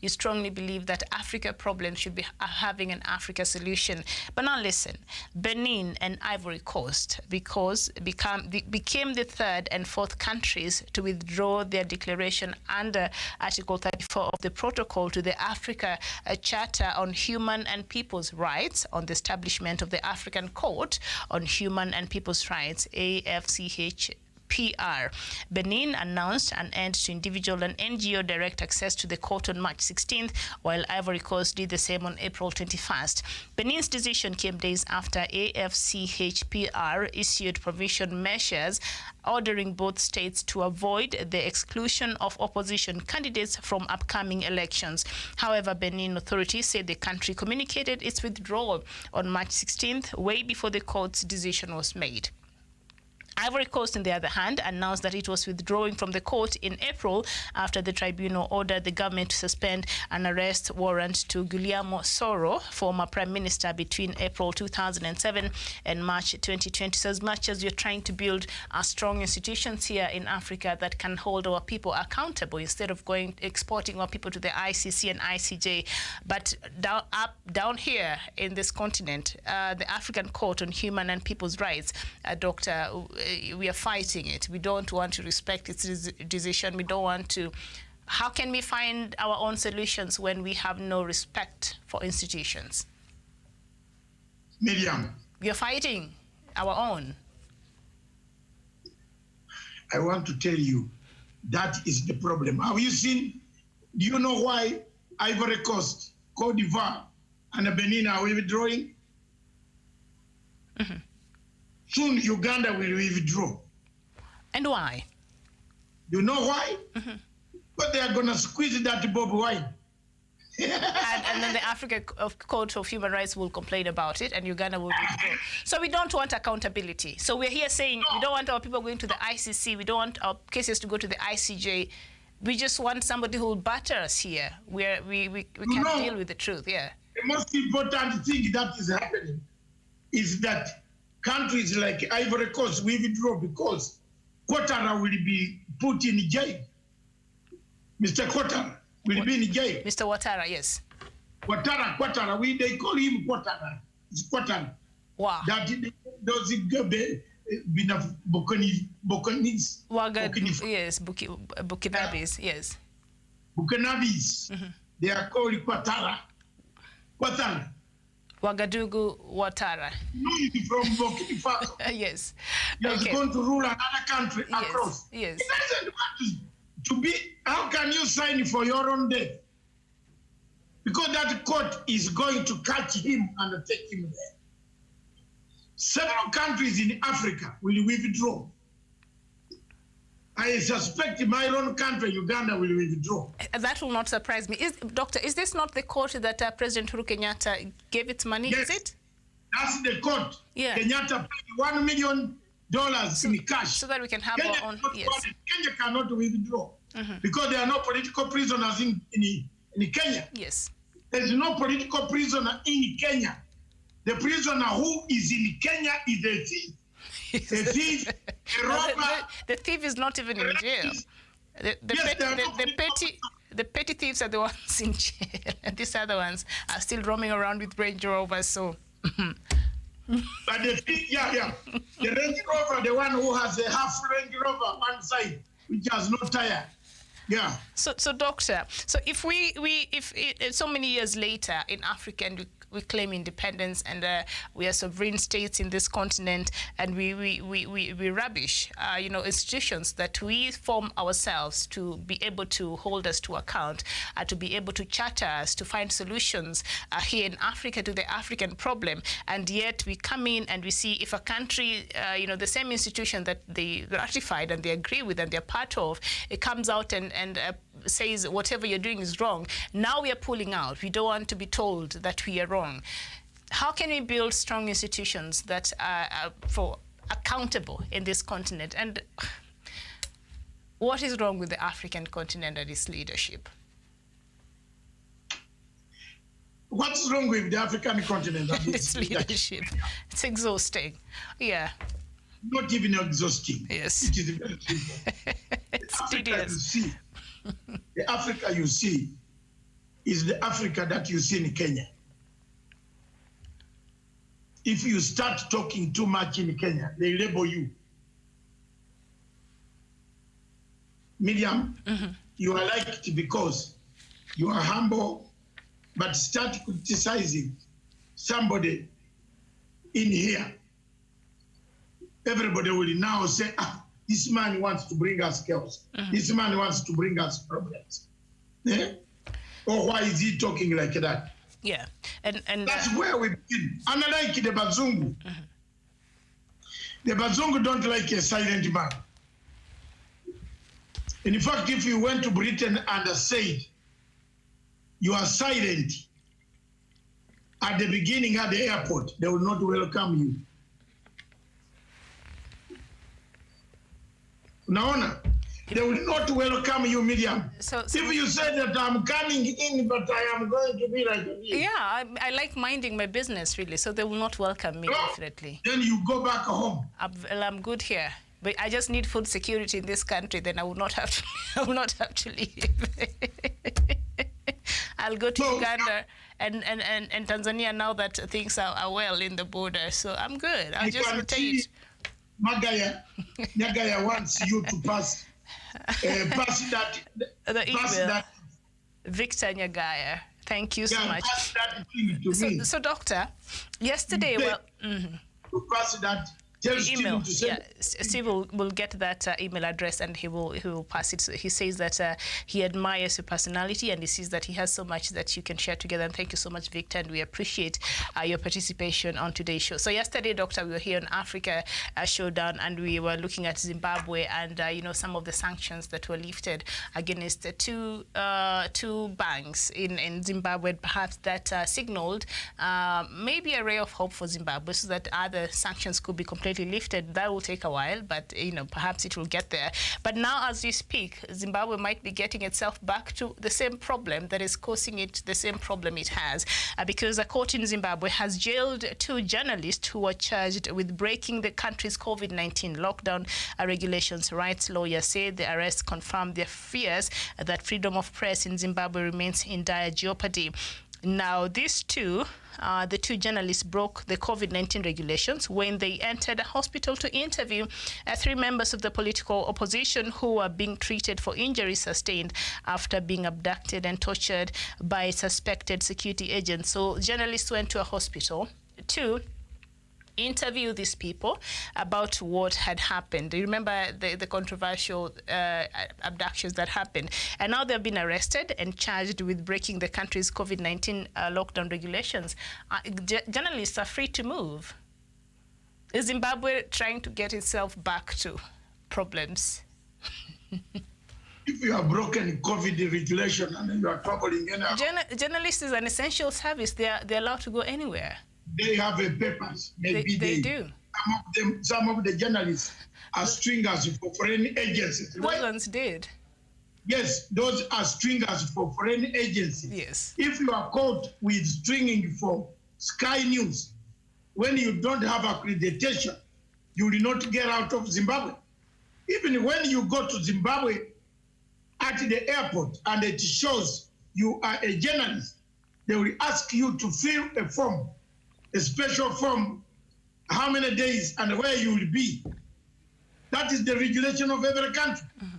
S5: strongly believe that Africa problem should be having an Africa solution. But now listen, Benin and Ivory Coast became the third and fourth countries to withdraw their declaration under Article 34 of the Protocol to the Africa Charter on Human and People's Rights on the establishment of the African Court on Human and People's Rights, AFCHPR. Benin announced an end to individual and NGO direct access to the court on March 16th, while Ivory Coast did the same on April 21st. Benin's decision came days after AFCHPR issued provision measures ordering both states to avoid the exclusion of opposition candidates from upcoming elections. However, Benin authorities said the country communicated its withdrawal on March 16th, way before the court's decision was made. Ivory Coast, on the other hand, announced that it was withdrawing from the court in April after the tribunal ordered the government to suspend an arrest warrant to Guillermo Soro, former prime minister, between April 2007 and March 2020. So as much as you're trying to build strong institutions here in Africa that can hold our people accountable instead of exporting our people to the ICC and ICJ, but down here in this continent, the African Court on Human and People's Rights, Doctor, we are fighting it. We don't want to respect its decision. We don't want to. How can we find our own solutions when we have no respect for institutions?
S4: Miriam.
S5: We are fighting our own.
S4: I want to tell you, that is the problem. Have you seen, do you know why Ivory Coast, Cote d'Ivoire, and Benin are withdrawing? soon Uganda will withdraw.
S5: And why?
S4: You know why? But they are going to squeeze that Bob Wine.
S5: And then the African Court of Human Rights will complain about it, and Uganda will withdraw. So we don't want accountability. So we're here saying we don't want our people going to the ICC. We don't want our cases to go to the ICJ. We just want somebody who will batter us here, where we can deal with the truth. Yeah.
S4: The most important thing that is happening is that countries like Ivory Coast will withdraw because Ouattara will be put in jail. Mr. Ouattara will be in jail.
S5: Mr. Ouattara, yes.
S4: Ouattara, they call him Ouattara. It's Ouattara.
S5: Wow.
S4: That those Bukinabis.
S5: Yes, Bukinabis, yes.
S4: Bukinabis. They are called Ouattara. Ouattara.
S5: Ouagadougou Ouattara.
S4: No, he's from Burkina Faso.
S5: Yes.
S4: He has gone to rule another country across.
S5: Yes.
S4: He doesn't want to be. How can you sign for your own death? Because that court is going to catch him and take him there. Several countries in Africa will withdraw. I suspect my own country, Uganda, will withdraw.
S5: That will not surprise me. Doctor, is this not the court that President Uhuru Kenyatta gave its money?
S4: Yes.
S5: Is it?
S4: That's the court.
S5: Yeah.
S4: Kenyatta paid $1 million in cash.
S5: So that we can have
S4: Kenya
S5: our own. Yes.
S4: Kenya cannot withdraw because there are no political prisoners in Kenya.
S5: Yes.
S4: There's no political prisoner in Kenya. The prisoner who is in Kenya is a thief. A thief, a robber.
S5: The thief is not even in jail. The petty thieves are the ones in jail, and these other ones are still roaming around with Range Rovers. So.
S4: But the thief, the Range Rover, the one who has a half Range Rover one side, which has no tire. Yeah.
S5: So doctor, so if so many years later in Africa and we claim independence and we are sovereign states in this continent and we rubbish institutions that we form ourselves to be able to hold us to account, to be able to charter us, to find solutions here in Africa to the African problem, and yet we come in and we see if a country, the same institution that they ratified and they agree with and they're part of, it comes out and says whatever you're doing is wrong. Now we are pulling out. We don't want to be told that we are wrong. How can we build strong institutions that are accountable in this continent? And what is wrong with the African continent and its leadership?
S4: What's wrong with the African continent and
S5: its leadership? It's exhausting. Yeah.
S4: Not even exhausting.
S5: Yes.
S4: It is very simple.
S5: It's tedious.
S4: The Africa you see is the Africa that you see in Kenya. If you start talking too much in Kenya, they label you. Miriam, you are liked because you are humble, but start criticizing somebody in here. Everybody will now say, this man wants to bring us chaos. This man wants to bring us problems. Or why is he talking like that?
S5: Yeah. And
S4: that's where we begin. Unlike the Bazungu. The Bazungu don't like a silent man. In fact, if you went to Britain and said, you are silent at the beginning at the airport, they will not welcome you. Naona, they will not welcome you, Miriam. So if you say that I'm coming in, but I am going to be like this.
S5: Yeah, I like minding my business, really, so they will not welcome me, definitely.
S4: Then you go back home.
S5: I'm good here. But I just need food security in this country, then I will not have to, I will not have to leave. I'll go to Uganda and Tanzania now that things are well in the border, so I'm good. I'll just rotate.
S4: Nyagaya wants you to pass that.
S5: The email. That. Victor Nyagaya. Thank you so much.
S4: Pass that thing to me.
S5: So, doctor, yesterday,
S4: to pass that Tell Steve
S5: email.
S4: to send.
S5: Yeah, Steve will get that email address and he will pass it. So he says that he admires your personality and he sees that he has so much that you can share together. And thank you so much, Victor, and we appreciate your participation on today's show. So yesterday, Doctor, we were here on Africa Showdown and we were looking at Zimbabwe and some of the sanctions that were lifted against two banks in Zimbabwe, perhaps that signaled maybe a ray of hope for Zimbabwe, so that other sanctions could be completely lifted. That will take a while, but perhaps it will get there. But now, as we speak, Zimbabwe might be getting itself back to the same problem that is causing it the same problem it has, because a court in Zimbabwe has jailed two journalists who were charged with breaking the country's COVID-19 lockdown regulations. Rights lawyers say the arrest confirmed their fears that freedom of press in Zimbabwe remains in dire jeopardy. Now, these two, the two journalists broke the COVID-19 regulations when they entered a hospital to interview three members of the political opposition who were being treated for injuries sustained after being abducted and tortured by suspected security agents. So journalists went to a hospital to interview these people about what had happened. You remember the controversial abductions that happened. And now they've been arrested and charged with breaking the country's COVID-19 lockdown regulations. Journalists are free to move. Is Zimbabwe trying to get itself back to problems?
S4: If you have broken COVID regulation and you are traveling anywhere,
S5: journalists is an essential service. They're allowed to go anywhere.
S4: they have a purpose. Maybe
S5: they do.
S4: Some of the journalists are stringers for foreign agencies.
S5: Those ones did.
S4: Yes, those are stringers for foreign agencies.
S5: Yes.
S4: If you are caught with stringing for Sky News, when you don't have accreditation, you will not get out of Zimbabwe. Even when you go to Zimbabwe at the airport and it shows you are a journalist, they will ask you to fill a form, a special form, how many days and where you will be. That is the regulation of every country. Mm-hmm.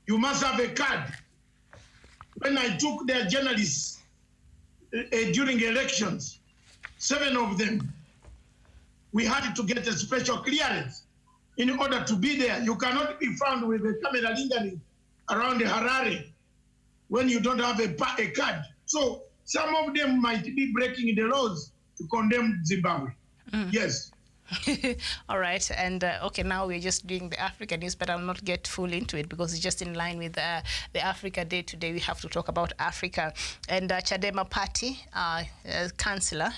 S4: You must have a card. When I took their journalists during elections, 7 of them, we had to get a special clearance in order to be there. You cannot be found with a camera lingering around Harare when you don't have a card. So some of them might be breaking the laws to condemn Zimbabwe. Mm. Yes.
S5: All right, and okay, now we're just doing the Africa news, but I'll not get full into it because it's just in line with the Africa Day today. We have to talk about Africa. And Chadema Party councillor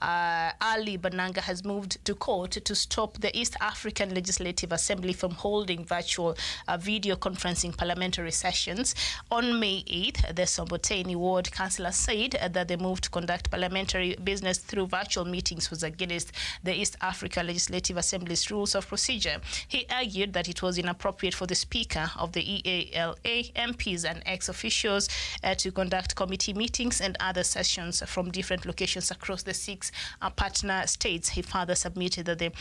S5: Ali Bananga has moved to court to stop the East African Legislative Assembly from holding virtual video conferencing parliamentary sessions. On May 8th, the Somboteni ward councillor said that the move to conduct parliamentary business through virtual meetings was against the East Africa Legislative Assembly's rules of procedure. He argued that it was inappropriate for the Speaker of the EALA, MPs and ex-officials to conduct committee meetings and other sessions from different locations across the 6 partner states. He further submitted that the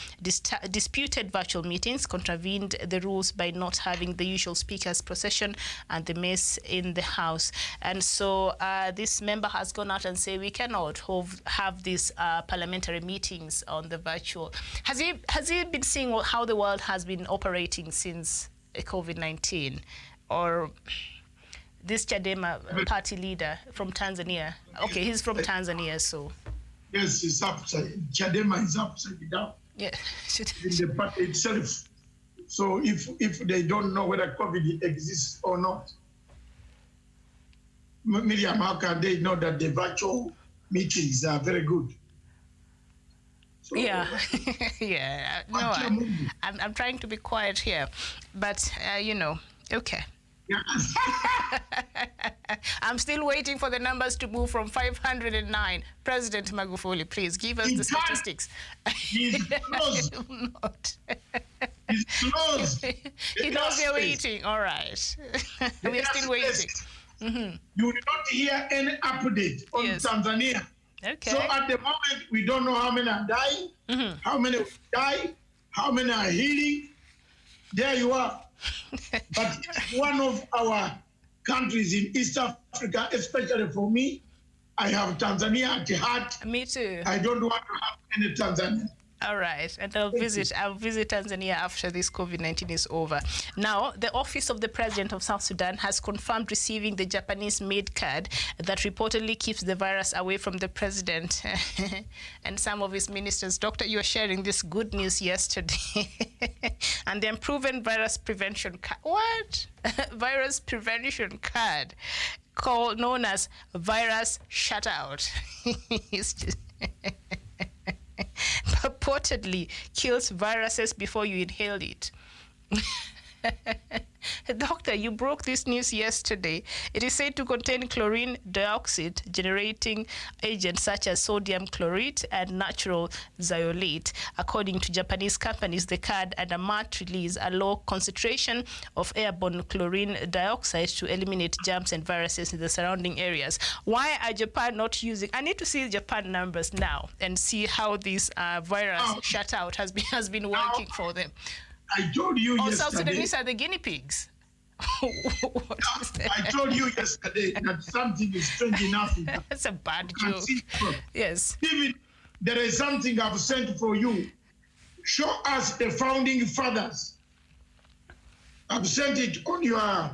S5: disputed virtual meetings contravened the rules by not having the usual speaker's procession and the mace in the House. And so this member has gone out and said we cannot have these parliamentary meetings on the virtual. Has he been seeing how the world has been operating since COVID-19? Or this Chadema party leader from Tanzania? Okay, he's from Tanzania, so...
S4: Yes, it's upside. Chadema is upside down.
S5: Yeah.
S4: In the party itself. So if they don't know whether COVID exists or not, Miriam, how can they know that the virtual meetings are very good? So,
S5: yeah, yeah. No, I'm trying to be quiet here, but okay. Yes. I'm still waiting for the numbers to move from 509. President Magufuli, please give us the statistics.
S4: He's close.
S5: Not.
S4: He's close.
S5: He knows they're waiting. All right. We're still waiting. Mm-hmm.
S4: You will not hear any update on Tanzania.
S5: Okay.
S4: So at the moment, we don't know how many are dying, mm-hmm. how many will die, how many are healing. There you are. But it's one of our countries in East Africa, especially for me. I have Tanzania at heart.
S5: Me too.
S4: I don't want to have any Tanzania.
S5: All right, and I'll visit Tanzania after this COVID-19 is over. Now, the Office of the President of South Sudan has confirmed receiving the Japanese-made card that reportedly keeps the virus away from the president and some of his ministers. Doctor, you were sharing this good news yesterday. And the unproven virus prevention card. What? Virus prevention card, known as virus shutout. Purportedly kills viruses before you inhale it. Doctor, you broke this news yesterday. It is said to contain chlorine dioxide generating agents such as sodium chlorate and natural zeolite. According to Japanese companies, the card and a MAT release a low concentration of airborne chlorine dioxide to eliminate germs and viruses in the surrounding areas. Why are Japan not using? I need to see Japan numbers now and see how this virus shutout has been working for them.
S4: I told you yesterday.
S5: South Sudanese are the guinea pigs.
S4: I told you yesterday that something is strange enough.
S5: That's a bad joke. Yes.
S4: Even there is something I've sent for you. Show us the founding fathers. I've sent it on your.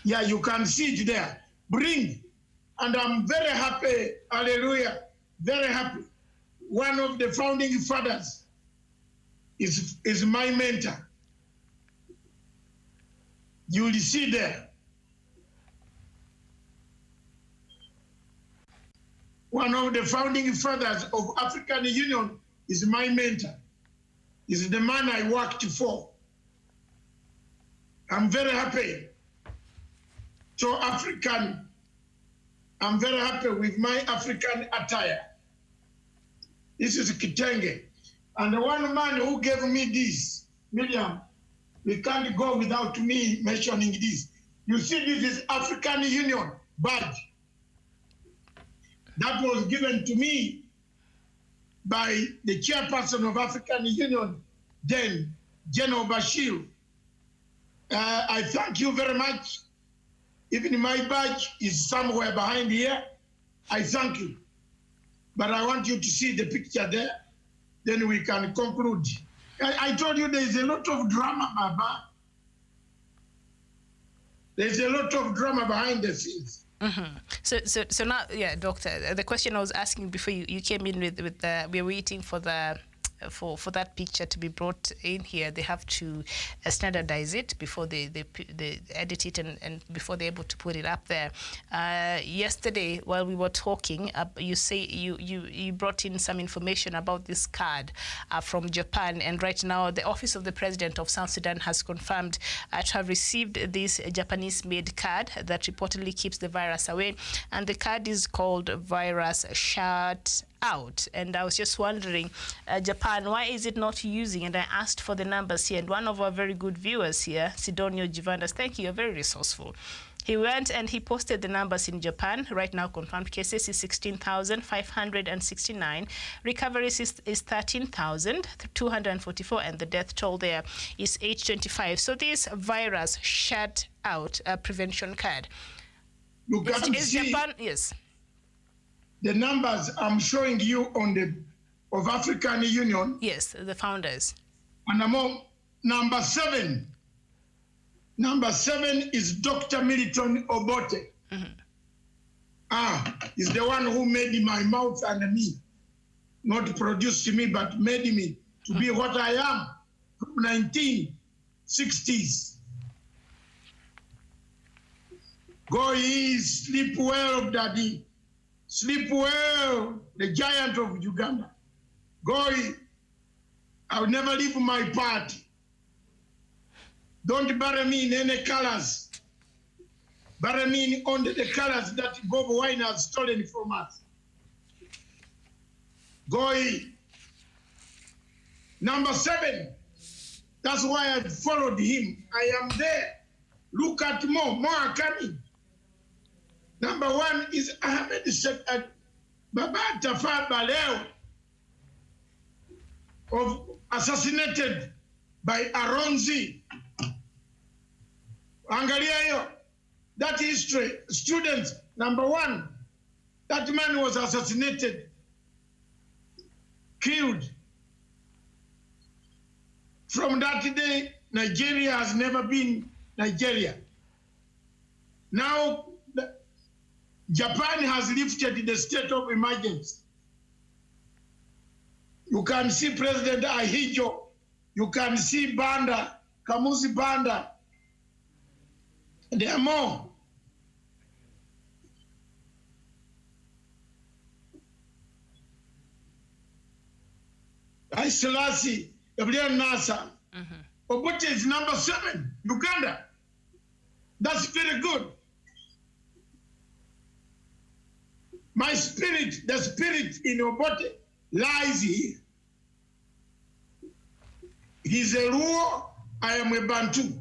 S4: Yeah, you can see it there. Bring. And I'm very happy. Hallelujah. Very happy. One of the founding fathers is my mentor. You will see there. One of the founding fathers of African Union is my mentor. Is the man I worked for. I'm very happy. So African, I'm very happy with my African attire. This is Kitenge. And the one man who gave me this, Miriam, we can't go without me mentioning this. You see, this is African Union badge. That was given to me by the chairperson of African Union, then General Bashir. I thank you very much. Even my badge is somewhere behind here. I thank you. But I want you to see the picture there. Then we can conclude. I told you there's a lot of drama, Baba. There's a lot of drama behind the scenes.
S5: Mm-hmm. So now, yeah, Doctor, the question I was asking before you came in with we're waiting for the for that picture to be brought in here. They have to standardize it before they edit it and before they're able to put it up there. Yesterday, while we were talking, you brought in some information about this card from Japan, and right now the Office of the President of South Sudan has confirmed to have received this Japanese-made card that reportedly keeps the virus away, and the card is called Virus Shut Out. And I was just wondering, Japan, why is it not using? And I asked for the numbers here, and one of our very good viewers here, Sidonio Givandas, thank you, you're very resourceful. He went and he posted the numbers in Japan. Right now, confirmed cases is 16,569. Recoveries is 13,244, and the death toll there is 825. So this virus shut out prevention card.
S4: You can see
S5: Japan, yes.
S4: The numbers I'm showing you of African Union.
S5: Yes, the founders.
S4: And among number 7 is Dr. Milton Obote.
S5: Mm-hmm.
S4: He's the one who made my mouth and me, not produced me, but made me to be what I am from 1960s. Go ye, sleep well, Daddy. Sleep well, the giant of Uganda. Go ye. I'll never leave my party. Don't bury me in any colors. Bury me under the colors that Bob Wine has stolen from us. Go ye. Number 7. That's why I followed him. I am there. Look at more are coming. Number 1 is Ahmed Baba Tafa Baleo, assassinated by Aronzi. Angalia hiyo. That history, students, number 1, that man was assassinated. killed. From that day, Nigeria has never been Nigeria. Now, Japan has lifted the state of emergency. You can see President Ahijo. You can see Banda, Kamusi Banda. There are more. Selassie, Gabriel Nasa. Obote is number 7, Uganda. That's very good. My spirit, the spirit in Obote lies here. He's a Luo, I am a Bantu.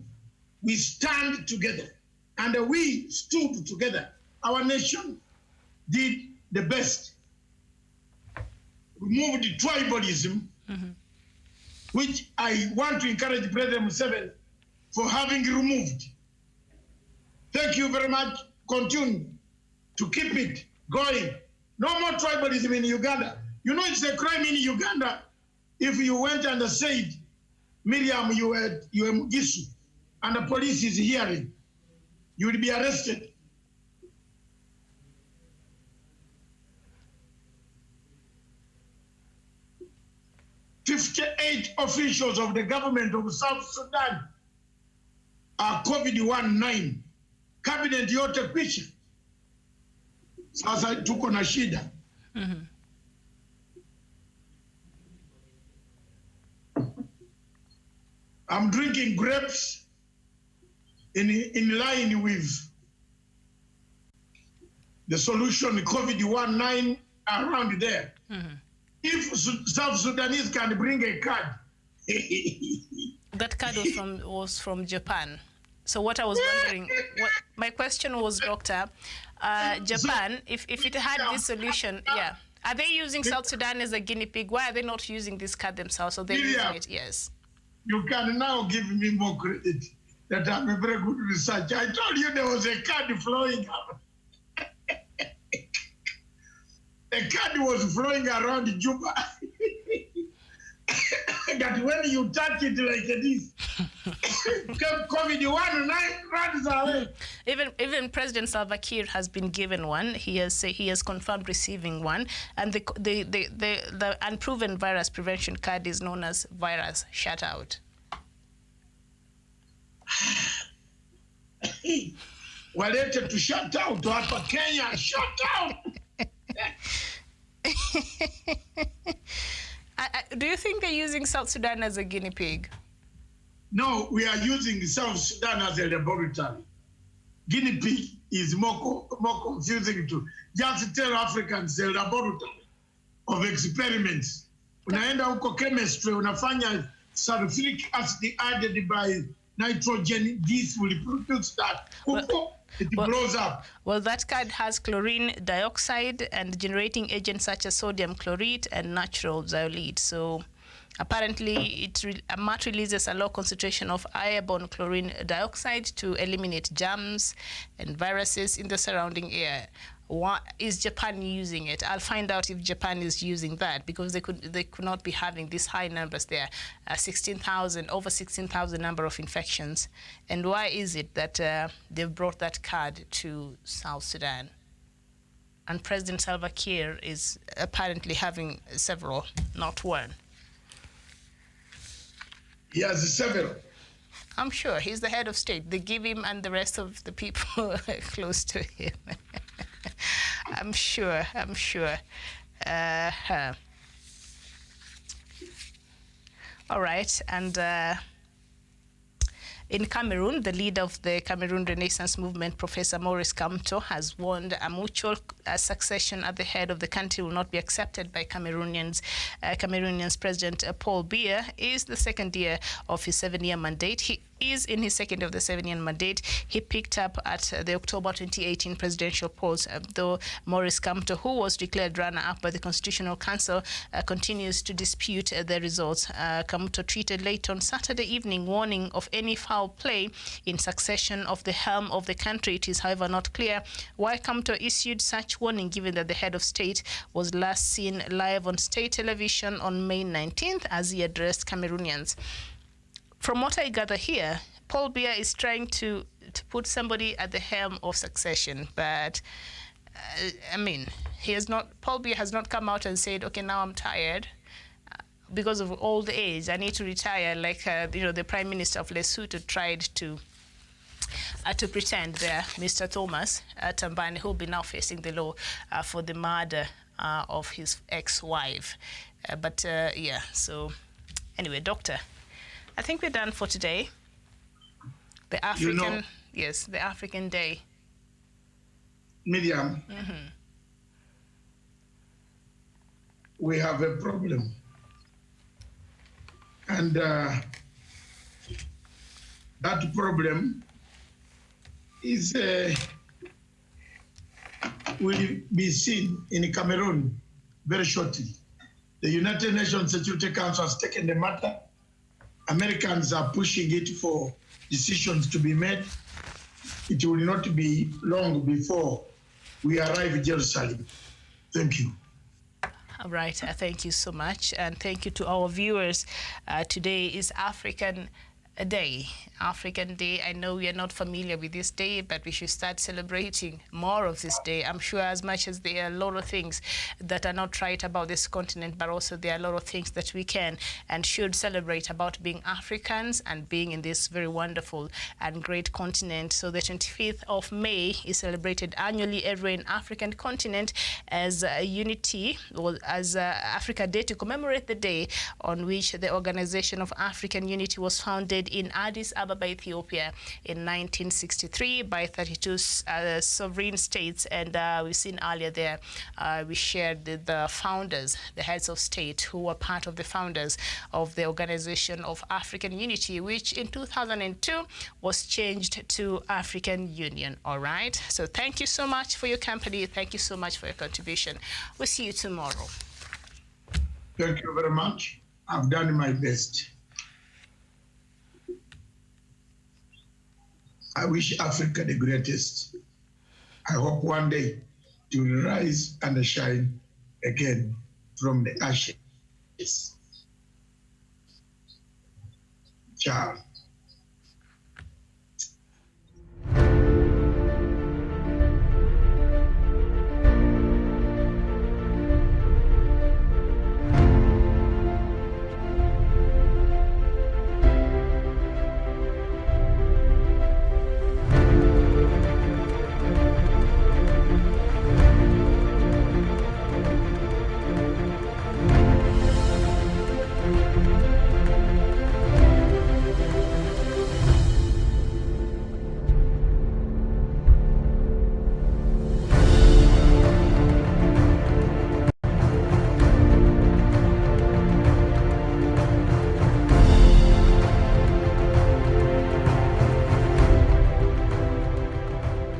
S4: We stand together and we stood together. Our nation did the best. Removed the tribalism, which I want to encourage President Museveni for having removed. Thank you very much. Continue to keep it going. No more tribalism in Uganda. You know it's a crime in Uganda if you went and said, Miriam, you were Mugisu, and the police is hearing, you will be arrested. "58 officials of the government of South Sudan are COVID-19. Cabinet yote kwisha. Sasa tuko na shida." I'm drinking grapes in line with the solution COVID-19 around there. If South Sudanese can bring a card.
S5: That card was from Japan. So what I was wondering, my question was, Doctor, Japan, if it had this solution, yeah. Are they using South Sudan as a guinea pig? Why are they not using this card themselves? So they're using it, yes.
S4: You can now give me more credit that I'm a very good researcher. I told you there was a card flowing up. A card was flowing around Juba. That when you touch it like this, COVID-19 runs away.
S5: Even President Salva Kiir has been given one. He has confirmed receiving one, and the unproven virus prevention card is known as virus shutout.
S4: Walete to shut out to hapa Kenya, shut out.
S5: Do you think they're using South Sudan as a guinea pig?
S4: No, we are using South Sudan as a laboratory. Guinea pig is more confusing to just tell Africans a laboratory of experiments. Unaenda huko chemistry, unafanya sulfuric acid added by nitrogen, this will produce that. It blows up.
S5: Well, that card has chlorine dioxide and generating agents such as sodium chloride and natural zeolite. So apparently, a MAT releases a low concentration of airborne chlorine dioxide to eliminate germs and viruses in the surrounding air. Why is Japan using it? I'll find out if Japan is using that, because they could not be having these high numbers there, 16,000, over 16,000 number of infections. And why is it that they've brought that card to South Sudan? And President Salva Kiir is apparently having several, not one.
S4: He has several.
S5: I'm sure he's the head of state. They give him and the rest of the people close to him. I'm sure. All right, and in Cameroon, the leader of the Cameroon Renaissance Movement, Professor Maurice Kamto, has warned a mutual succession at the head of the country will not be accepted by Cameroonians. Cameroonians President Paul Biya is the second year of his 7-year mandate. He is in his second of the 7-year mandate. He picked up at the October 2018 presidential polls, though Maurice Kamto, who was declared runner-up by the Constitutional Council, continues to dispute the results. Kamto tweeted late on Saturday evening, warning of any foul play in succession of the helm of the country. It is, however, not clear why Kamto issued such warning, given that the head of state was last seen live on state television on May 19th as he addressed Cameroonians. From what I gather here, Paul Biya is trying to put somebody at the helm of succession, but I mean, Paul Biya has not come out and said, okay, now I'm tired. Because of old age, I need to retire, like the Prime Minister of Lesotho tried to pretend there, Mr. Thomas Tambane, who will be now facing the law for the murder of his ex-wife. Yeah, so anyway, Doctor, I think we're done for today. The African, yes, the African Day.
S4: Miriam, we have a problem. And that problem is will be seen in Cameroon very shortly. The United Nations Security Council has taken the matter. Americans are pushing it for decisions to be made. It will not be long before we arrive in Jerusalem. Thank you.
S5: All right, thank you so much, and thank you to our viewers. Today is African Day. African Day. I know we are not familiar with this day, but we should start celebrating more of this day. I'm sure as much as there are a lot of things that are not right about this continent, but also there are a lot of things that we can and should celebrate about being Africans and being in this very wonderful and great continent. So the 25th of May is celebrated annually everywhere in African continent as Unity, or as Africa Day, to commemorate the day on which the Organization of African Unity was founded in Addis Ababa, Ethiopia in 1963 by 32 sovereign states. And we've seen earlier there, we shared the founders, the heads of state who were part of the founders of the Organization of African Unity, which in 2002 was changed to African Union. All right. So thank you so much for your company. Thank you so much for your contribution. We'll see you tomorrow.
S4: Thank you very much. I've done my best. I wish Africa the greatest. I hope one day it will rise and shine again from the ashes. Ciao.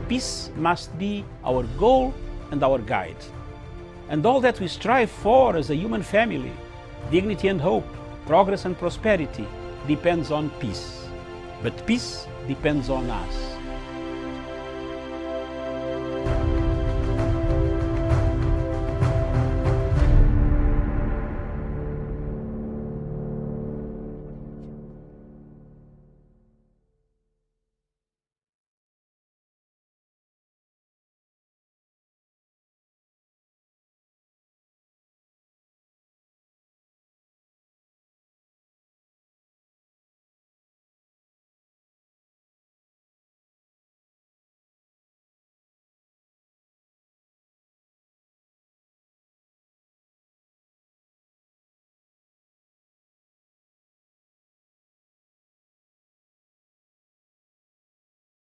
S1: Peace must be our goal and our guide. And all that we strive for as a human family, dignity and hope, progress and prosperity, depends on peace. But peace depends on us.